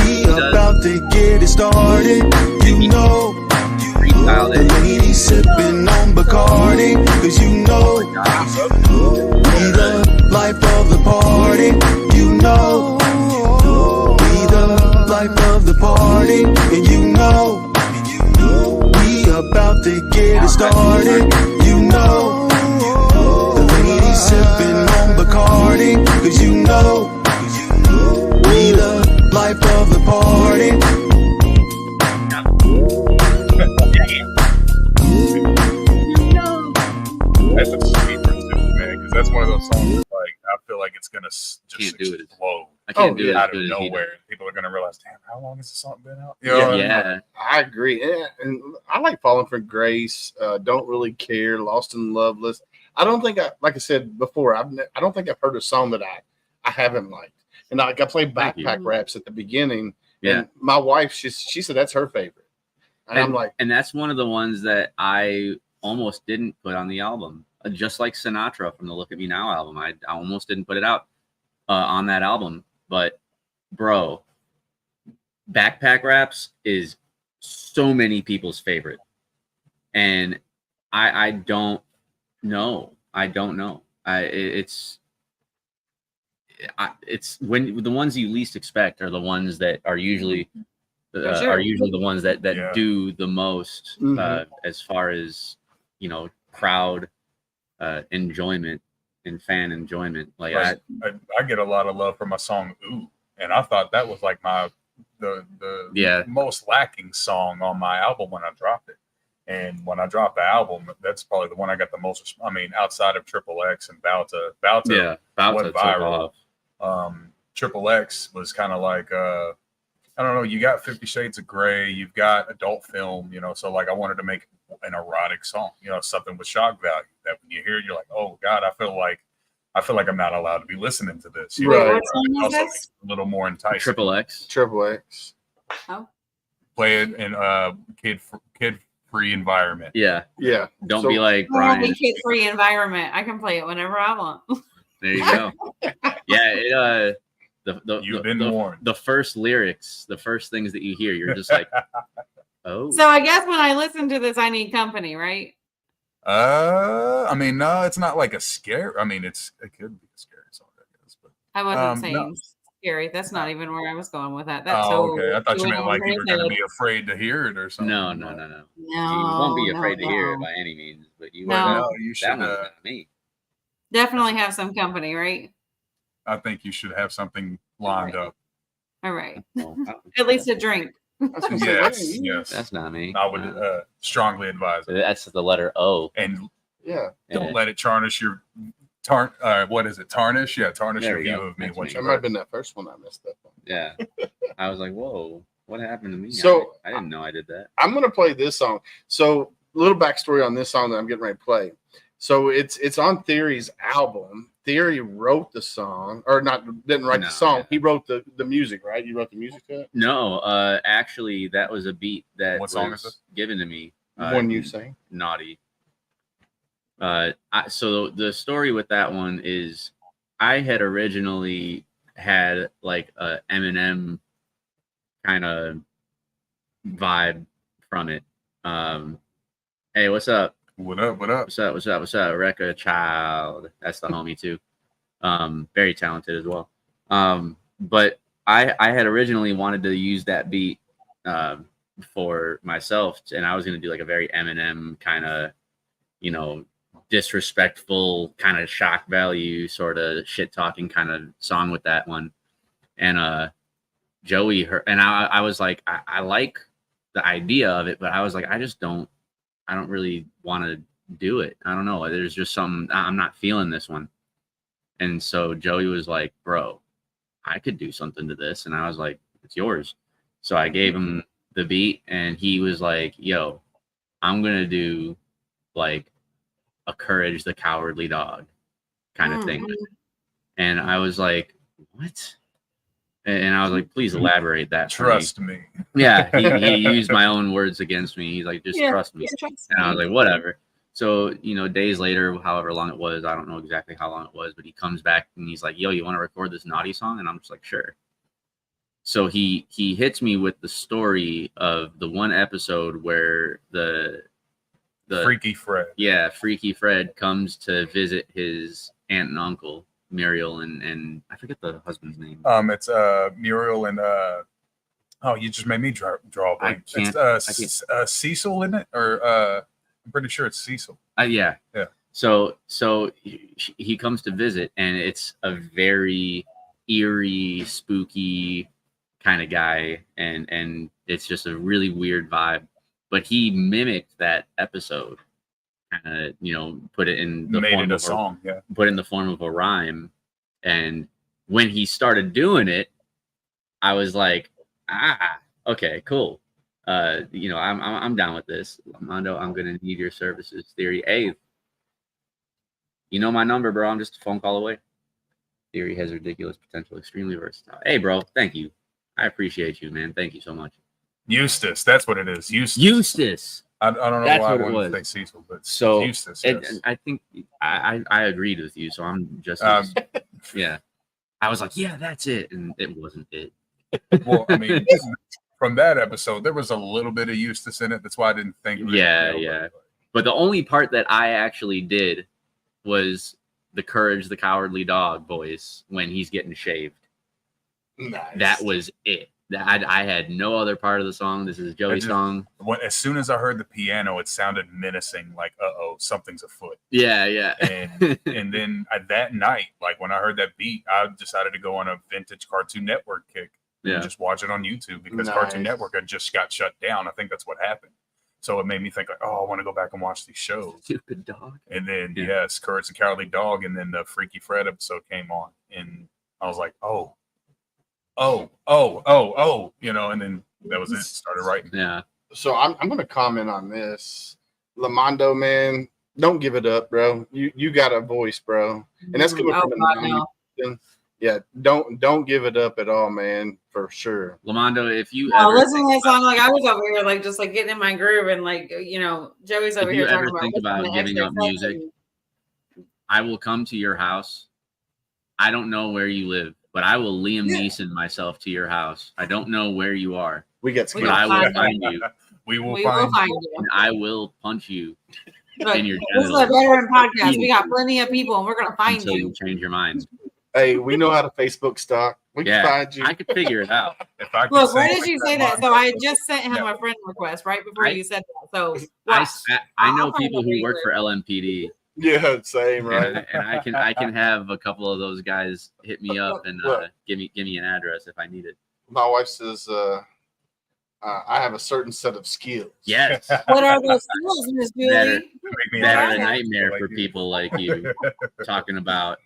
we about to get it started. You know, Freestyle the it. ladies sipping on Bacardi, cause you know, we the life of the party. You know, we the life of the party, and you know, we about to get it started. You know, the ladies sipping on Bacardi, cause you know, we the life of the party. That's a sweet too, man, because that's one of those songs that, like, I feel like it's gonna just Can't do it. explode I can't do it as out good of as he does. nowhere. People are gonna realize, damn, how long has the song been out? Yeah. I agree. Yeah, and I like Falling for Grace. Don't Really Care. Lost and Loveless. I don't think like I said before, I don't think I've heard a song that I haven't liked. And like I played Thank you. backpack raps at the beginning. Yeah. And my wife, she said that's her favorite. And I'm like, and that's one of the ones that I almost didn't put on the album. Just like Sinatra from the Look at Me Now album. I almost didn't put it out on that album. But bro, Backpack Raps is so many people's favorite, and I don't know. It's when the ones you least expect are the ones that are usually the ones that do the most as far as crowd enjoyment and fan enjoyment. Like I get a lot of love for my song "Ooh," and I thought that was like the most lacking song on my album when I dropped it. And when I dropped the album, that's probably the one I got the most. I mean, outside of Triple X and Bout to went viral. Triple X was kind of like I don't know. You got 50 Shades of Grey, you've got adult film, So like, I wanted to make an erotic song, something with shock value that when you hear it, you're like, oh God, I feel like I'm not allowed to be listening to this. Right. What song is Also this? a little more enticing. Triple X. Oh. Play it in kid-free environment. Yeah. Don't be like Brian. Brian. Kid-free environment. I can play it whenever I want. There you go. Yeah. You've been warned. The first lyrics, the first things that you hear, you're just like, oh. So I guess when I listen to this, I need company, right? I mean, no, it's not like a scare. I mean, it could be a scary song, I guess. But I wasn't saying scary. That's not even where I was going with that. That's okay. I thought you meant like you were going to be afraid to hear it or something. No. You won't be afraid to hear it by any means, but you should. That one's not me. Definitely have some company, right? I think you should have something lined up. All right. At least a drink. Yes. That's not me. I would strongly advise it. That's the letter O. And don't let it tarnish your what is it? Tarnish? Yeah, tarnish your view of me. That might have been that first one I missed that one. Yeah. I was like, whoa, what happened to me? So I didn't know I did that. I'm gonna play this song. So little backstory on this song that I'm getting ready to play. So it's on Th30ry's album. Th30ry wrote the song, or didn't write the song. He wrote the music, right? You wrote the music to it? No, actually, that was a beat that was given to me. One you sang? Naughty. So the story with that one is I had originally had like a Eminem kind of vibe from it. Hey, what's up? What up? What's up? Rekka Child. That's the homie too. Very talented as well. But I had originally wanted to use that beat for myself, and I was gonna do like a very Eminem kind of, disrespectful kind of shock value sort of shit talking kind of song with that one. And Joey and I was like, I like the idea of it, but I was like, I don't really want to do it. I don't know. There's just something, I'm not feeling this one. And so Joey was like, bro, I could do something to this. And I was like, it's yours. So I gave him the beat and he was like, yo, I'm going to do like a Courage the Cowardly Dog kind of thing. And I was like, what? And I was like, please elaborate that. Trust me. Yeah, he used my own words against me. He's like, just trust me. And I was like, whatever. So, days later, however long it was, I don't know exactly how long it was, but he comes back and he's like, yo, you want to record this naughty song? And I'm just like, sure. So he hits me with the story of the one episode where the Freaky Fred. Yeah, Freaky Fred comes to visit his aunt and uncle. Muriel and I forget the husband's name. It's Muriel and you just made me draw a blank. It's Cecil, isn't it? Or I'm pretty sure it's Cecil. Yeah. So he comes to visit, and it's a very eerie, spooky kind of guy, and it's just a really weird vibe. But he mimicked that episode. Put it in the form of a song, put in the form of a rhyme. And when he started doing it, I was like, okay, cool. I'm down with this. Armando, I'm gonna need your services. Th30ry. Hey, my number, bro. I'm just a phone call away. Th30ry has ridiculous potential, extremely versatile. Hey, bro, thank you. I appreciate you, man. Thank you so much. Eustace, that's what it is. Eustace. I don't know That's why I what it wanted was. to say Cecil, but So Eustace. Yes. I think I agreed with you, so I'm just yeah. I was like, yeah, that's it, and it wasn't it. Well, I mean, from that episode, there was a little bit of Eustace in it. That's why I didn't think. Yeah. But the only part that I actually did was the Courage the Cowardly Dog voice when he's getting shaved. Nice. That was it. I had no other part of the song. This is Joey's song. As soon as I heard the piano, it sounded menacing, like, something's afoot. Yeah. And then that night, like when I heard that beat, I decided to go on a vintage Cartoon Network kick and just watch it on YouTube because Cartoon Network had just got shut down. I think that's what happened. So it made me think like, I want to go back and watch these shows. Stupid dog. And then yes, Courage the Cowardly Dog, and then the Freaky Fred episode came on, and I was like, oh, and then that was it. Started writing. Yeah. So I'm going to comment on this. Lamondo, man, don't give it up, bro. You got a voice, bro, and that's coming from the yeah. Don't give it up at all, man, for sure. Lamondo, if you listen to that song, like I was over here, like just like getting in my groove, and like Joey's over here talking think about giving up music, I will come to your house. I don't know where you live, but I will Liam Neeson myself to your house. I don't know where you are. But I will find you. We will find you. And I will punch you in your genitals. This is a veteran podcast. We got plenty of people, and we're gonna find until you change your mind. Hey, we know how to Facebook stalk. We can find you. I could figure it out. Look, where did you say that? So I just sent him a friend request right before you said that. So I know people who work for LMPD. Yeah, same, right? And I can have a couple of those guys hit me up and give me an address if I need it. My wife says I have a certain set of skills. Yes. What are those skills, Miss Julie? That are a nightmare for people like you. Talking about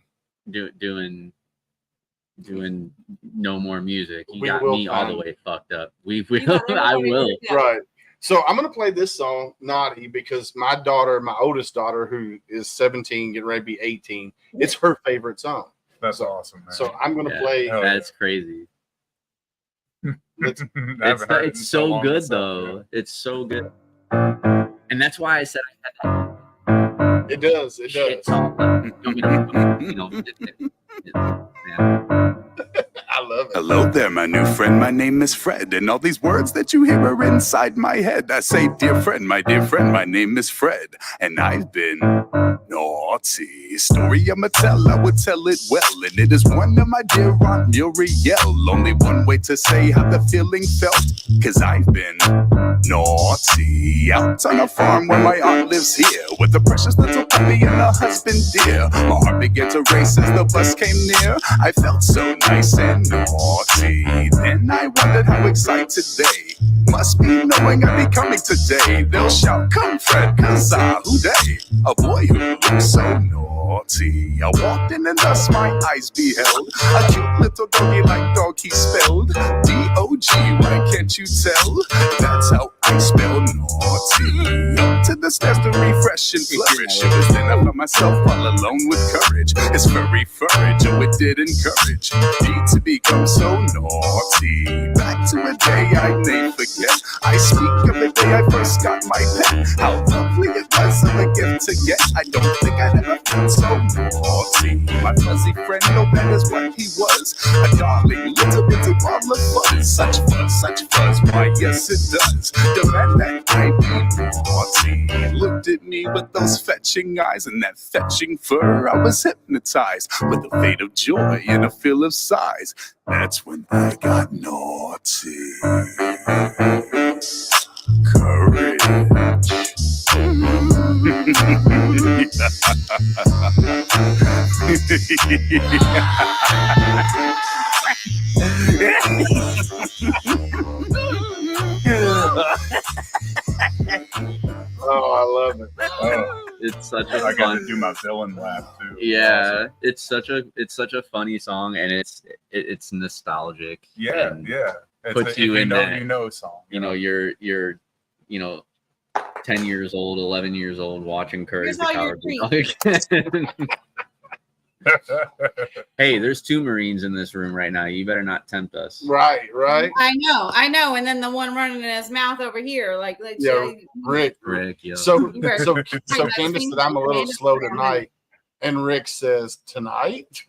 doing no more music. You got me all the way fucked up. I will. Right. So I'm going to play this song, Naughty, because my oldest daughter, who is 17, getting ready to be 18, it's her favorite song. That's awesome, man. So I'm going to play. That's crazy. It's so good, though. It's so good. And that's why I said I had that. It does. It does. I love it. Hello there, my new friend. My name is Fred, and all these words that you hear are inside my head. I say, dear friend, my name is Fred, and I've been naughty. Story I'ma tell, I would tell it well, and it is one of my dear Aunt Muriel. Only one way to say how the feeling felt, 'cause I've been naughty. Out on a farm where my aunt lives here, with a precious little puppy and a husband dear. My heart began to race as the bus came near. I felt so nice and naughty. Then I wondered how excited they must be knowing I'd be coming today. They'll shout, come Fred, 'cause who they? A boy who looks so naughty. I walked in and thus my eyes beheld a cute little doggy like dog he spelled D-O-G, why can't you tell? That's how I spell naughty. Up to the stairs to refresh and flourish. It was then I found myself all alone with courage. His furry furage, oh it did encourage me to become so naughty. Back to a day I may forget. I speak of the day I first got my pet. How lovely it was of a gift to get. I don't think I'd ever felt so naughty. My fuzzy friend, no that is what he was. A darling little bit of ball of fuzz. Such fuzz, why yes it does. Demand that I be naughty. He looked at me with those fetching eyes and that fetching fur. I was hypnotized with a fate of joy and a feel of sighs. That's when I got naughty. Courage. Oh, I love it. Oh, it's such a I got fun. to do my villain laugh too. Yeah, it's such a funny song, and it's nostalgic. Yeah. Puts you in that song. You're 10 years old, 11 years old, watching Courage the Cowardly Dog. Hey, there's 2 Marines in this room right now. You better not tempt us. Right. I know. And then the one running in his mouth over here, like yeah, Rick. Yeah. So Candace said I'm a little slow tonight, and Rick says tonight.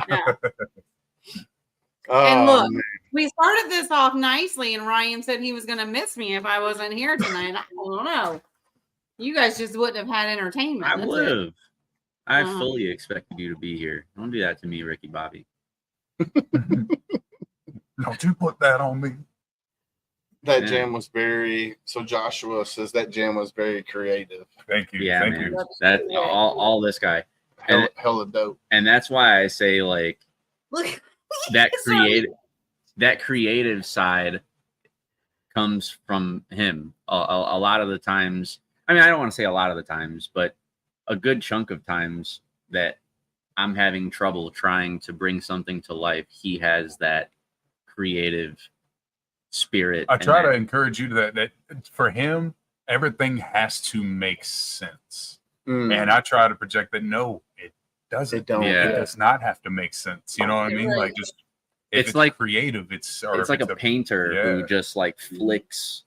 Yeah. Oh, and look, man. we started started this off nicely, and Ryan said he was going to miss me if I wasn't here tonight. I don't know. You guys just wouldn't have had entertainment. I That's would it. have. I fully expected you to be here. Don't do that to me, Ricky Bobby. Don't you put that on me. That Yeah. jam was very. So Joshua says that jam was very creative. Thank you. Yeah, Thank man. you. That all this guy, and Hella dope. and that's why I say like Look, that Sorry. creative side comes from him. A lot of the times, I mean, I don't want to say a lot of the times, but a good chunk of times that I'm having trouble trying to bring something to life, he has that creative spirit. I and try to that- encourage you that for him, everything has to make sense. And I try to project that no, it doesn't. It don't. Yeah. It does not have to make sense. You know what I mean? Right. Like just if It's it's like- creative, it's it's like a painter who yeah. just like flicks,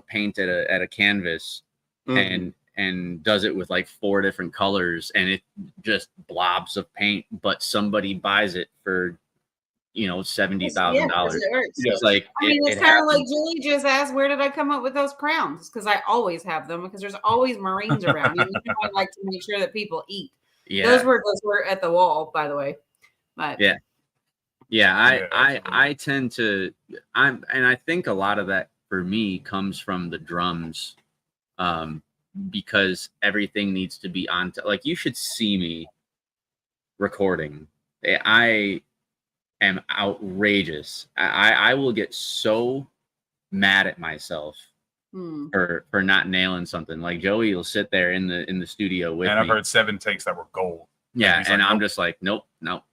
paint at a canvas and does it with like 4 different colors, and it just blobs of paint, but somebody buys it for $70,000. It's like I mean, it it's kind of like happens. Julie just asked, where did I come up with those crowns? Because I always have them because there's always Marines around. You know, I like to make sure that people eat. Yeah. Those were at the wall, by the way. But Yeah. Yeah, I absolutely. tend to and I think a lot of that for me comes from the drums, because everything needs to be on like you should see me recording. I am outrageous. I will get so mad at myself for not nailing something. Like Joey will sit there in the studio with And me. I've heard 7 takes that were gold. Yeah, he's and like, I'm nope. just like, nope, not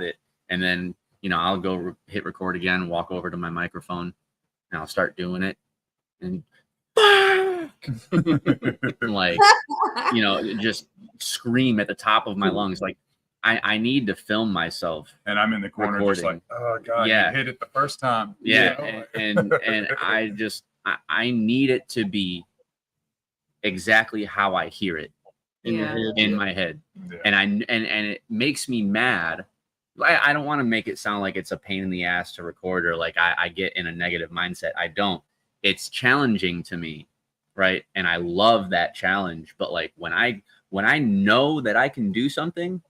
it. And then, I'll go hit record again, walk over to my microphone, and I'll start doing it. And like, just scream at the top of my lungs. Like, I need to film myself. And I'm in the corner just like, oh God, Yeah. you hit it the first time. Yeah. And I need it to be exactly how I hear it in my head. Yeah. And it makes me mad. I don't want to make it sound like it's a pain in the ass to record or like I get in a negative mindset. I don't. It's challenging to me, right? And I love that challenge. But like when I know that I can do something,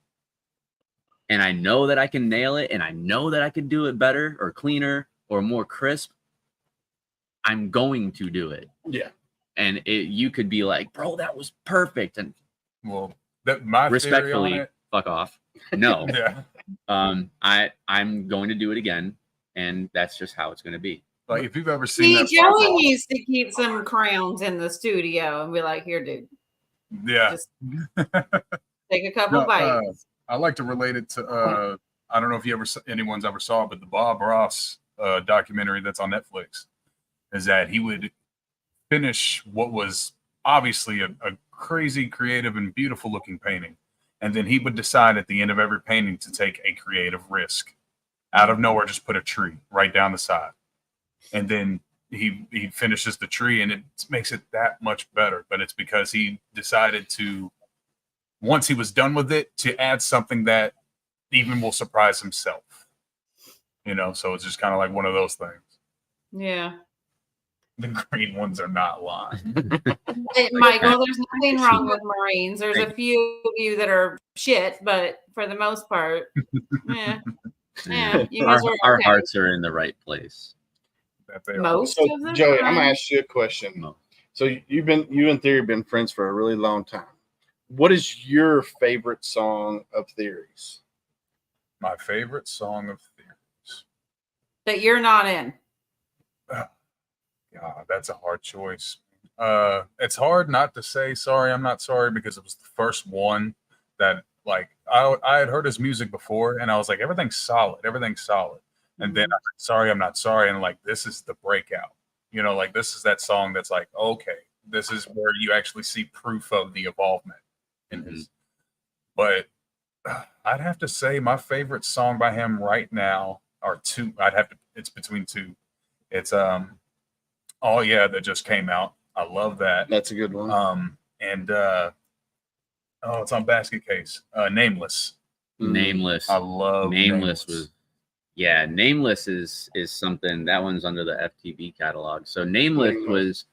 and I know that I can nail it, and I know that I can do it better or cleaner or more crisp, I'm going to do it. Yeah. And you could be like, bro, that was perfect. And Well, my respectfully, theory on it, fuck off. No. yeah. I'm going to do it again, and that's just how it's going to be. Like if you've ever seen See, that Joey pop-up- needs to keep some crowns in the studio and be like, here, dude, yeah. just take a couple No, bites. I like to relate it to I don't know if anyone's ever saw it, but the Bob Ross documentary that's on Netflix is that he would finish what was obviously a crazy creative and beautiful looking painting, and then he would decide at the end of every painting to take a creative risk. Out of nowhere, just put a tree right down the side, and then he finishes the tree, and it makes it that much better. But it's because he decided to, once he was done with it, to add something that even will surprise himself. So it's just kind of like one of those things. Yeah. The green ones are not lying. Hey, Michael, there's nothing wrong with Marines. There's a few of you that are shit, but for the most part, you guys are Our okay. hearts are in the right place. That they are. Most So of the Joey, time. I'm gonna ask you a question. No. So you and Theory have been friends for a really long time. What is your favorite song of Theory's? My favorite song of Theory's. that you're not in. God, that's a hard choice. It's hard not to say sorry, I'm not sorry, because it was the first one that like I had heard his music before and I was like, everything's solid. And then I heard, sorry, I'm not sorry. And like, this is the breakout, like this is that song that's like, okay, this is where you actually see proof of the involvement in his. But I'd have to say my favorite song by him right now are two. It's between two. It's Oh Yeah, that just came out. I love that. That's a good one. It's on Basket Case. Nameless. Nameless. I love Nameless was Yeah, Nameless is something that one's under the FTB catalog. So Nameless was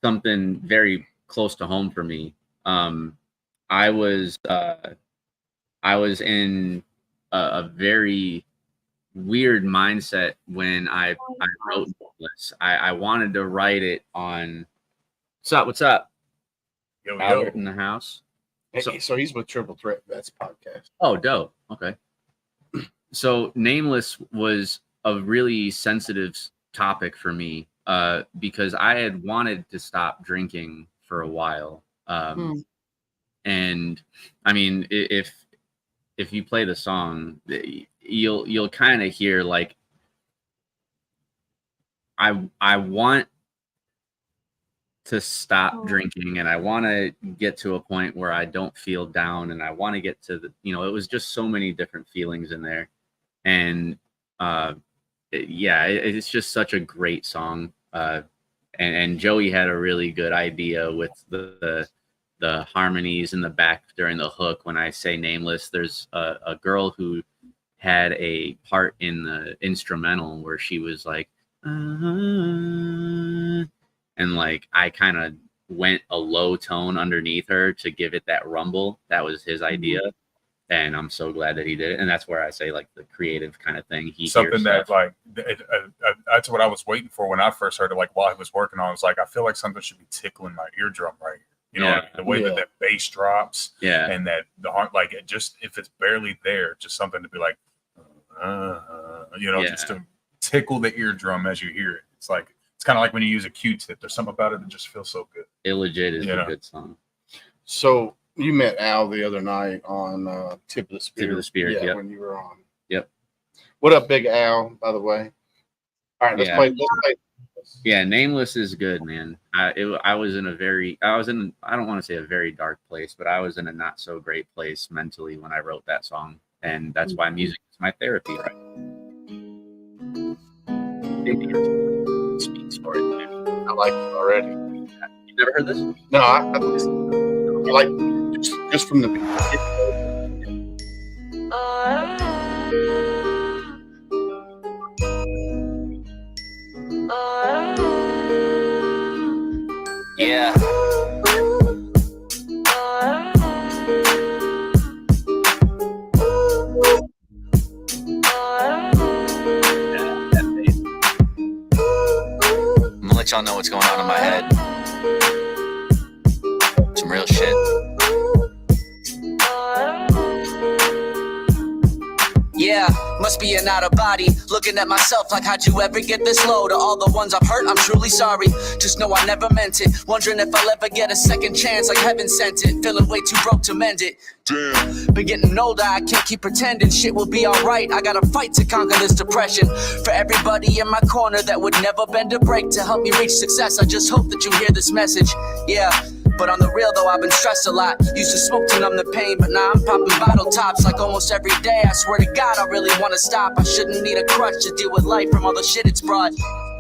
something very close to home for me. I was in a very weird mindset when I wrote Nameless. I wanted to write it on. What's up? Yo, Albert in the house. Hey, so he's with Triple Threat Vets podcast. Oh, dope. Okay. So Nameless was a really sensitive topic for me because I had wanted to stop drinking for a while. And I mean, if you play the song, you'll kind of hear like I want to stop drinking, and I want to get to a point where I don't feel down, and I want to get to it was just so many different feelings in there. And it's just such a great song. And Joey had a really good idea with the harmonies in the back during the hook. When I say Nameless, there's a girl who had a part in the instrumental where she was like, and like I kind of went a low tone underneath her to give it that rumble. That was his idea. And I'm so glad that he did it. And that's where I say like the creative kind of thing. Something that like that's what I was waiting for when I first heard it. Like while he was working on it, I was like, I feel like something should be tickling my eardrum right here. You know, the way that bass drops, and that the heart, like it just if it's barely there, just something to be like, just to tickle the eardrum as you hear it. It's like it's kind of like when you use a Q-tip. There's something about it that just feels so good. Illegit is a good song. So you met Al the other night on Tip of the Spear. Tip of the Spear, yeah, when you were on. Yep. What up, Big Al? By the way. All right, let's play. Yeah, Nameless is good, man. I was in I don't want to say a very dark place, but I was in a not so great place mentally when I wrote that song, and that's why music is my therapy, right? Speaks for it, man. I like it already. You never heard this? No, I like just from the beginning. Yeah. I'm gonna let y'all know what's going on in my head. Some real shit. Yeah, must be an out of body. Looking at myself like, how'd you ever get this low? To all the ones I've hurt, I'm truly sorry. Just know I never meant it. Wondering if I'll ever get a second chance like heaven sent it. Feeling way too broke to mend it. Damn. Been getting older, I can't keep pretending shit will be alright. I gotta fight to conquer this depression. For everybody in my corner that would never bend a break to help me reach success, I just hope that you hear this message. Yeah. But on the real though, I've been stressed a lot. Used to smoke to numb the pain, but now I'm popping bottle tops like almost every day. I swear to God, I really wanna stop. I shouldn't need a crutch to deal with life from all the shit it's brought.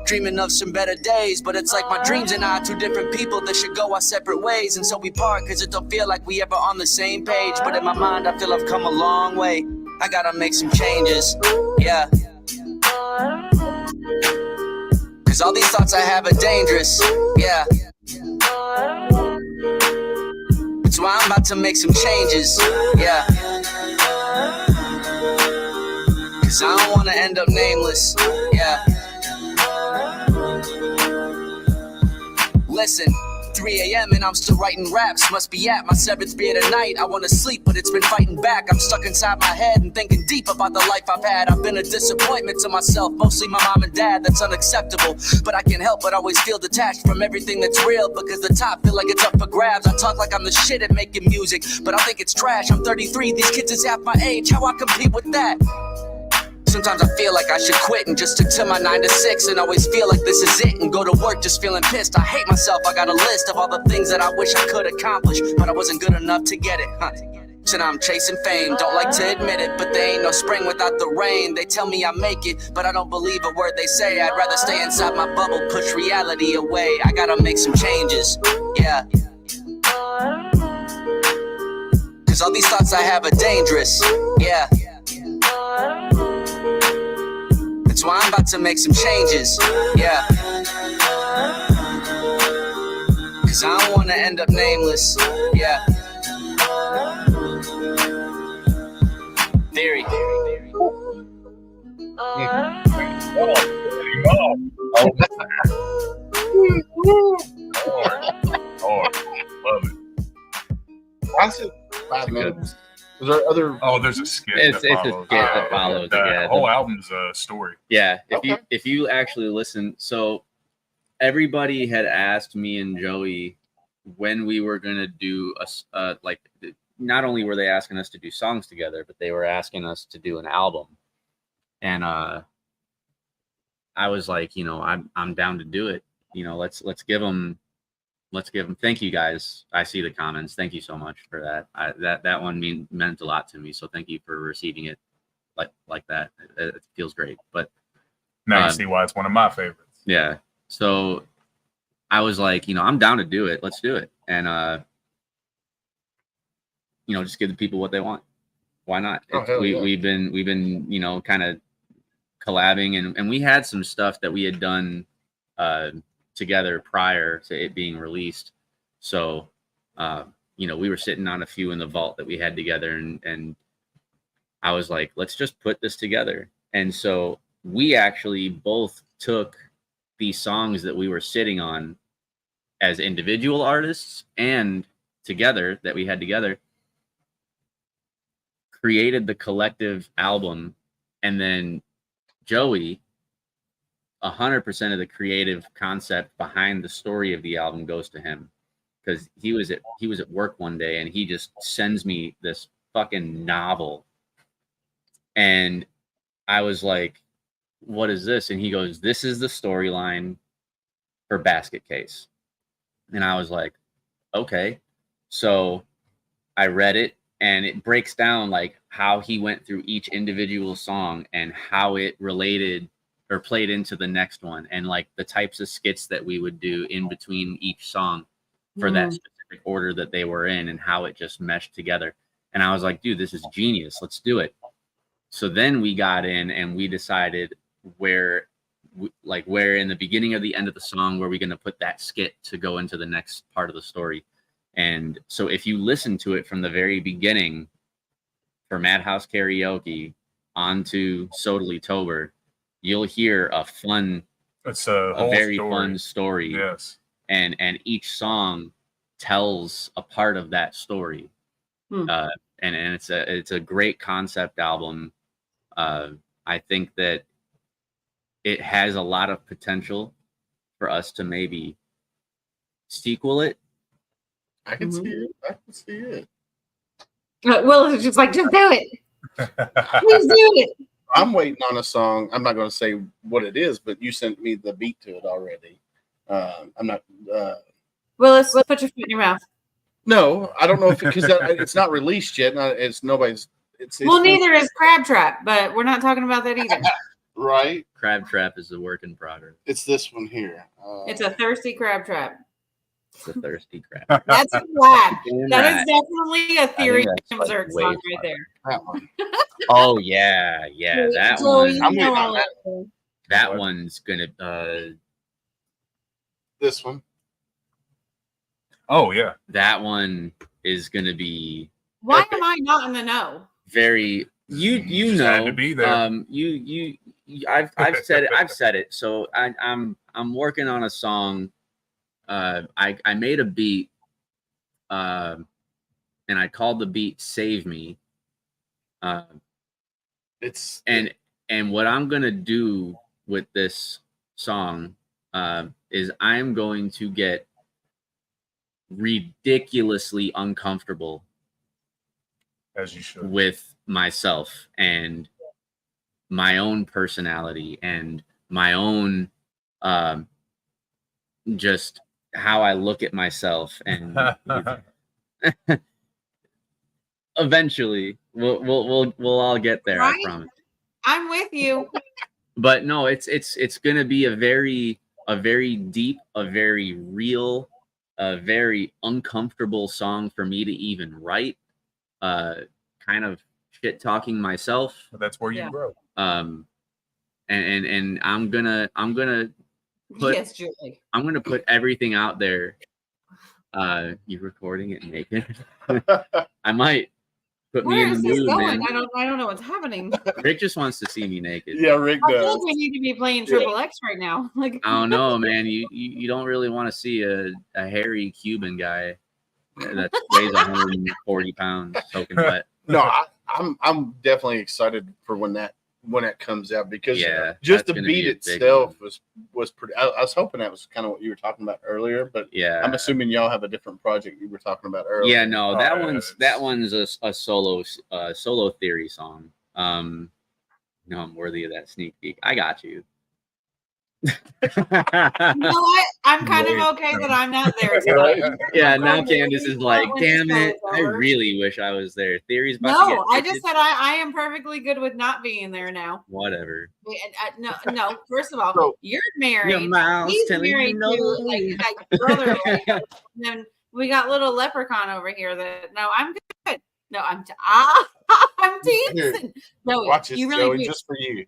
Dreaming of some better days, but it's like my dreams and I are two different people that should go our separate ways. And so we part, cause it don't feel like we ever on the same page. But in my mind, I feel I've come a long way. I gotta make some changes, yeah. Cause all these thoughts I have are dangerous, yeah. That's why I'm about to make some changes, yeah. Cause I don't wanna end up nameless, yeah. Listen, 3 a.m. and I'm still writing raps. Must be at my 7th beer tonight. I wanna sleep, but it's been fighting back. I'm stuck inside my head and thinking deep about the life I've had. I've been a disappointment to myself, mostly my mom and dad. That's unacceptable, but I can't help but always feel detached from everything that's real. Because the top feel like it's up for grabs. I talk like I'm the shit at making music, but I think it's trash. I'm 33, these kids is half my age. How I compete with that? Sometimes I feel like I should quit and just stick to my 9 to 6 and always feel like this is it and go to work just feeling pissed. I hate myself, I got a list of all the things that I wish I could accomplish, but I wasn't good enough to get it, So now I'm chasing fame, don't like to admit it, but there ain't no spring without the rain. They tell me I make it, but I don't believe a word they say. I'd rather stay inside my bubble, push reality away. I gotta make some changes, yeah. Cause all these thoughts I have are dangerous, yeah. about to make some changes. Yeah. Cause I don't wanna end up nameless. Yeah. Theory. Love it. I said 5 minutes. Was there other? Oh, there's a skit. It's that a follows. skit that follows. The Yeah, whole album's a story. Yeah, Okay. if you actually listen, so everybody had asked me and Joey when we were gonna do like, not only were they asking us to do songs together, but they were asking us to do an album, and I was like, you know, I'm down to do it. You know, let's give them. Thank you guys. I see the comments. Thank you so much for that. That one meant a lot to me. So thank you for receiving it like that. It feels great. But Now you see why it's one of my favorites. yeah. So I was like, you know, I'm down to do it. Let's do it. And you know, just give the people what they want. Why not? We've been, you know, kind of collabing, and we had some stuff that we had done together prior to it being released. So you know, we were sitting on a few in the vault that we had together, and I was like, let's just put this together. And so we actually both took these songs that we were sitting on as individual artists and together, that we had together, created the collective album. And then Joey, 100% of the creative concept behind the story of the album goes to him, because he was at work one day and he just sends me this fucking novel, and I was like, what is this? And he goes, this is the storyline for Basket Case. And I was like, okay. So I read it, and it breaks down like how he went through each individual song and how it related or played into the next one, and like the types of skits that we would do in between each song for that specific order that they were in, and how it just meshed together. And I was like, dude, this is genius. Let's do it. So then we got in and we decided where in the beginning or the end of the song were we going to put that skit to go into the next part of the story. And so if you listen to it from the very beginning, for Madhouse Karaoke onto Sodally Tober, you'll hear a very fun story. Yes. And each song tells a part of that story. And it's a great concept album. I think that it has a lot of potential for us to maybe sequel it. I can see it. I can see it. Will is just like, just do it. Please do it. I'm waiting on a song. I'm not going to say what it is, but you sent me the beat to it already. I'm not. Willis, put your foot in your mouth. No, I don't know if because it's not released yet. It's nobody's. It's Well, neither is Crab Trap, but we're not talking about that either. right. Crab Trap is a work in progress. It's this one here. It's a thirsty crab trap. It's a thirsty crab. That's a flag. Doing That is definitely a Theory that's, like, Berserk way song right far. there. That one. Oh yeah, that So one. you I'm know waiting on all that. that. That one's gonna. This one. Oh yeah. That one is gonna be Why am I not in the know? very. You just know. had to be there. I've said it. So I'm working on a song. I made a beat. And I called the beat "Save Me." It's And what I'm gonna do with this song is I'm going to get ridiculously uncomfortable, As you should. with myself and my own personality and my own just how I look at myself, and eventually we'll all get there. Right? I promise. I'm with you. But no, it's going to be a very deep, a very real, a very uncomfortable song for me to even write. Kind of shit talking myself. That's where you Yeah. grow. and I'm gonna put Yes, Julie. I'm gonna put everything out there. You recording it naked? I might put me Where in is the this mood, going? man. I don't know what's happening. Rick just wants to see me naked. Yeah, Rick I feel does. like we need to be playing Triple X right now. Like I don't know, man. You don't really want to see a hairy Cuban guy that weighs 140 pounds soaking wet. No, I'm definitely excited for when that comes out, because just that's the gonna beat be a big itself one. was pretty. I was hoping that was kind of what you were talking about earlier, but Yeah, I'm assuming y'all have a different project you were talking about earlier. Yeah, no, that one's a solo Th30ry song. No, I'm worthy of that sneak peek. I got you. you know what? I'm kind of okay that I'm not there. Tonight. Yeah, now Candace is like, damn it, I really wish I was there. Theory's about to get I just said I am perfectly good with not being there now. Whatever. No. First of all, you're married. Your mouth's He's telling married you no. to like brother. And then we got little leprechaun over here. That no, I'm good. No, I'm teasing. No, watch this, you really Joey, do. just for you.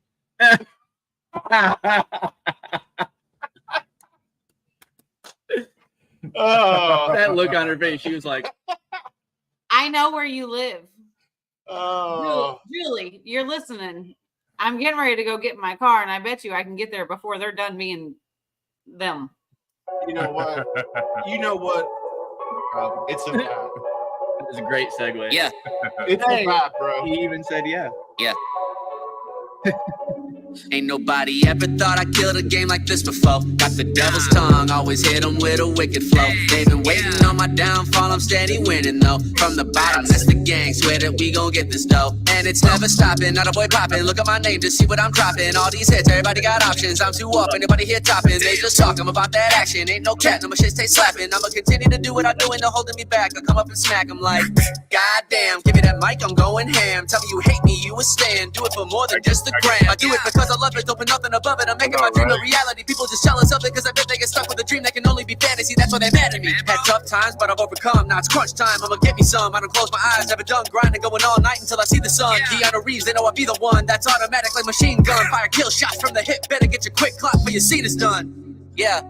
Oh, that look on her face. She was like, I know where you live. Oh, Julie, you're listening. I'm getting ready to go get in my car, and I bet you I can get there before they're done being them. you know what? It's a vibe. it's a great segue. Yeah, It's a vibe, bro. He even said, yeah. yeah. Ain't nobody ever thought I killed a game like this before. Got the devil's tongue, always hit them with a wicked flow. They've been waiting on my downfall, I'm steady winning though. From the bottom, that's the gang, swear that we gon' get this dough. And it's never stopping, not a boy popping. Look at my name to see what I'm dropping. All these hits, everybody got options. I'm too off, anybody here topping. They just talk, I'm about that action. Ain't no cat, no my shit stay slapping. I'ma continue to do what I do, ain't no holding me back. I come up and smack them like, goddamn, give me that mic, I'm going ham. Tell me you hate me, you a stand. Do it for more than just the gram. I do it because I love it, don't put nothing above it. I'm making my dream a reality. People just jealous of it because I bet they get stuck with a dream that can only be fantasy. That's why they mad at me. Had tough times, but I've overcome. Now it's crunch time, I'ma get me some. I don't close my eyes, never done grinding, going all night until I see the sun. Keanu Reeves, they know I be the one. That's automatic like machine gun. Fire kill shots from the hip. Better get your quick clock for your scene is done. Yeah.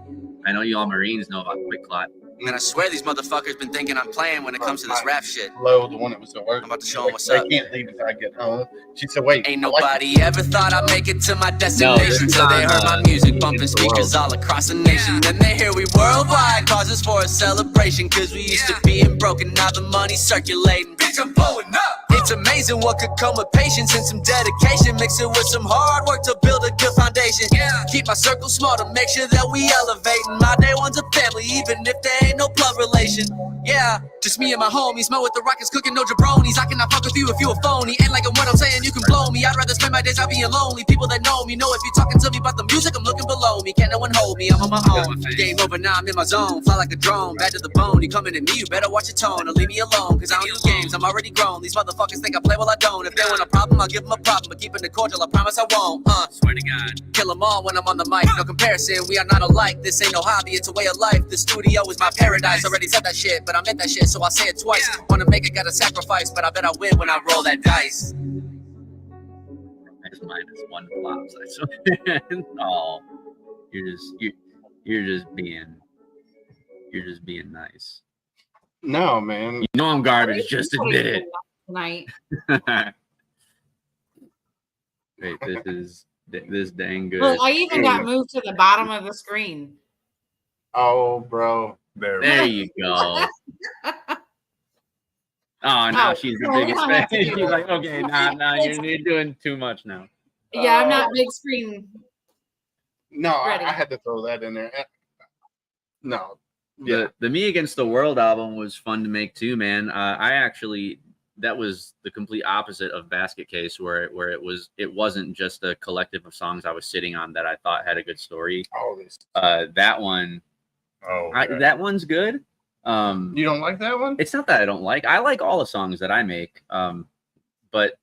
I know you all Marines know about quick clot. Man, I swear these motherfuckers been thinking I'm playing when it comes to this rap shit. Low, the one that was at work. I'm about to show 'em what's They up. can't leave until I get home. She said, "Wait, Ain't I like nobody ever thought I'd make it to my destination till they heard my music bumping speakers all across the nation. Then they hear we worldwide, causes for a celebration. Cause we used to being broken, now the money's circulating. Bitch, I'm blowing up. It's amazing what could come with patience and some dedication. Mix it with some hard work to build a good foundation. Keep my circle small to make sure that we elevating. My day one's a family, even if there ain't no blood relation. Yeah, just me and my homies. Mo with the rockets cooking, no jabronis. I cannot fuck with you if you a phony. Ain't like what I'm saying, you can blow me. I'd rather spend my days out being lonely. People that know me know if you're talking to me about the music, I'm looking below me. Can't no one hold me, I'm on my own. Game over now, I'm in my zone. Fly like a drone, bad to the bone. You coming at me, you better watch your tone or leave me alone. Cause I don't do games, I'm already grown. These motherfuckers think I play while I don't. If they want a problem, I'll give them a problem. But keeping it cordial, I promise I won't. Swear to God. Kill them all when I'm on the mic. No comparison, we are not alike. This ain't no hobby, it's a way of life. The studio is my paradise. Already said that shit, but I meant that shit, so I'll say it twice. Wanna make it, gotta sacrifice, but I bet I win when I roll that dice. That's minus one flops. Oh, you're just being nice. no, man." You know I'm garbage. Just admit it. Tonight. Wait, this dang good. Look, I even got moved to the bottom of the screen. Oh, bro. There you go. Oh, now she's the no, biggest we don't fan. have to do She's that. like, okay, nah, you're doing too much now. Yeah, I'm not big screen. No, Ready. I had to throw that in there. No. Yeah. The Me Against the World album was fun to make too, man. That was the complete opposite of Basket Case, where it wasn't just a collective of songs I was sitting on that I thought had a good story. All this. That one, that one's good. You don't like that one? It's not that I don't like. I like all the songs that I make. But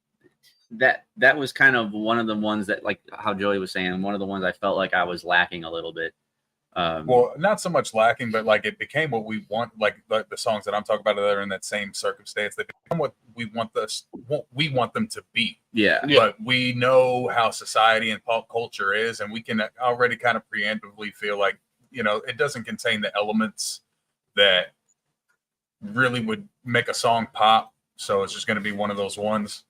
that was kind of one of the ones that, like how Joey was saying, one of the ones I felt like I was lacking a little bit. Well, not so much lacking, but like it became what we want. Like the songs that I'm talking about that are in that same circumstance, they become what we want them to be. Yeah. But we know how society and pop culture is, and we can already kind of preemptively feel like, you know, it doesn't contain the elements that really would make a song pop. So it's just going to be one of those ones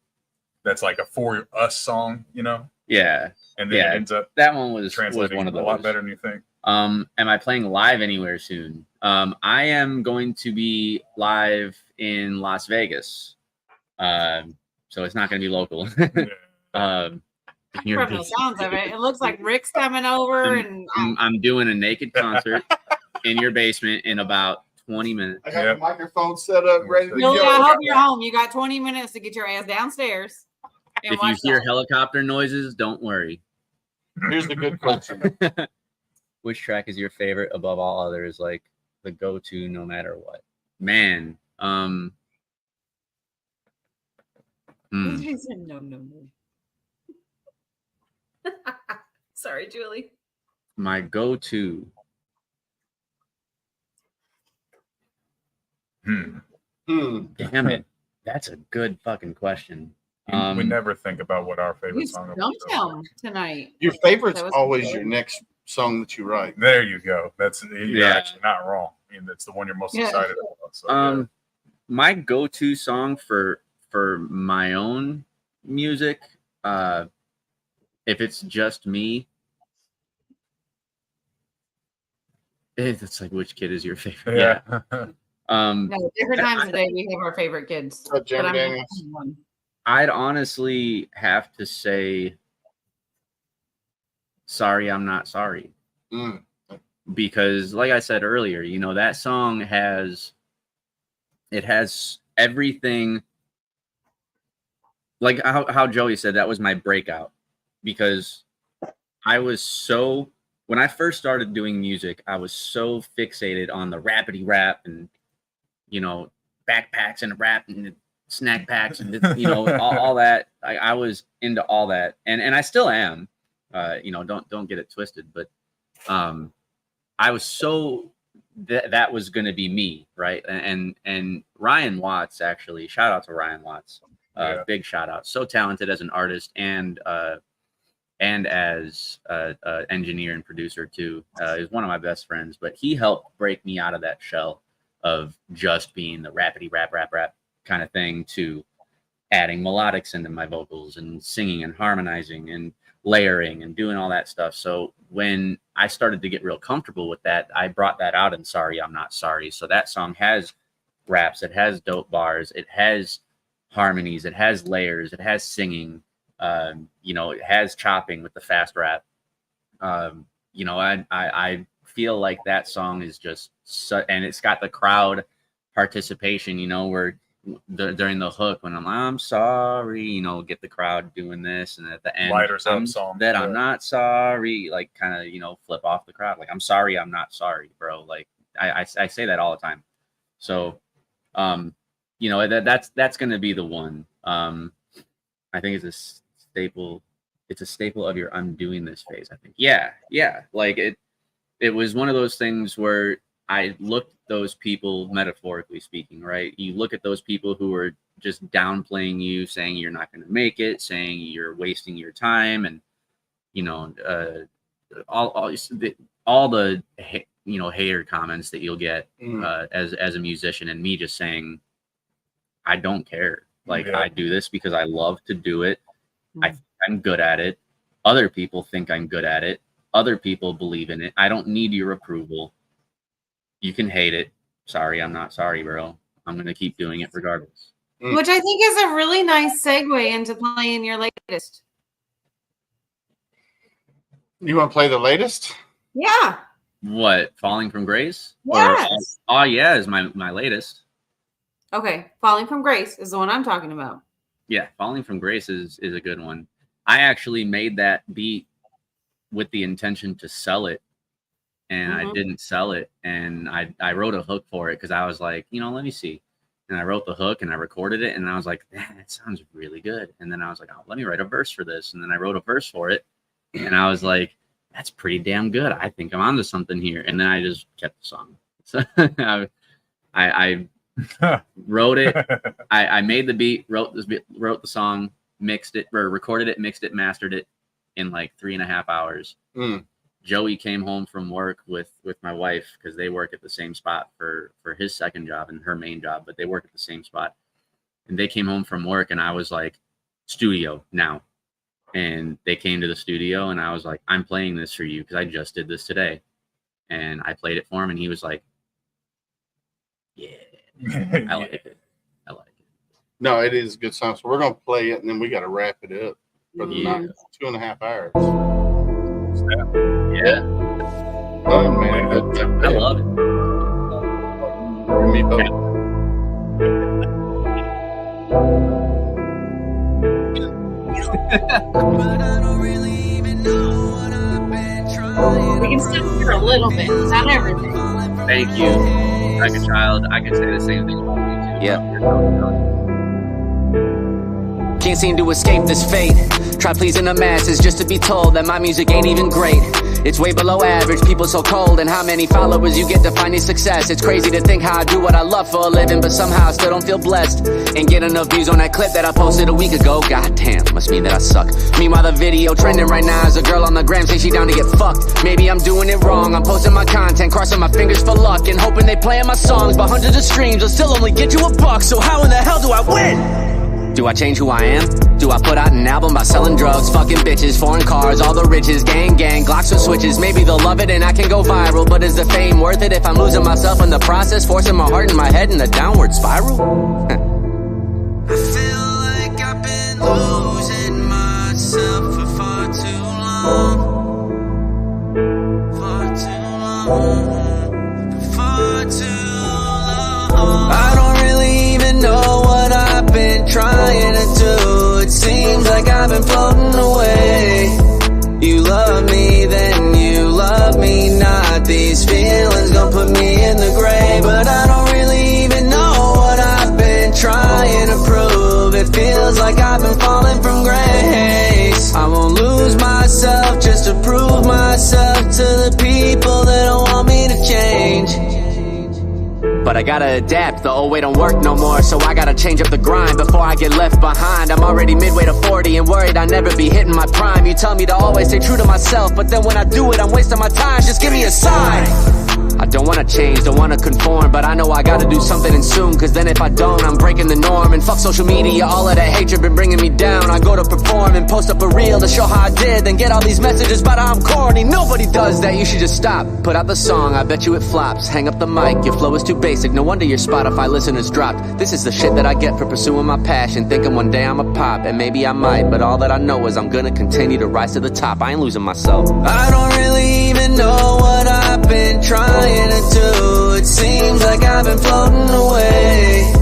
that's like a for us song, you know? Yeah. And then it ends up that one was translating one of those. a lot better than you think. Am I playing live anywhere soon? I am going to be live in Las Vegas. So it's not going to be local. From the sounds of it, it looks like Rick's coming over, and I'm doing a naked concert in your basement in about 20 minutes. I got the microphone set up, ready to Billy, go. I hope you're home. You got 20 minutes to get your ass downstairs. If you hear helicopter noises, don't worry. Here's the good question. Which track is your favorite above all others? Like the go-to no matter what? Man. He said no. Sorry, Julie. My go-to. Damn it. That's a good fucking question. We never think about what our favorite song is. Don't tell tonight. Your favorite's always your next song that you write. There you go. You're actually not wrong. I mean, that's the one you're most excited about. So, my go-to song for my own music, if it's just me, it's like, which kid is your favorite? Yeah. No, different times of day we have our favorite kids. I'd honestly have to say Sorry I'm Not Sorry. Because like I said earlier, you know, that song has everything, like how Joey said, that was my breakout, because when I first started doing music, I was so fixated on the rapidy rap and, you know, backpacks and rap and snack packs and, you know, all that. I was into all that, and I still am. You know, don't get it twisted, but I was so that was going to be me, right? And Ryan Watts, actually, shout out to Ryan Watts, big shout out. So talented as an artist and as engineer and producer too. Is one of my best friends, but he helped break me out of that shell of just being the rapidy rap kind of thing to adding melodics into my vocals and singing and harmonizing and layering and doing all that stuff. So when I started to get real comfortable with that, I brought that out in Sorry I'm Not Sorry. So that song has raps, it has dope bars, it has harmonies, it has layers, it has singing, you know, it has chopping with the fast rap. You know, I feel like that song is just and it's got the crowd participation, you know, where during the hook when I'm sorry, you know, get the crowd doing this, and at the end I'm not sorry, like kind of, you know, flip off the crowd, like I'm sorry I'm not sorry, bro. Like I say that all the time. So you know, that's gonna be the one. I think it's a staple of your I'm doing this phase, I think. Yeah, like it was one of those things where I looked at those people, metaphorically speaking, right? You look at those people who are just downplaying you, saying you're not going to make it, saying you're wasting your time, and you know, all the you know, hater comments that you'll get as a musician, and me just saying, I don't care. Like I do this because I love to do it. I think I'm good at it. Other people think I'm good at it. Other people believe in it. I don't need your approval. You can hate it. Sorry, I'm not sorry, bro. I'm going to keep doing it regardless. Which I think is a really nice segue into playing your latest. You want to play the latest? Yeah. What? Falling from Grace? Yes. Oh, yeah, is my latest. Okay. Falling from Grace is the one I'm talking about. Yeah, Falling from Grace is a good one. I actually made that beat with the intention to sell it, and I didn't sell it, and I wrote a hook for it because I was like, you know, let me see. And I wrote the hook and I recorded it, and I was like, that sounds really good. And then I was like, oh, let me write a verse for this. And then I wrote a verse for it, and I was like, that's pretty damn good. I think I'm onto something here. And then I just kept the song. So I wrote it. I made the beat, wrote the song, mixed it, or recorded it, mixed it, mastered it in like 3.5 hours. Joey came home from work with my wife, because they work at the same spot for his second job and her main job, but they work at the same spot. And they came home from work, and I was like, studio now. And they came to the studio, and I was like, I'm playing this for you because I just did this today. And I played it for him, and he was like, yeah, I like it. I like it. No, it is a good song. So we're going to play it, and then we got to wrap it up for the night. 2.5 hours. Yeah. Oh, man. I love it. For me both. We can step here a little bit. It's not everything. Thank you. Like a child, I can say the same thing about you too. Yep. Can't seem to escape this fate. Try pleasing the masses just to be told that my music ain't even great. It's way below average, people so cold, and how many followers you get to find your success. It's crazy to think how I do what I love for a living, but somehow I still don't feel blessed. Ain't get enough views on that clip that I posted a week ago. Goddamn, must mean that I suck. Meanwhile, the video trending right now is a girl on the gram saying she down to get fucked. Maybe I'm doing it wrong. I'm posting my content, crossing my fingers for luck, and hoping they playing my songs. But hundreds of streams will still only get you $1. So how in the hell do I win? Do I change who I am? Do I put out an album by selling drugs, fucking bitches, foreign cars, all the riches, gang, Glocks or switches? Maybe they'll love it and I can go viral, but is the fame worth it if I'm losing myself in the process, forcing my heart and my head in a downward spiral? I feel like I've been losing myself for far too long. Far too long. Far too long. I don't really even know what I've been trying to do. It seems like I've been floating away. You love me, then you love me not. These feelings gon' put me in the grave, but I don't really even know what I've been trying to prove. It feels like I've been falling from grace. I won't lose myself just to prove myself to the people that don't want me to change. But I gotta adapt, the old way don't work no more, so I gotta change up the grind before I get left behind. I'm already midway to 40 and worried I'll never be hitting my prime. You tell me to always stay true to myself, but then when I do it, I'm wasting my time. Just give me a sign. I don't wanna change, don't wanna conform, but I know I gotta do something and soon, cause then if I don't, I'm breaking the norm. And fuck social media, all of that hatred been bringing me down. I go to perform and post up a reel to show how I did, then get all these messages about how I'm corny. Nobody does that, you should just stop. Put out the song, I bet you it flops. Hang up the mic, your flow is too basic, no wonder your Spotify listeners dropped. This is the shit that I get for pursuing my passion, thinking one day I'ma pop, and maybe I might, but all that I know is I'm gonna continue to rise to the top. I ain't losing myself. I don't really even know what I've been trying to do. It seems like I've been floating away.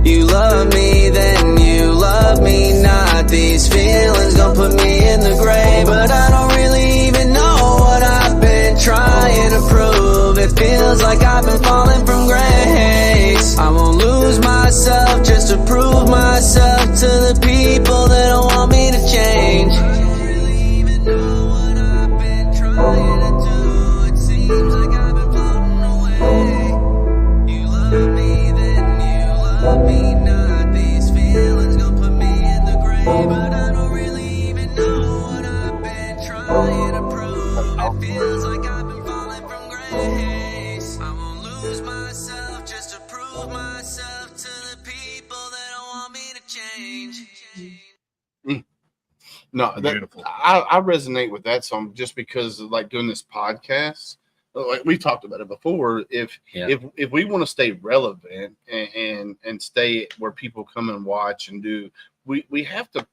You love me, then you love me not. These feelings gon' put me in the grave, but I don't really even know what I've been trying to prove. It feels like I've been falling from grace. I won't lose myself just to prove myself to the people that don't want me to change. I don't really even know what I've been trying to do. It seems like I've been floating away. You love me, then you love me not. These feelings gon' put me in the grave, but I don't really even know what I've been trying to prove. It feels like I've been falling from grace. I won't lose myself just to prove myself to the people that don't want me to change. No, Beautiful. I resonate with that song just because of like doing this podcast. Like we talked about it before. If we want to stay relevant and stay where people come and watch and do, we have to.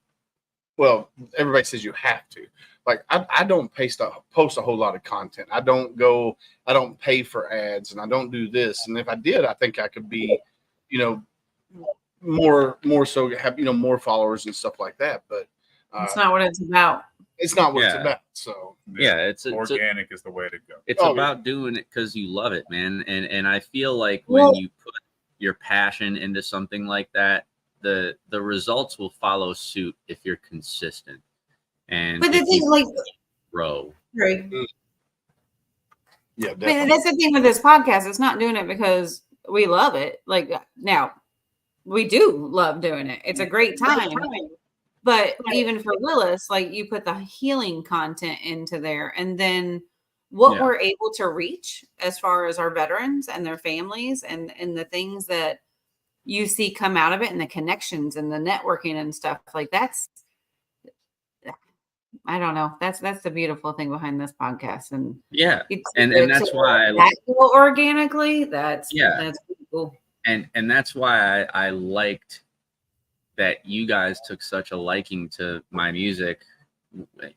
Well, everybody says you have to. Like I don't post a whole lot of content. I don't pay for ads, and I don't do this. And if I did, I think I could be, more so have more followers and stuff like that. But It's not what it's about. It's not what it's about. So it's organic is the way to go. It's about doing it because you love it, man. And I feel like when you put your passion into something like that, the results will follow suit if you're consistent. And but the thing, like, grow. Right. Yeah, I mean, definitely. that's the thing with this podcast. It's not doing it because we love it. Like now, we do love doing it. It's a great time. But even for Willis, like you put the healing content into there, and then what we're able to reach as far as our veterans and their families, and the things that you see come out of it, and the connections and the networking and stuff like that's. I don't know. That's the beautiful thing behind this podcast, and and that's why that go organically. That's pretty cool. And that's why I liked that you guys took such a liking to my music,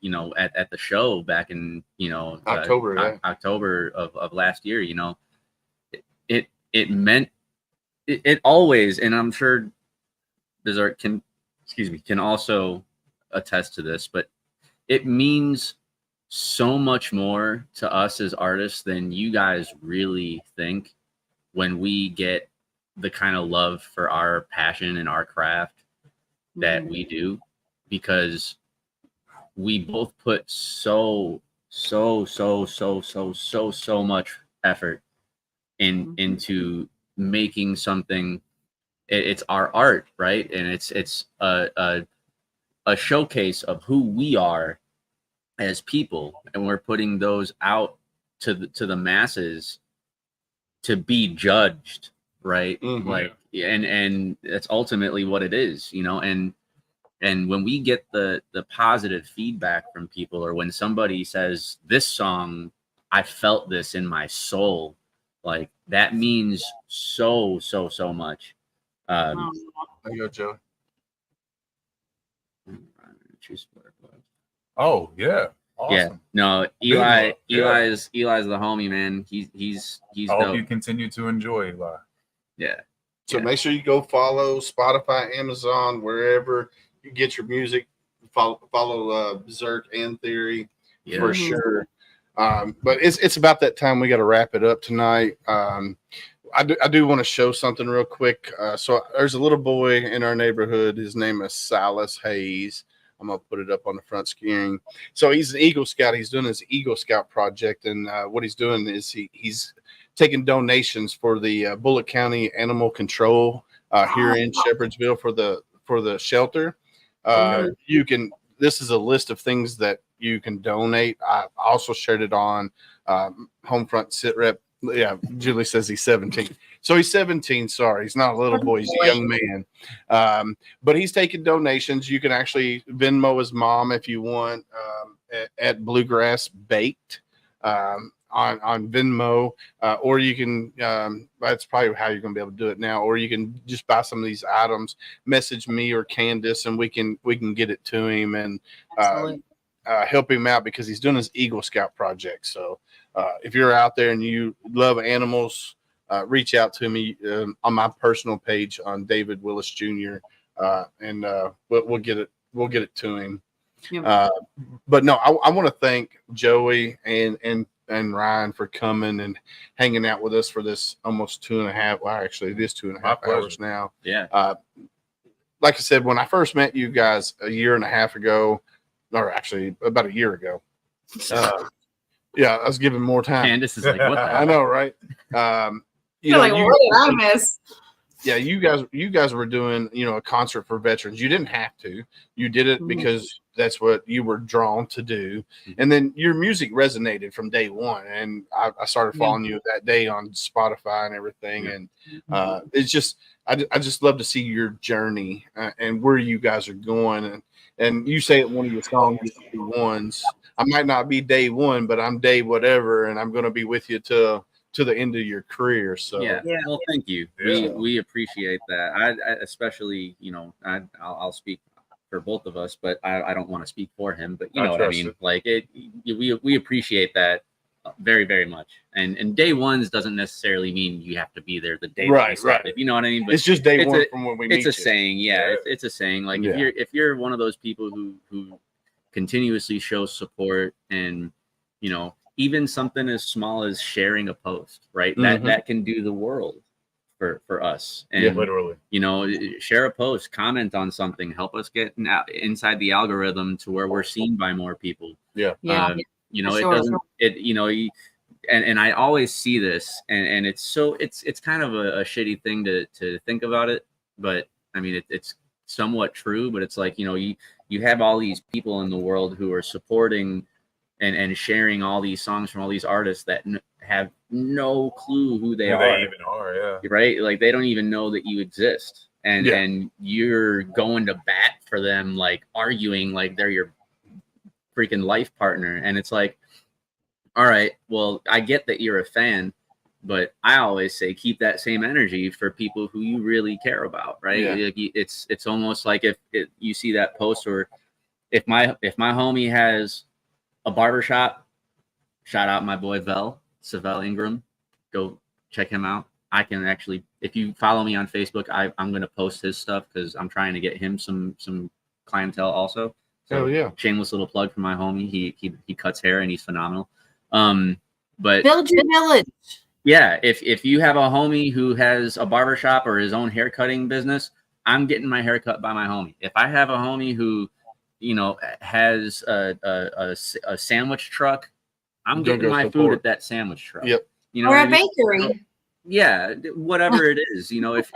you know, at the show back in, you know, October of last year. You know, it meant it always, and I'm sure Berserk can also attest to this, but it means so much more to us as artists than you guys really think when we get the kind of love for our passion and our craft that we do, because we both put so much effort into making something. It's our art, right? And it's a showcase of who we are as people, and we're putting those out to the masses to be judged, right? Like, and that's ultimately what it is, you know. And when we get the positive feedback from people, or when somebody says, this song, I felt this in my soul, like that means so much. There you go, Joe. Oh yeah, awesome. Yeah, no, Eli's the homie, man. He's I hope dope. you continue to enjoy, Eli. Yeah. So make sure you go follow Spotify, Amazon, wherever you get your music. Follow Berserk and Th30ry for sure. But it's about that time. We got to wrap it up tonight. I do want to show something real quick. So there's a little boy in our neighborhood. His name is Silas Hayes. I'm going to put it up on the front screen. So he's an Eagle Scout. He's doing his Eagle Scout project. And what he's doing is he's taking donations for the Bullitt County Animal Control here in Shepherdsville for the shelter. This is a list of things that you can donate. I also shared it on HomeFront Sitrep. Yeah, Julie says he's 17. So he's 17. Sorry, he's not a little boy. He's a young man. But he's taking donations. You can actually Venmo his mom if you want at Bluegrass Baked on Venmo, or you can. That's probably how you're going to be able to do it now. Or you can just buy some of these items. Message me or Candace, and we can get it to him and help him out, because he's doing his Eagle Scout project. So if you're out there and you love animals, reach out to me on my personal page on David Willis Jr. And we'll get it to him. But no, I want to thank Joey and Ryan for coming and hanging out with us for this almost 2.5. Well, actually, it is 2.5 hours now. Yeah. Like I said, when I first met you guys a year and a half ago, or actually about a year ago, yeah, I was given more time. Candace is like, what the I know, right? You're like, what did I miss? Yeah, you guys were doing, a concert for veterans. You didn't have to. You did it because that's what you were drawn to do. And then your music resonated from day one. And I started following you that day on Spotify and everything. And it's just, I just love to see your journey and where you guys are going. And you say it, one of your songs, day ones. I might not be day one, but I'm day whatever, and I'm going to be with you to the end of your career. So well, thank you. We appreciate that. I especially, I'll speak for both of us, but I don't want to speak for him. But you know what I mean. Like we appreciate that very, very much. And day ones doesn't necessarily mean you have to be there the day. Right. If you know what I mean. But it's just day one from when we meet. It's a saying. Yeah. It's a saying. Like if you're one of those people who continuously show support, and even something as small as sharing a post, right? That can do the world for us. And literally, share a post, comment on something, help us get inside the algorithm to where we're seen by more people. You know, For it sure. doesn't, it, you know, and I always see this, and it's kind of a shitty thing to think about it, but I mean, it's somewhat true, but it's like, you know, you have all these people in the world who are supporting and sharing all these songs from all these artists that have no clue who they are. They even are, yeah. Right? Like they don't even know that you exist. And you're going to bat for them, like arguing like they're your freaking life partner. And it's like, all right, well, I get that you're a fan, but I always say keep that same energy for people who you really care about, right? Yeah. It's almost like if you see that post, or if my homie has a barbershop, shout out my boy Savell Ingram, go check him out. I can actually, if you follow me on Facebook, I'm going to post his stuff because I'm trying to get him some clientele also. So yeah, shameless little plug for my homie. He cuts hair and he's phenomenal. But build your village. Yeah, if you have a homie who has a barbershop or his own haircutting business, I'm getting my hair cut by my homie. If I have a homie who, you know, has a sandwich truck, I'm getting my food at that sandwich truck. Yep. You know, or a bakery. Yeah, whatever it is, you know, if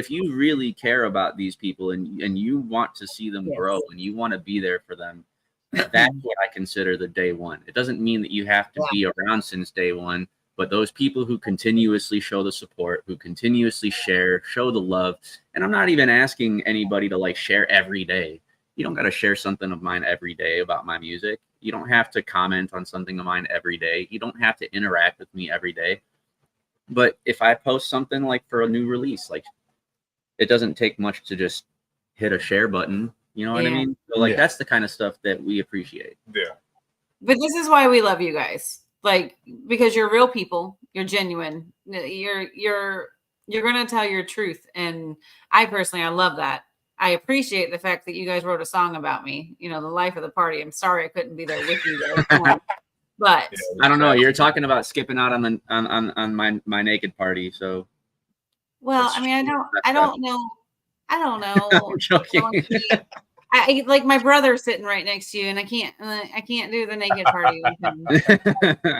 you really care about these people and you want to see them grow and you want to be there for them, that's what I consider the day one. It doesn't mean that you have to be around since day one, but those people who continuously show the support, who continuously show the love. And I'm not even asking anybody to like share every day. You don't got to share something of mine every day about my music. You don't have to comment on something of mine every day. You don't have to interact with me every day. But if I post something like for a new release, like it doesn't take much to just hit a share button. You know what I mean? So like that's the kind of stuff that we appreciate. Yeah. But this is why we love you guys. Like, because you're real people, you're genuine. You're going to tell your truth. And I love that. I appreciate the fact that you guys wrote a song about me, you know, the life of the party. I'm sorry I couldn't be there with you guys. But I don't know. You're talking about skipping out on my naked party. So, well, I mean, I don't know. I'm joking. I like my brother sitting right next to you, and I can't do the naked party with him.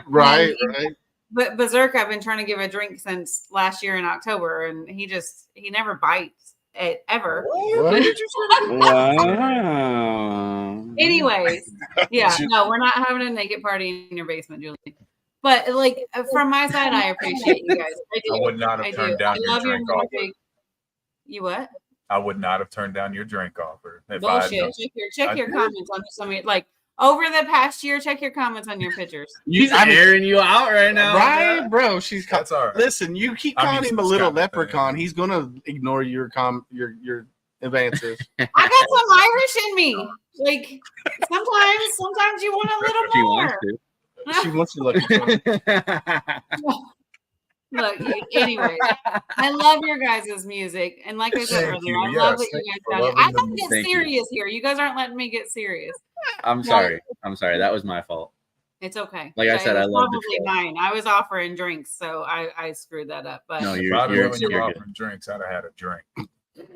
Right. But Berserk, I've been trying to give a drink since last year in October, and he never bites it ever. What did you say? Wow. Anyways, no, we're not having a naked party in your basement, Julie. But like from my side, I appreciate you guys. I do. I would not have turned down your drink offer. You what? I would not have turned down your drink offer. Bullshit. Check your comments on some of your, like over the past year. Check your comments on your pictures. She's airing you out right now, right, bro? That's all right. Listen, you keep calling him a little leprechaun. He's gonna ignore your advances. I got some Irish in me. Like sometimes you want a little She more. She wants to look. Look, anyway, I love your guys' music. And like I said earlier, I love that you guys got it. I gotta get serious here. You guys aren't letting me get serious. I'm sorry. That was my fault. It's okay. Like I said, I love the show. Mine. I was offering drinks, so I screwed that up. But no, you're offering drinks. I'd have had a drink.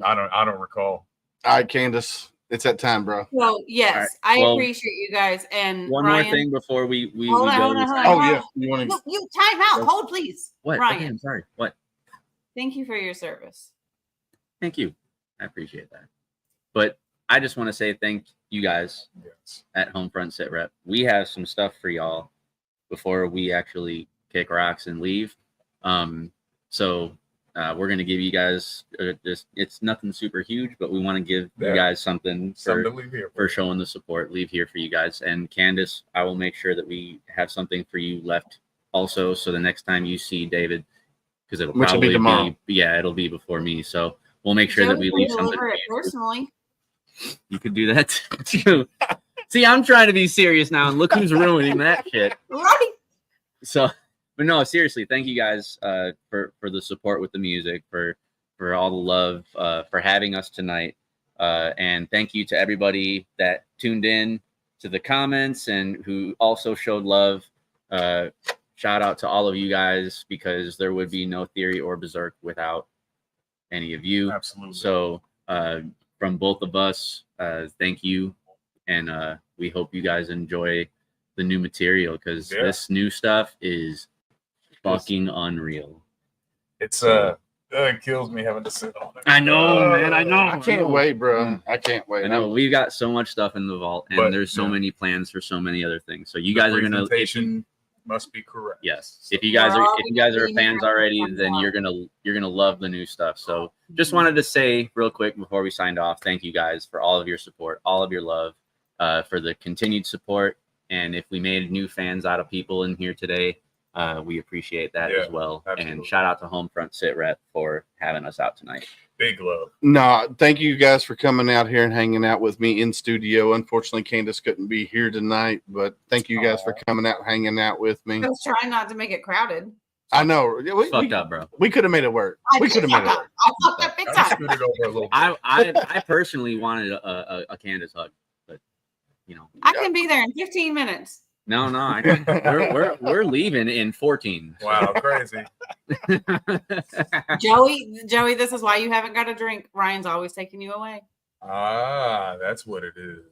I don't recall. All right, Candace. It's that time, bro. Well, yes, right. I appreciate you guys. And one Ryan, more thing before we hold go. On. Oh yeah, you want to? You time out. Hold, please. What? Ryan? Okay, I'm sorry. What? Thank you for your service. Thank you. I appreciate that. But I just want to say thank you guys at HomeFront Sitrep. We have some stuff for y'all before we actually kick rocks and leave. So. We're going to give you guys it's nothing super huge, but we want to give you guys something for showing the support. Leave here for you guys. And Candace, I will make sure that we have something for you left also. So the next time you see David, because it'll probably be tomorrow. It'll be before me. So we'll make sure that we leave something for you. Personally. You could do that too. See, I'm trying to be serious now, and look who's ruining that shit. Right. So. But no, seriously, thank you guys for the support with the music, for all the love, for having us tonight. And thank you to everybody that tuned in to the comments and who also showed love. Shout out to all of you guys, because there would be no Th30ry or Berserk without any of you. Absolutely. So from both of us, thank you. And we hope you guys enjoy the new material, because this new stuff is fucking unreal. It's it kills me having to sit on it. I know, man. I know. I can't wait, bro. I can't wait. I know we've got so much stuff in the vault, and there's so many plans for so many other things. So you guys are gonna. Must be correct. Yes. So if you guys are fans already, then you're gonna love the new stuff. So just wanted to say real quick before we signed off, thank you guys for all of your support, all of your love, for the continued support. And if we made new fans out of people in here today, we appreciate that as well. Absolutely. And shout out to HomeFront Sitrep for having us out tonight. Big love. No, thank you guys for coming out here and hanging out with me in studio. Unfortunately, Candace couldn't be here tonight, but thank you guys for coming out, hanging out with me. I was trying not to make it crowded. I know. Fucked up, bro. We could have made it work. We could have made it work. I fucked up big time. I personally wanted a Candace hug, but you know, I can be there in 15 minutes. No, we're leaving in 14. Wow, crazy. Joey, this is why you haven't got a drink. Ryan's always taking you away. Ah, that's what it is.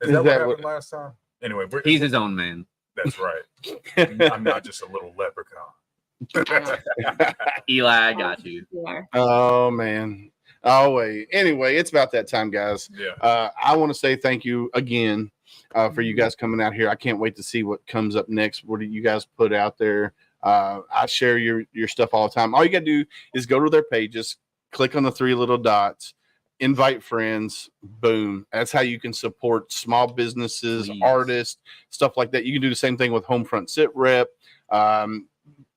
Is that what happened last time? Anyway, he's his own man. That's right. I'm not just a little leprechaun. Eli, I got you. Oh man. Oh wait. Anyway, it's about that time, guys. Yeah. I want to say thank you again for you guys coming out here. I can't wait to see what comes up next. What do you guys put out there? I share your stuff all the time. All you got to do is go to their pages, click on the 3 little dots, invite friends. Boom. That's how you can support small businesses, artists, stuff like that. You can do the same thing with HomeFront Sitrep,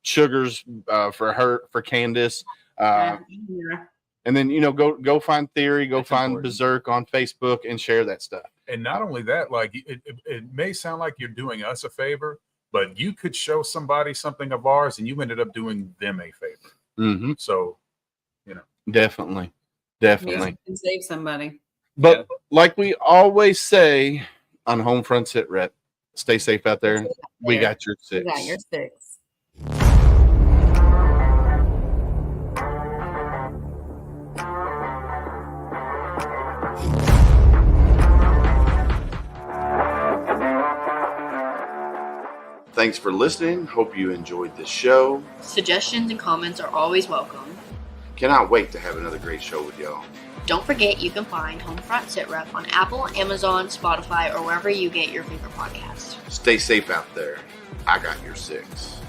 Sugars for Candace. And then, you know, go find Theory, go find Berserk on Facebook and share that stuff. And not only that, like it may sound like you're doing us a favor, but you could show somebody something of ours and you ended up doing them a favor. Mm-hmm. So, you know, definitely. And save somebody. But like we always say on HomeFront Sitrep, stay safe out there. We got your 6. We got your 6. Thanks for listening. Hope you enjoyed the show. Suggestions and comments are always welcome. Cannot wait to have another great show with y'all. Don't forget you can find HomeFront Sitrep on Apple, Amazon, Spotify, or wherever you get your favorite podcasts. Stay safe out there. I got your 6.